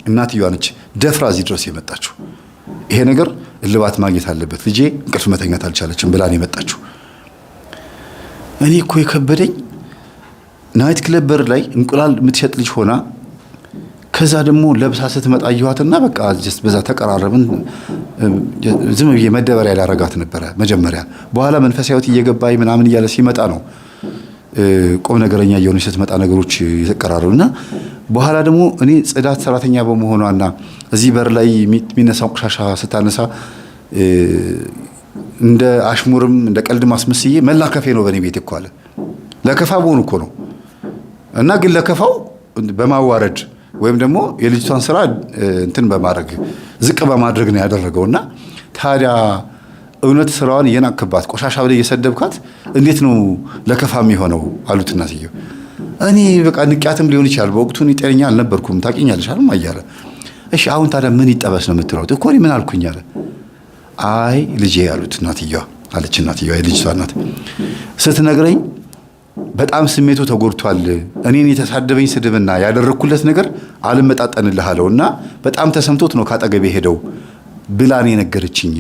እናትየዋ ነች ደፍራ እዚህ ድረስ የመጣችው። ይሄ ነገር እልባት ማግኘት አለበት፣ ልጄ እንቅልፍ መተኛት አልቻለችም ብላ ነው የመጣችው። እኔ እኮ የከበደኝ ናይት ክለብ በር ላይ እንቁላል የምትሸጥ ልጅ ሆና ከዛ ደግሞ ለብሳ ስትመጣ አየኋትና በቃ በዛ ተቀራረብን። ዝም ብዬ መደበሪያ ላረጋት ነበረ መጀመሪያ። በኋላ መንፈሳዊ ሕይወት እየገባኝ ምናምን እያለ ሲመጣ ነው ቁም ነገረኛ እየሆነች ስትመጣ ነገሮች የተቀራረቡና በኋላ ደግሞ እኔ ጽዳት ሰራተኛ በመሆኗና እዚህ በር ላይ የሚነሳው ቆሻሻ ስታነሳ እንደ አሽሙርም እንደ ቀልድ ማስመስዬ መላከፌ ነው በእኔ ቤት እኮ አለ። ለከፋ በሆኑ እኮ ነው እና ግን ለከፋው በማዋረድ ወይም ደግሞ የልጅቷን ስራ እንትን በማድረግ ዝቅ በማድረግ ነው ያደረገውና ታዲያ እውነት ስራዋን የናክባት ቆሻሻ ብለ እየሰደብካት እንዴት ነው ለከፋ የሚሆነው አሉት እናትየው። እኔ በቃ ንቂያትም ሊሆን ይችላል በወቅቱ እኔ ጤነኛ አልነበርኩም ታውቂኛለሽ አለ ማያለ። እሺ አሁን ታዲያ ምን ይጠበስ ነው የምትለው? እኮ እኔ ምን አልኩኝ አለ። አይ ልጄ አሉት እናትየዋ አለች። እናትየዋ የልጅቷ እናት ስትነግረኝ በጣም ስሜቱ ተጎድቷል። እኔን የተሳደበኝ ስድብና ያደረኩለት ነገር አልመጣጠንልህ አለውና በጣም ተሰምቶት ነው ካጠገቤ ሄደው ብላኔ ነገረችኝ።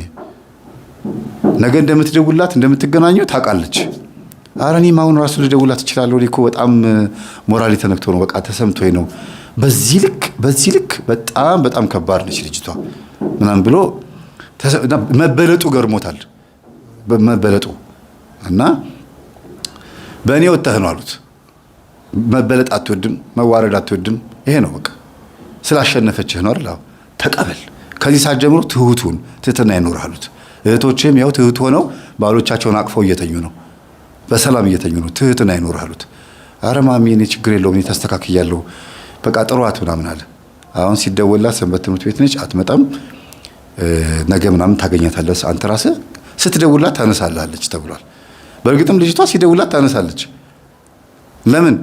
ነገ እንደምትደውላት እንደምትገናኙ ታውቃለች። ኧረ እኔም አሁን ራሱ ልደውላት እችላለሁ። እኔ እኮ በጣም ሞራል ተነክቶ ነው በቃ ተሰምቶኝ ነው። በዚህ ልክ በጣም ከባድ ነች ልጅቷ ምናምን ብሎ መበለጡ ገርሞታል። መበለጡ እና በእኔ ወጣህ ነው አሉት። መበለጥ አትወድም፣ መዋረድ አትወድም። ይሄ ነው በቃ ስላሸነፈችህ ነው አይደል? ተቀበል። ከዚህ ሰዓት ጀምሮ ትሁቱን ትህትና ይኖርህ አሉት። እህቶችም ያው ትሁት ሆነው ባሎቻቸውን አቅፈው እየተኙ ነው፣ በሰላም እየተኙ ነው። ትህትና ይኖርህ አሉት። ኧረ ማሚ እኔ ችግር የለውም እኔ ተስተካክያለሁ በቃ ጥሯት ምናምን አለ። አሁን ሲደወላት ሰንበት ትምህርት ቤት ነች አትመጣም፣ ነገ ምናምን ታገኛታለህ አንተ ራስህ ስትደውላት ታነሳለች ተብሏል። በእርግጥም ልጅቷ ሲደውላት ታነሳለች። ለምን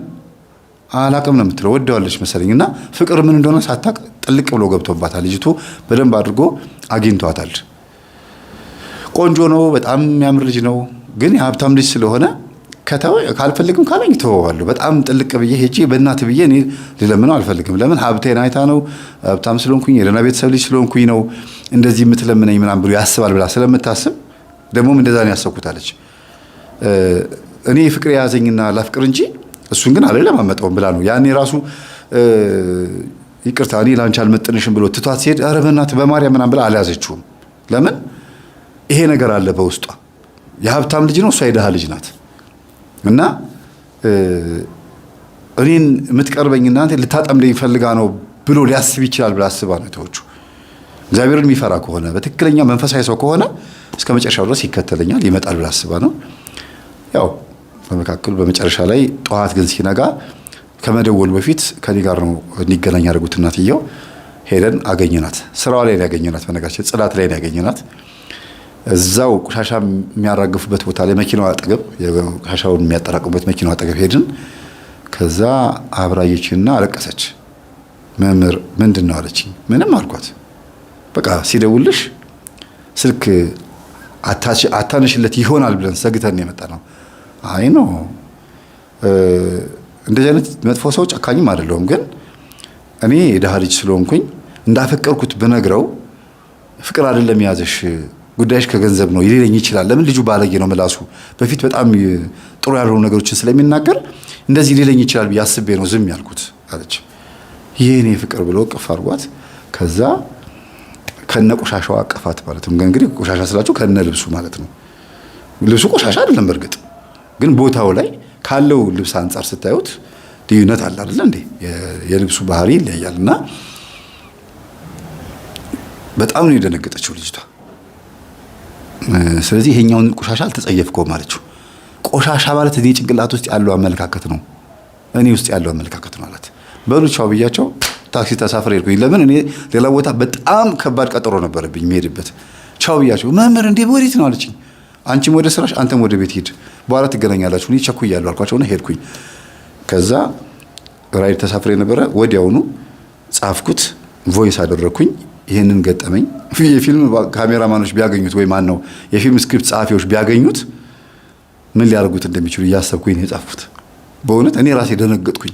አላቅም ነው የምትለው፣ ወደዋለች መሰለኝና ፍቅር ምን እንደሆነ ሳታቅ ጥልቅ ብሎ ገብቶባታል። ልጅቱ በደንብ አድርጎ አግኝቷታል። ቆንጆ ነው፣ በጣም የሚያምር ልጅ ነው። ግን የሀብታም ልጅ ስለሆነ ካልፈልግም ካለኝ ተወዋለሁ። በጣም ጥልቅ ብዬ ሄጄ በእናት ብዬ እኔ ልለምነው አልፈልግም። ለምን ሀብቴን አይታ ነው ሀብታም ስለሆንኩኝ የደህና ቤተሰብ ልጅ ስለሆንኩኝ ነው እንደዚህ የምትለምነኝ ምናምን ብሎ ያስባል ብላ ስለምታስብ ደግሞም እንደዛ ነው ያሰብኩታለች። እኔ ፍቅር የያዘኝና ላፍቅር እንጂ እሱን ግን አልለማመጠውም ብላ ነው ያኔ ራሱ ይቅርታ እኔ ላንቺ አልመጥንሽም ብሎ ትቷት ሲሄድ ኧረ በእናትህ በማርያም ምናምን ብላ አልያዘችውም። ለምን ይሄ ነገር አለ በውስጧ። የሀብታም ልጅ ነው፣ እሷ የደሃ ልጅ ናት። እና እኔን የምትቀርበኝና ልታጠምደኝ ፈልጋ ነው ብሎ ሊያስብ ይችላል ብላ አስባ ነው የተወችው። እግዚአብሔርን የሚፈራ ከሆነ በትክክለኛ መንፈሳዊ ሰው ከሆነ እስከ መጨረሻው ድረስ ይከተለኛል ይመጣል ብላ አስባ ነው። ያው በመካከሉ በመጨረሻ ላይ ጠዋት ግን ሲነጋ ከመደወሉ በፊት ከኔ ጋር ነው እንዲገናኝ ያደረጉት። እናትየው ሄደን አገኘናት። ስራዋ ላይ ነው ያገኘናት። በነጋችን ጽዳት ላይ ነው ያገኘናት። እዛው ቆሻሻ የሚያራግፉበት ቦታ ላይ መኪናው አጠገብ ቆሻሻውን የሚያጠራቅሙበት መኪናው አጠገብ ሄድን። ከዛ አብራየችና አለቀሰች። መምህር ምንድን ነው አለችኝ። ምንም አልኳት። በቃ ሲደውልሽ ስልክ አታነሽለት ይሆናል ብለን ሰግተን የመጣ ነው። አይ ነው እንደዚህ አይነት መጥፎ ሰው ጨካኝም አይደለሁም። ግን እኔ የደሃ ልጅ ስለሆንኩኝ እንዳፈቀርኩት ብነግረው ፍቅር አይደለም ያዘሽ ጉዳይሽ ከገንዘብ ነው ይለኝ ይችላል። ለምን ልጁ ባለጌ ነው ምላሱ በፊት በጣም ጥሩ ያልሆኑ ነገሮችን ስለሚናገር እንደዚህ ሊለኝ ይችላል ብዬ አስቤ ነው ዝም ያልኩት አለች። የኔ ፍቅር ብሎ ቅፍ አድርጓት ከዛ ከነ ቆሻሻው አቀፋት ማለት ነው። እንግዲህ ቆሻሻ ስላችሁ ከነ ልብሱ ማለት ነው። ልብሱ ቆሻሻ አይደለም በርግጥ ግን ቦታው ላይ ካለው ልብስ አንፃር ስታዩት ልዩነት አለ አይደል እንዴ? የልብሱ ባህሪ ይለያልና በጣም ነው የደነገጠችው ልጅቷ። ስለዚህ ይሄኛውን ቆሻሻ አልተጸየፍከውም አለችው። ቆሻሻ ማለት እኔ ጭንቅላት ውስጥ ያለው አመለካከት ነው፣ እኔ ውስጥ ያለው አመለካከት ነው አላት። በሉ ቻው ብያቸው ታክሲ ተሳፍሬ ሄድኩኝ። ለምን እኔ ሌላ ቦታ በጣም ከባድ ቀጠሮ ነበረብኝ የምሄድበት። ቻው ብያቸው መምህር እንዴ ወዴት ነው አለችኝ። አንቺም ወደ ስራሽ አንተም ወደ ቤት ሂድ፣ በኋላ ትገናኛላችሁ፣ እኔ ቸኩያለሁ አልኳቸውና ሄድኩኝ። ከዛ ራይድ ተሳፍሬ ነበረ። ወዲያውኑ ጻፍኩት፣ ቮይስ አደረኩኝ። ይሄንን ገጠመኝ የፊልም ካሜራማኖች ቢያገኙት ወይ ማን ነው የፊልም ስክሪፕት ጸሐፊዎች ቢያገኙት ምን ሊያደርጉት እንደሚችሉ እያሰብኩኝ ነው የጻፍኩት። በእውነት እኔ ራሴ ደነገጥኩኝ።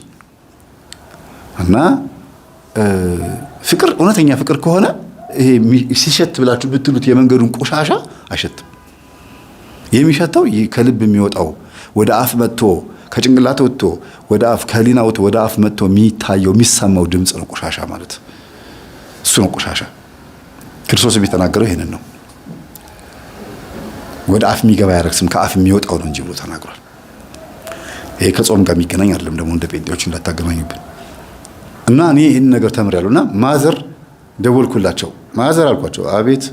እና ፍቅር እውነተኛ ፍቅር ከሆነ ይሄ ሲሸት ብላችሁ ብትሉት የመንገዱን ቆሻሻ አይሸትም። የሚሸተው ከልብ የሚወጣው ወደ አፍ መጥቶ ከጭንቅላት ወጥቶ ወደ አፍ ከህሊና ወጥቶ ወደ አፍ መጥቶ የሚታየው የሚሰማው ድምፅ ነው ቆሻሻ ማለት። እሱ ነው ቆሻሻ። ክርስቶስም የተናገረው ይሄንን ነው። ወደ አፍ የሚገባ ያረክስም ከአፍ የሚወጣው ነው እንጂ ብሎ ተናግሯል። ይሄ ከጾም ጋር የሚገናኝ አይደለም ደግሞ እንደ ጴንጤዎች እንዳታገናኙብን። እና እኔ ይህን ነገር ተምሬያለሁና ማዘር ደወልኩላቸው። ማዘር አልኳቸው፣ አቤት።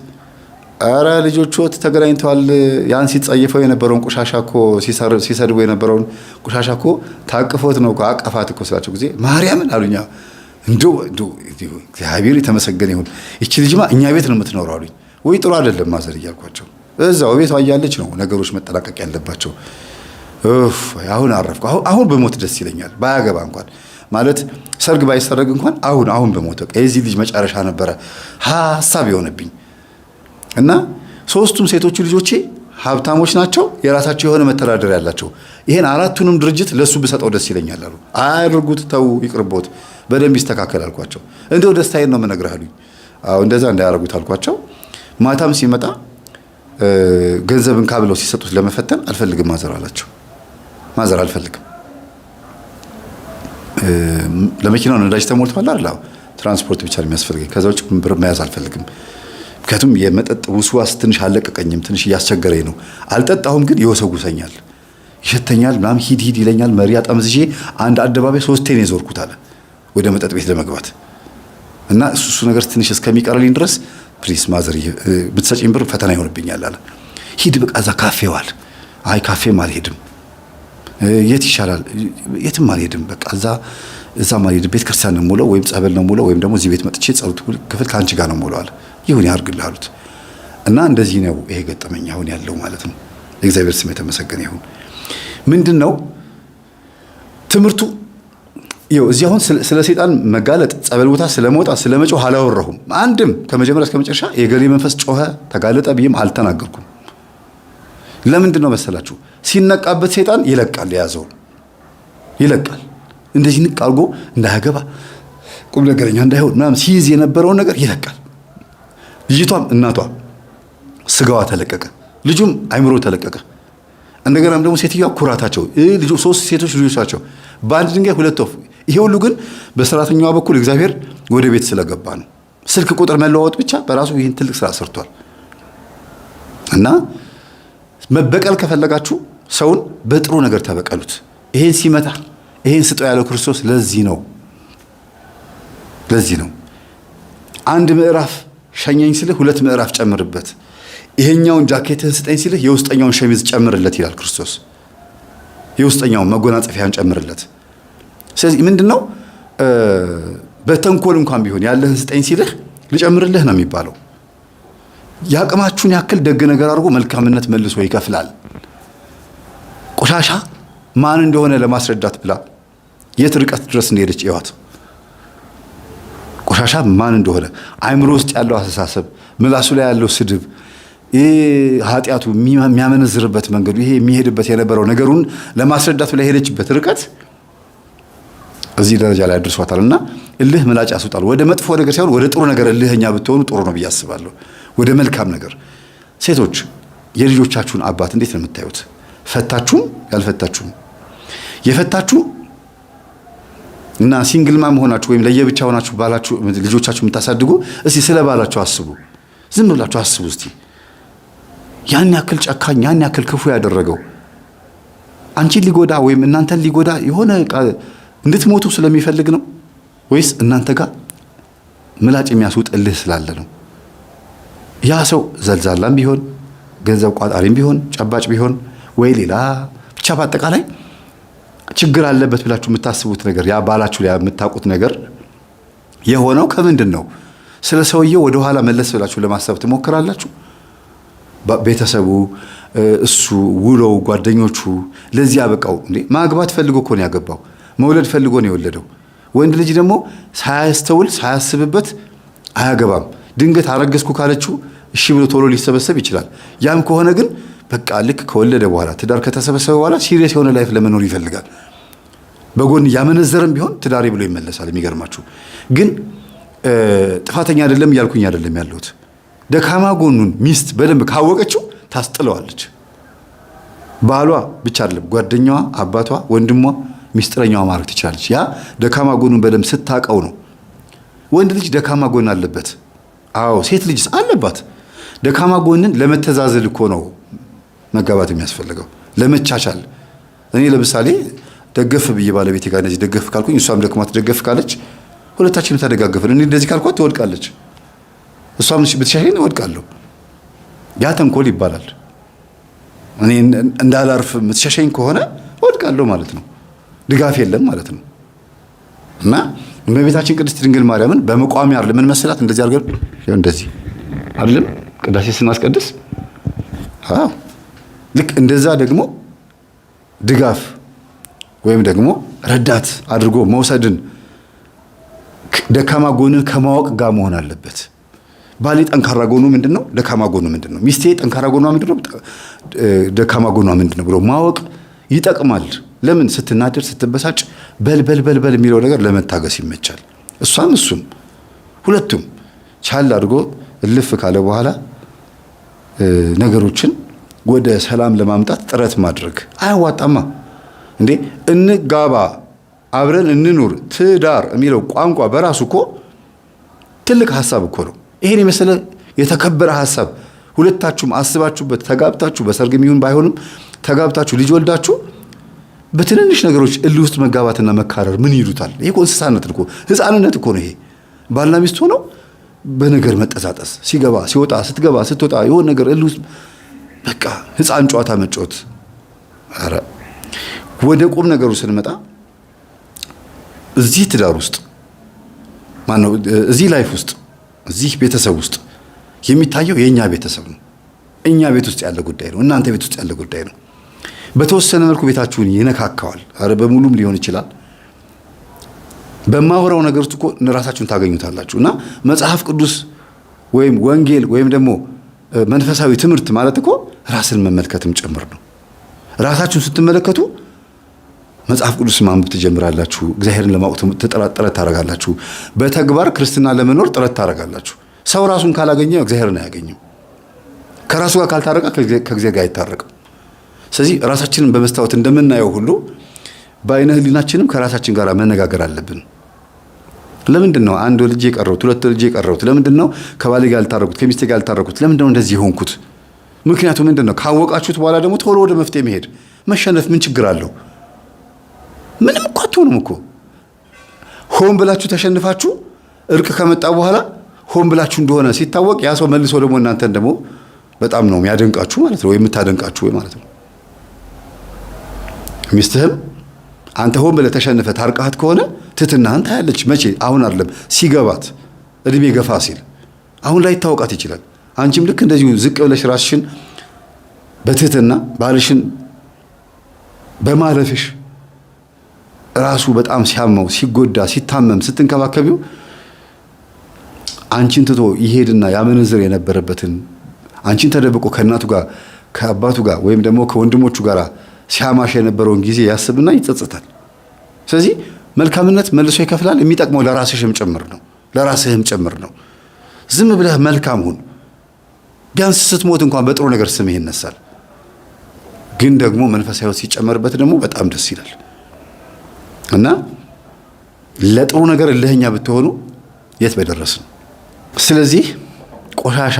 አረ ልጆቹት ተገናኝተዋል። ያን ሲጸየፈው የነበረውን ቆሻሻ እኮ ሲሰድቡ የነበረውን ቆሻሻ እኮ ታቅፎት ነው እኮ አቀፋት እኮ ስላቸው ጊዜ ማርያምን አሉኛ። እንደው እግዚአብሔር የተመሰገነ ይሁን። እቺ ልጅማ እኛ ቤት ነው የምትኖረው አሉኝ። ወይ ጥሩ አይደለም ማዘር እያልኳቸው እዛው ቤቷ እያለች ነው ነገሮች መጠናቀቅ ያለባቸው። አሁን አረፍኩ። አሁን በሞት ደስ ይለኛል። ባያገባ እንኳን ማለት ሰርግ ባይሰረግ እንኳን አሁን በሞት በቃ የዚህ ልጅ መጨረሻ ነበረ ሐሳብ የሆነብኝ። እና ሶስቱም ሴቶቹ ልጆቼ ሀብታሞች ናቸው፣ የራሳቸው የሆነ መተዳደሪያ ያላቸው። ይሄን አራቱንም ድርጅት ለሱ ብሰጠው ደስ ይለኛል አሉ። አያድርጉት፣ ተው ይቅርቦት፣ በደንብ ይስተካከል አልኳቸው። እንደው ደስታዬን ነው የምነግርህ አሉኝ። አዎ እንደዛ እንዳያደርጉት አልኳቸው። ማታም ሲመጣ ገንዘብን ካብለው ሲሰጡት ለመፈተን አልፈልግም ማዘር አላቸው። ማዘር አልፈልግም፣ ለመኪናው ነዳጅ ተሞልቷል አይደል? ትራንስፖርት ብቻ ነው የሚያስፈልገኝ፣ ከዛ ውጭ ብር መያዝ አልፈልግም። ምክንያቱም የመጠጥ ውስዋስ ትንሽ አለቀቀኝም፣ ትንሽ እያስቸገረኝ ነው። አልጠጣሁም ግን ይወሰጉሰኛል፣ ይሸተኛል፣ ምናምን ሂድ ይለኛል። መሪ አጠምዝዤ አንድ አደባባይ 3 ነው የዞርኩት አለ ወደ መጠጥ ቤት ለመግባት። እና እሱ ነገር ትንሽ እስከሚቀርልኝ ድረስ ፕሊስ ማዘር ብትሰጪኝ ብር ፈተና ይሆንብኛል አለ። ሂድ በቃ እዛ ካፌዋል። አይ ካፌም አልሄድም። የት ይሻላል? የትም አልሄድም። በቃ እዛ አልሄድም። ቤተ ክርስቲያን ነው የምውለው፣ ወይም ጸበል ነው የምውለው፣ ወይም ደግሞ እዚህ ቤት መጥቼ ጸሎት ክፍል ከአንቺ ጋር ነው የምውለው አለ። ይሁን ያርግልህ አሉት። እና እንደዚህ ነው ይሄ ገጠመኝ አሁን ያለው ማለት ነው። የእግዚአብሔር ስም የተመሰገነ ይሁን። ምንድነው ትምህርቱ? ይኸው እዚህ አሁን ስለ ሰይጣን መጋለጥ፣ ጸበል ቦታ ስለመውጣት ስለመጮህ አላወራሁም። አንድም ከመጀመሪያ እስከ መጨረሻ የገሌ መንፈስ ጮኸ ተጋለጠ ብዬም አልተናገርኩም። ለምንድን ነው መሰላችሁ? ሲነቃበት ሰይጣን ይለቃል፣ የያዘው ይለቃል። እንደዚህ ንቅ አድርጎ እንዳያገባ ቁም ነገረኛ እንዳይሆን ምናምን ሲይዝ የነበረውን ነገር ይለቃል። ልጅቷም እናቷ ስጋዋ ተለቀቀ፣ ልጁም አይምሮ ተለቀቀ። እንደገናም ደግሞ ሴትዮዋ ኩራታቸው፣ ልጁ 3 ሴቶች ልጆቻቸው በአንድ ድንጋይ 2 ወፍ። ይሄ ሁሉ ግን በሰራተኛዋ በኩል እግዚአብሔር ወደ ቤት ስለገባ ነው። ስልክ ቁጥር መለዋወጥ ብቻ በራሱ ይህን ትልቅ ስራ ሰርቷል። እና መበቀል ከፈለጋችሁ ሰውን በጥሩ ነገር ተበቀሉት። ይሄን ሲመታ ይሄን ስጠው ያለው ክርስቶስ ለዚህ ነው። አንድ ምዕራፍ ሸኘኝ ሲልህ 2 ምዕራፍ ጨምርበት፣ ይሄኛውን ጃኬትህን ስጠኝ ሲልህ የውስጠኛውን ሸሚዝ ጨምርለት ይላል ክርስቶስ። የውስጠኛውን መጎናጸፊያን ጨምርለት። ስለዚህ ምንድነው በተንኮል እንኳን ቢሆን ያለህን ስጠኝ ሲልህ ልጨምርልህ ነው የሚባለው። ያቅማችሁን ያክል ደግ ነገር አድርጎ መልካምነት መልሶ ይከፍላል። ቆሻሻ ማን እንደሆነ ለማስረዳት ብላ የት ርቀት ድረስ እንደሄደች ይዋት። ቆሻሻ ማን እንደሆነ አይምሮ ውስጥ ያለው አስተሳሰብ፣ ምላሱ ላይ ያለው ስድብ፣ ኃጢአቱ የሚያመነዝርበት መንገዱ፣ ይሄ የሚሄድበት የነበረው ነገሩን ለማስረዳት ብላ ሄደችበት ርቀት እዚህ ደረጃ ላይ አድርሷታልና እልህ ምላጭ ያስወጣል። ወደ መጥፎ ነገር ሳይሆን ወደ ጥሩ ነገር እልህኛ ብትሆኑ ጥሩ ነው ብዬ አስባለሁ። ወደ መልካም ነገር። ሴቶች የልጆቻችሁን አባት እንዴት ነው የምታዩት? ፈታችሁም ያልፈታችሁም፣ የፈታችሁ እና ሲንግል ማም ሆናችሁ ወይም ለየብቻ ሆናችሁ ባላችሁ ልጆቻችሁ የምታሳድጉ እስቲ ስለ ባላችሁ አስቡ። ዝም ብላችሁ አስቡ እስቲ። ያን ያክል ጨካኝ፣ ያን ያክል ክፉ ያደረገው አንቺን ሊጎዳ ወይም እናንተን ሊጎዳ የሆነ እንድትሞቱ ስለሚፈልግ ነው ወይስ እናንተ ጋር ምላጭ የሚያስውጥ እልህ ስላለ ነው? ያ ሰው ዘልዛላም ቢሆን ገንዘብ ቋጣሪም ቢሆን ጨባጭ ቢሆን ወይ ሌላ ብቻ በአጠቃላይ ችግር አለበት ብላችሁ የምታስቡት ነገር ያ ባላችሁ ላይ የምታውቁት ነገር የሆነው ከምንድን ነው? ስለ ሰውየው ወደ ኋላ መለስ ብላችሁ ለማሰብ ትሞክራላችሁ? ቤተሰቡ፣ እሱ፣ ውሎው፣ ጓደኞቹ ለዚህ ያበቃው እንዴ? ማግባት ፈልጎ እኮ ነው ያገባው። መውለድ ፈልጎ ነው የወለደው። ወንድ ልጅ ደግሞ ሳያስተውል ሳያስብበት አያገባም። ድንገት አረገዝኩ ካለችው እሺ ብሎ ቶሎ ሊሰበሰብ ይችላል። ያም ከሆነ ግን በቃ ልክ ከወለደ በኋላ ትዳር ከተሰበሰበ በኋላ ሲሪየስ የሆነ ላይፍ ለመኖር ይፈልጋል። በጎን ያመነዘረም ቢሆን ትዳሬ ብሎ ይመለሳል። የሚገርማችሁ ግን ጥፋተኛ አይደለም እያልኩኝ አይደለም ያለሁት። ደካማ ጎኑን ሚስት በደንብ ካወቀችው ታስጥለዋለች። ባሏ ብቻ አይደለም ጓደኛዋ፣ አባቷ፣ ወንድሟ፣ ሚስጥረኛዋ ማድረግ ትችላለች። ያ ደካማ ጎኑን በደንብ ስታቀው ነው። ወንድ ልጅ ደካማ ጎን አለበት። አዎ ሴት ልጅስ አለባት። ደካማ ጎንን ለመተዛዘል እኮ ነው መጋባት የሚያስፈልገው፣ ለመቻቻል። እኔ ለምሳሌ ደገፍ ብዬ ባለቤቴ ጋር እንደዚህ ደገፍ ካልኩኝ እሷም ደክማት ደገፍ ካለች ሁለታችንም ተደጋገፍን። እኔ እንደዚህ ካልኳት ትወድቃለች፣ እሷም ብትሻሽኝ እወድቃለሁ። ያ ተንኮል ይባላል። እኔ እንዳላርፍ የምትሻሸኝ ከሆነ እወድቃለሁ ማለት ነው። ድጋፍ የለም ማለት ነው። እና እመቤታችን ቅድስት ድንግል ማርያምን በመቋሚያ አይደለም ምን መሰላት እንደዚህ አድርገን ያው እንደዚህ አይደለም ቅዳሴ ስናስቀድስ። አዎ ልክ እንደዛ ደግሞ ድጋፍ ወይም ደግሞ ረዳት አድርጎ መውሰድን ደካማ ጎንን ከማወቅ ጋር መሆን አለበት። ባሌ ጠንካራ ጎኑ ምንድነው? ደካማ ጎኑ ምንድነው? ሚስቴ ጠንካራ ጎኗ ምንድነው? ደካማ ጎኗ ምንድነው ብሎ ማወቅ ይጠቅማል። ለምን ስትናደር ስትበሳጭ በል የሚለው ነገር ለመታገስ ይመቻል። እሷም እሱም ሁለቱም ቻል አድርጎ እልፍ ካለ በኋላ ነገሮችን ወደ ሰላም ለማምጣት ጥረት ማድረግ አያዋጣማ እንዴ? እንጋባ አብረን እንኑር ትዳር የሚለው ቋንቋ በራሱ እኮ ትልቅ ሐሳብ እኮ ነው። ይሄን የመሰለ የተከበረ ሐሳብ ሁለታችሁም አስባችሁበት ተጋብታችሁ በሰርግም ይሁን ባይሆንም ተጋብታችሁ ልጅ ወልዳችሁ በትንንሽ ነገሮች እልህ ውስጥ መጋባትና መካረር ምን ይሉታል? ይሄ እኮ እንስሳነት እኮ ሕፃንነት እኮ ነው። ይሄ ባልና ሚስት ሆነው በነገር መጠሳጠስ ሲገባ ሲወጣ ስትገባ ስትወጣ የሆነ ነገር እልህ ውስጥ በቃ ሕፃን ጨዋታ መጫወት። ኧረ ወደ ቁም ነገሩ ስንመጣ እዚህ ትዳር ውስጥ ማነው እዚህ ላይፍ ውስጥ እዚህ ቤተሰብ ውስጥ የሚታየው የኛ ቤተሰብ ነው። እኛ ቤት ውስጥ ያለ ጉዳይ ነው። እናንተ ቤት ውስጥ ያለ ጉዳይ ነው። በተወሰነ መልኩ ቤታችሁን ይነካካዋል። አረ በሙሉም ሊሆን ይችላል። በማወራው ነገር ውስጥ እኮ ራሳችሁን ታገኙታላችሁ። እና መጽሐፍ ቅዱስ ወይም ወንጌል ወይም ደግሞ መንፈሳዊ ትምህርት ማለት እኮ ራስን መመልከትም ጭምር ነው። ራሳችሁን ስትመለከቱ መጽሐፍ ቅዱስ ማንበብ ትጀምራላችሁ። እግዚአብሔርን ለማወቅ ጥረት ታደርጋላችሁ። በተግባር ክርስትና ለመኖር ጥረት ታደርጋላችሁ። ሰው ራሱን ካላገኘ እግዚአብሔርን አያገኝም። ከራሱ ጋር ካልታረቀ ከእግዚአብሔር ጋር አይታረቅም። ስለዚህ ራሳችንን በመስታወት እንደምናየው ሁሉ በአይነ ህሊናችንም ከራሳችን ጋር መነጋገር አለብን። ለምንድን ነው አንድ ልጅ የቀረሁት ሁለት ልጅ የቀረሁት? ለምንድን ነው ከባሌ ጋር ያልታረኩት ከሚስቴ ጋር ያልታረኩት? ለምንድን ነው እንደዚህ የሆንኩት? ምክንያቱ ምንድን ነው? ካወቃችሁት በኋላ ደግሞ ቶሎ ወደ መፍትሄ መሄድ። መሸነፍ ምን ችግር አለው? ምንም እኮ አትሆኑም እኮ። ሆን ብላችሁ ተሸንፋችሁ እርቅ ከመጣ በኋላ ሆን ብላችሁ እንደሆነ ሲታወቅ ያ ሰው መልሶ ደግሞ እናንተን ደግሞ በጣም ነው የሚያደንቃችሁ ማለት ነው፣ ወይ የምታደንቃችሁ ወይ ማለት ነው። ሚስትህም አንተ ሆን ብለህ ተሸንፈህ ታርቃት ከሆነ ትህትናህን ታያለች። መቼ? አሁን አይደለም ሲገባት፣ እድሜ ገፋ ሲል አሁን ላይ ታውቃት ይችላል። አንቺም ልክ እንደዚሁ ዝቅ ብለሽ ራስሽን በትህትና ባልሽን በማለፍሽ ራሱ በጣም ሲያመው ሲጎዳ ሲታመም ስትንከባከቢው አንቺን ትቶ ይሄድና ያመነዝር የነበረበትን አንቺን ተደብቆ ከእናቱ ጋር ከአባቱ ጋር ወይም ደግሞ ከወንድሞቹ ጋር ሲያማሽ የነበረውን ጊዜ ያስብና ይጸጽታል። ስለዚህ መልካምነት መልሶ ይከፍላል። የሚጠቅመው ለራስሽም ጭምር ነው፣ ለራስህም ጭምር ነው። ዝም ብለህ መልካም ሁን። ቢያንስ ስትሞት እንኳን በጥሩ ነገር ስምህ ይነሳል። ግን ደግሞ መንፈሳዊ ሕይወት ሲጨመርበት ደግሞ በጣም ደስ ይላል። እና ለጥሩ ነገር እልህኛ ብትሆኑ የት በደረስን። ስለዚህ ቆሻሻ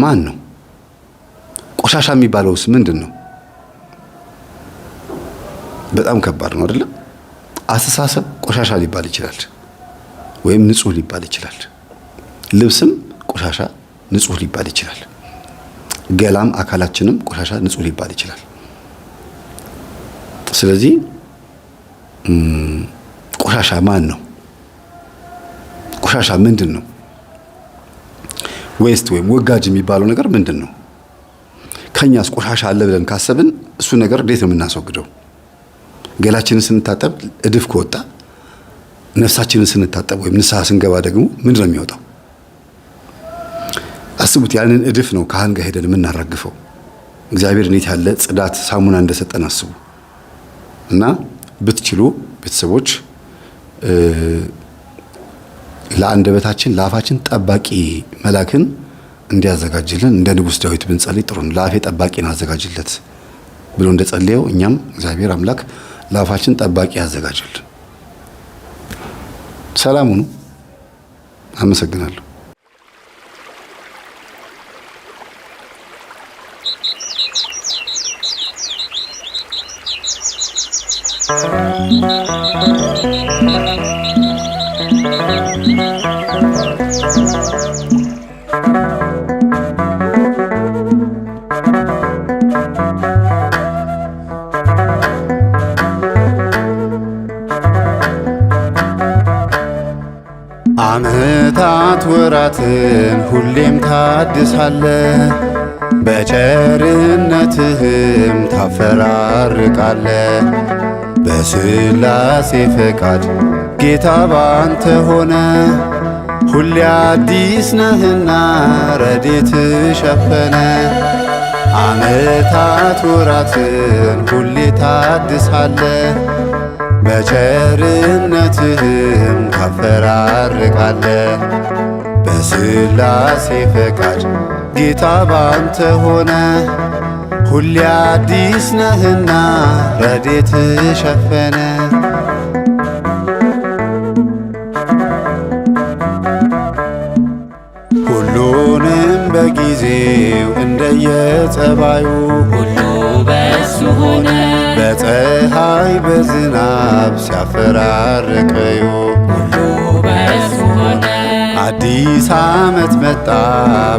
ማን ነው? ቆሻሻ የሚባለውስ ምንድን ነው? በጣም ከባድ ነው አይደለም? አስተሳሰብ ቆሻሻ ሊባል ይችላል፣ ወይም ንጹህ ሊባል ይችላል። ልብስም ቆሻሻ ንጹህ ሊባል ይችላል። ገላም አካላችንም ቆሻሻ ንጹህ ሊባል ይችላል። ስለዚህ ቆሻሻ ማን ነው? ቆሻሻ ምንድን ነው? ዌስት ወይም ወጋጅ የሚባለው ነገር ምንድን ነው? ከኛስ ቆሻሻ አለ ብለን ካሰብን እሱ ነገር እንዴት ነው የምናስወግደው? ገላችንን ስንታጠብ እድፍ ከወጣ ነፍሳችንን ስንታጠብ ወይም ንስሐ ስንገባ ደግሞ ምንድን ነው የሚወጣው? አስቡት። ያንን እድፍ ነው ካህን ጋር ሄደን የምናራግፈው። እግዚአብሔር እንዴት ያለ ጽዳት ሳሙና እንደሰጠን አስቡ። እና ብትችሉ ቤተሰቦች ለአንደበታችን ለአፋችን ጠባቂ መላክን እንዲያዘጋጅልን እንደ ንጉሥ ዳዊት ብንጸልይ ጥሩ ነው። ለአፌ ጠባቂን አዘጋጅለት ብሎ እንደጸለየው እኛም እግዚአብሔር አምላክ ለአፋችን ጠባቂ ያዘጋጅልን። ሰላም ሁኑ። አመሰግናለሁ። ዓመታት ወራትን ሁሌም ታድሳለ፣ በቸርነትህም ታፈራርቃለ። በሥላሴ ፈቃድ ጌታ ባንተ ሆነ፣ ሁሌ አዲስ ነህና ረድኤት ሸፈነ። ዓመታት ወራትን ሁሌ ታድሳለ፣ በቸርነትህም ታፈራርቃለ። በሥላሴ ፈቃድ ጌታ ባንተ ሆነ፣ ሁሌ አዲስ ነህና ረድኤት ሸፈነ። ሁሉንም በጊዜው እንደየጸባዩ ሁሉ በእሱ ሆነ፣ በፀሐይ በዝናብ ሲያፈራርቀዩ ሁሉ በእሱ ሆነ። አዲስ ዓመት መጣ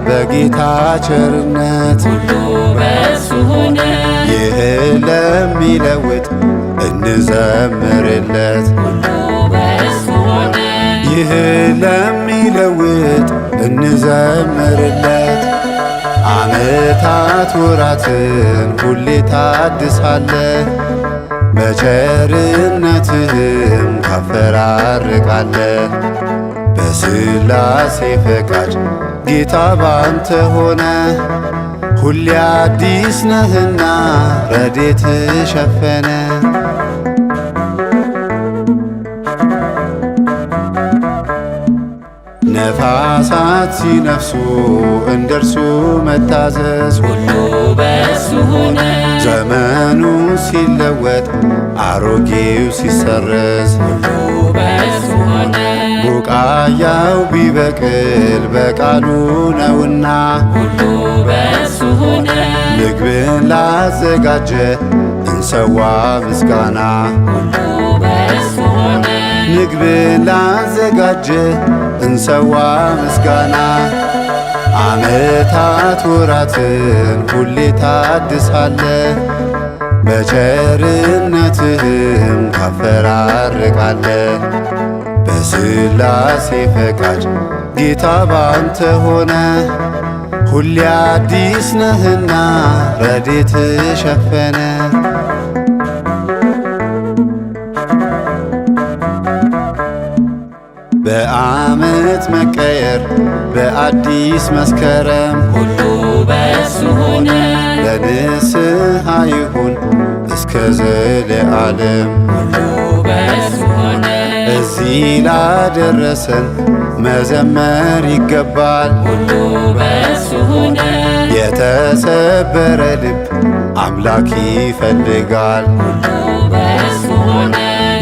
በጌታ ቸርነት፣ ሁሉ በእሱ ሆነ። ይህ ለሚለውጥ እንዘምርለት፣ ሁሉ በእሱ ሆነ። ይህ ለሚለውጥ እንዘምርለት። ዓመታት ወራትን ሁሌ ታድሳለ፣ በቸርነትህም ታፈራርቃለ። በሥላሴ ፈቃድ ጌታ ባንተ ሆነ፣ ሁሌ አዲስ ነህና ረድኤት ሸፈነ። ነፋሳት ሲነፍሱ እንደርሱ መታዘዝ፣ ሁሉ በእሱ ሆነ። ዘመኑ ሲለወጥ አሮጌው ሲሰረዝ፣ ሁሉ በእሱ ሆነ። ቡቃያው ቢበቅል በቃሉ ነውና፣ ሁሉ በእሱ ሆነ። ምግብን ላዘጋጀ እንሰዋ ምስጋና፣ ሁሉ በእሱ ሆነ። ምግብን ላዘጋጀ እንሰዋ ምስጋና። ዓመታት ወራትን ሁሌ ታድሳለ፣ በቸርነትህም ታፈራርቃለ። በሥላሴ ፈቃድ ጌታ ባንተ ሆነ፣ ሁሌ አዲስ ነህና ረድኤት ሸፈነ። በዓመት መቀየር በአዲስ መስከረም፣ ሁሉ በእሱ ሆነ። ለንስሐ ይሁን እስከ ዘለዓለም። ሁሉ በእሱ ሆነ። እዚህ ላደረሰን መዘመር ይገባል። ሁሉ በእሱ ሆነ። የተሰበረ ልብ አምላክ ይፈልጋል። ሁሉ በእሱ ሆነ።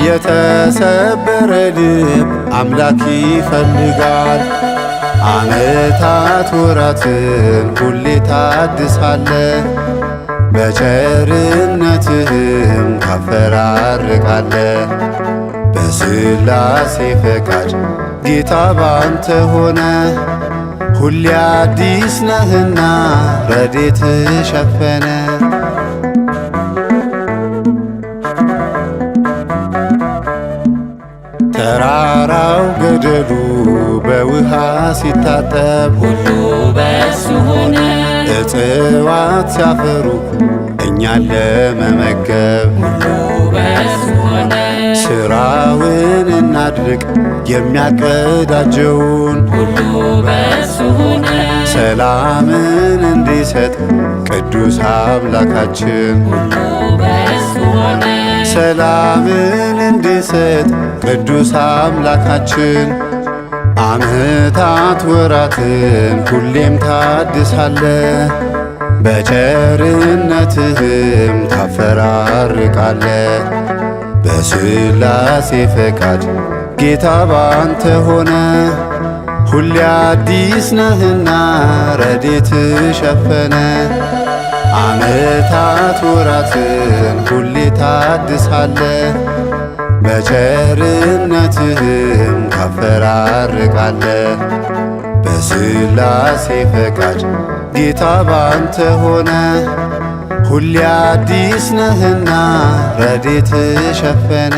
የተሰበረ ልብ አምላክ ይፈልጋል። ዓመታት ወራትን ሁሌ ታድሳለ፣ በቸርነትህም ታፈራርቃለ። በሥላሴ ፈቃድ ጌታ ባንተ ሆነ፣ ሁሌ አዲስ ነህና ረድኤት ሸፈነ። ተራራው ገደሉ በውሃ ሲታጠብ ሁሉ በእሱ ሆነ። እጽዋት ሲያፈሩ እኛን ለመመገብ ሁሉ በእሱ ሆነ። ሥራውን እናድርግ የሚያቀዳጀውን ሁሉ በእሱ ሆነ። ሰላምን እንዲሰጥ ቅዱስ አምላካችን ሁሉ በእሱ ሆነ። ሰላምን እንዲሰጥ ቅዱስ አምላካችን ዓመታት ወራትን ሁሌም ታድሳለ በቸርነትህም ታፈራርቃለ በሥላሴ ፈቃድ ጌታ ባንተ ሆነ ሁሌ አዲስ ነህና ረድኤት ሸፈነ ዓመታት ወራትን ሁሌ ታድሳለ በቸርነትህም ታፈራርቃለ በሥላሴ ፈቃድ ጌታ ባንተ ሆነ ሁሌ አዲስ ነህና ረድኤት ሸፈነ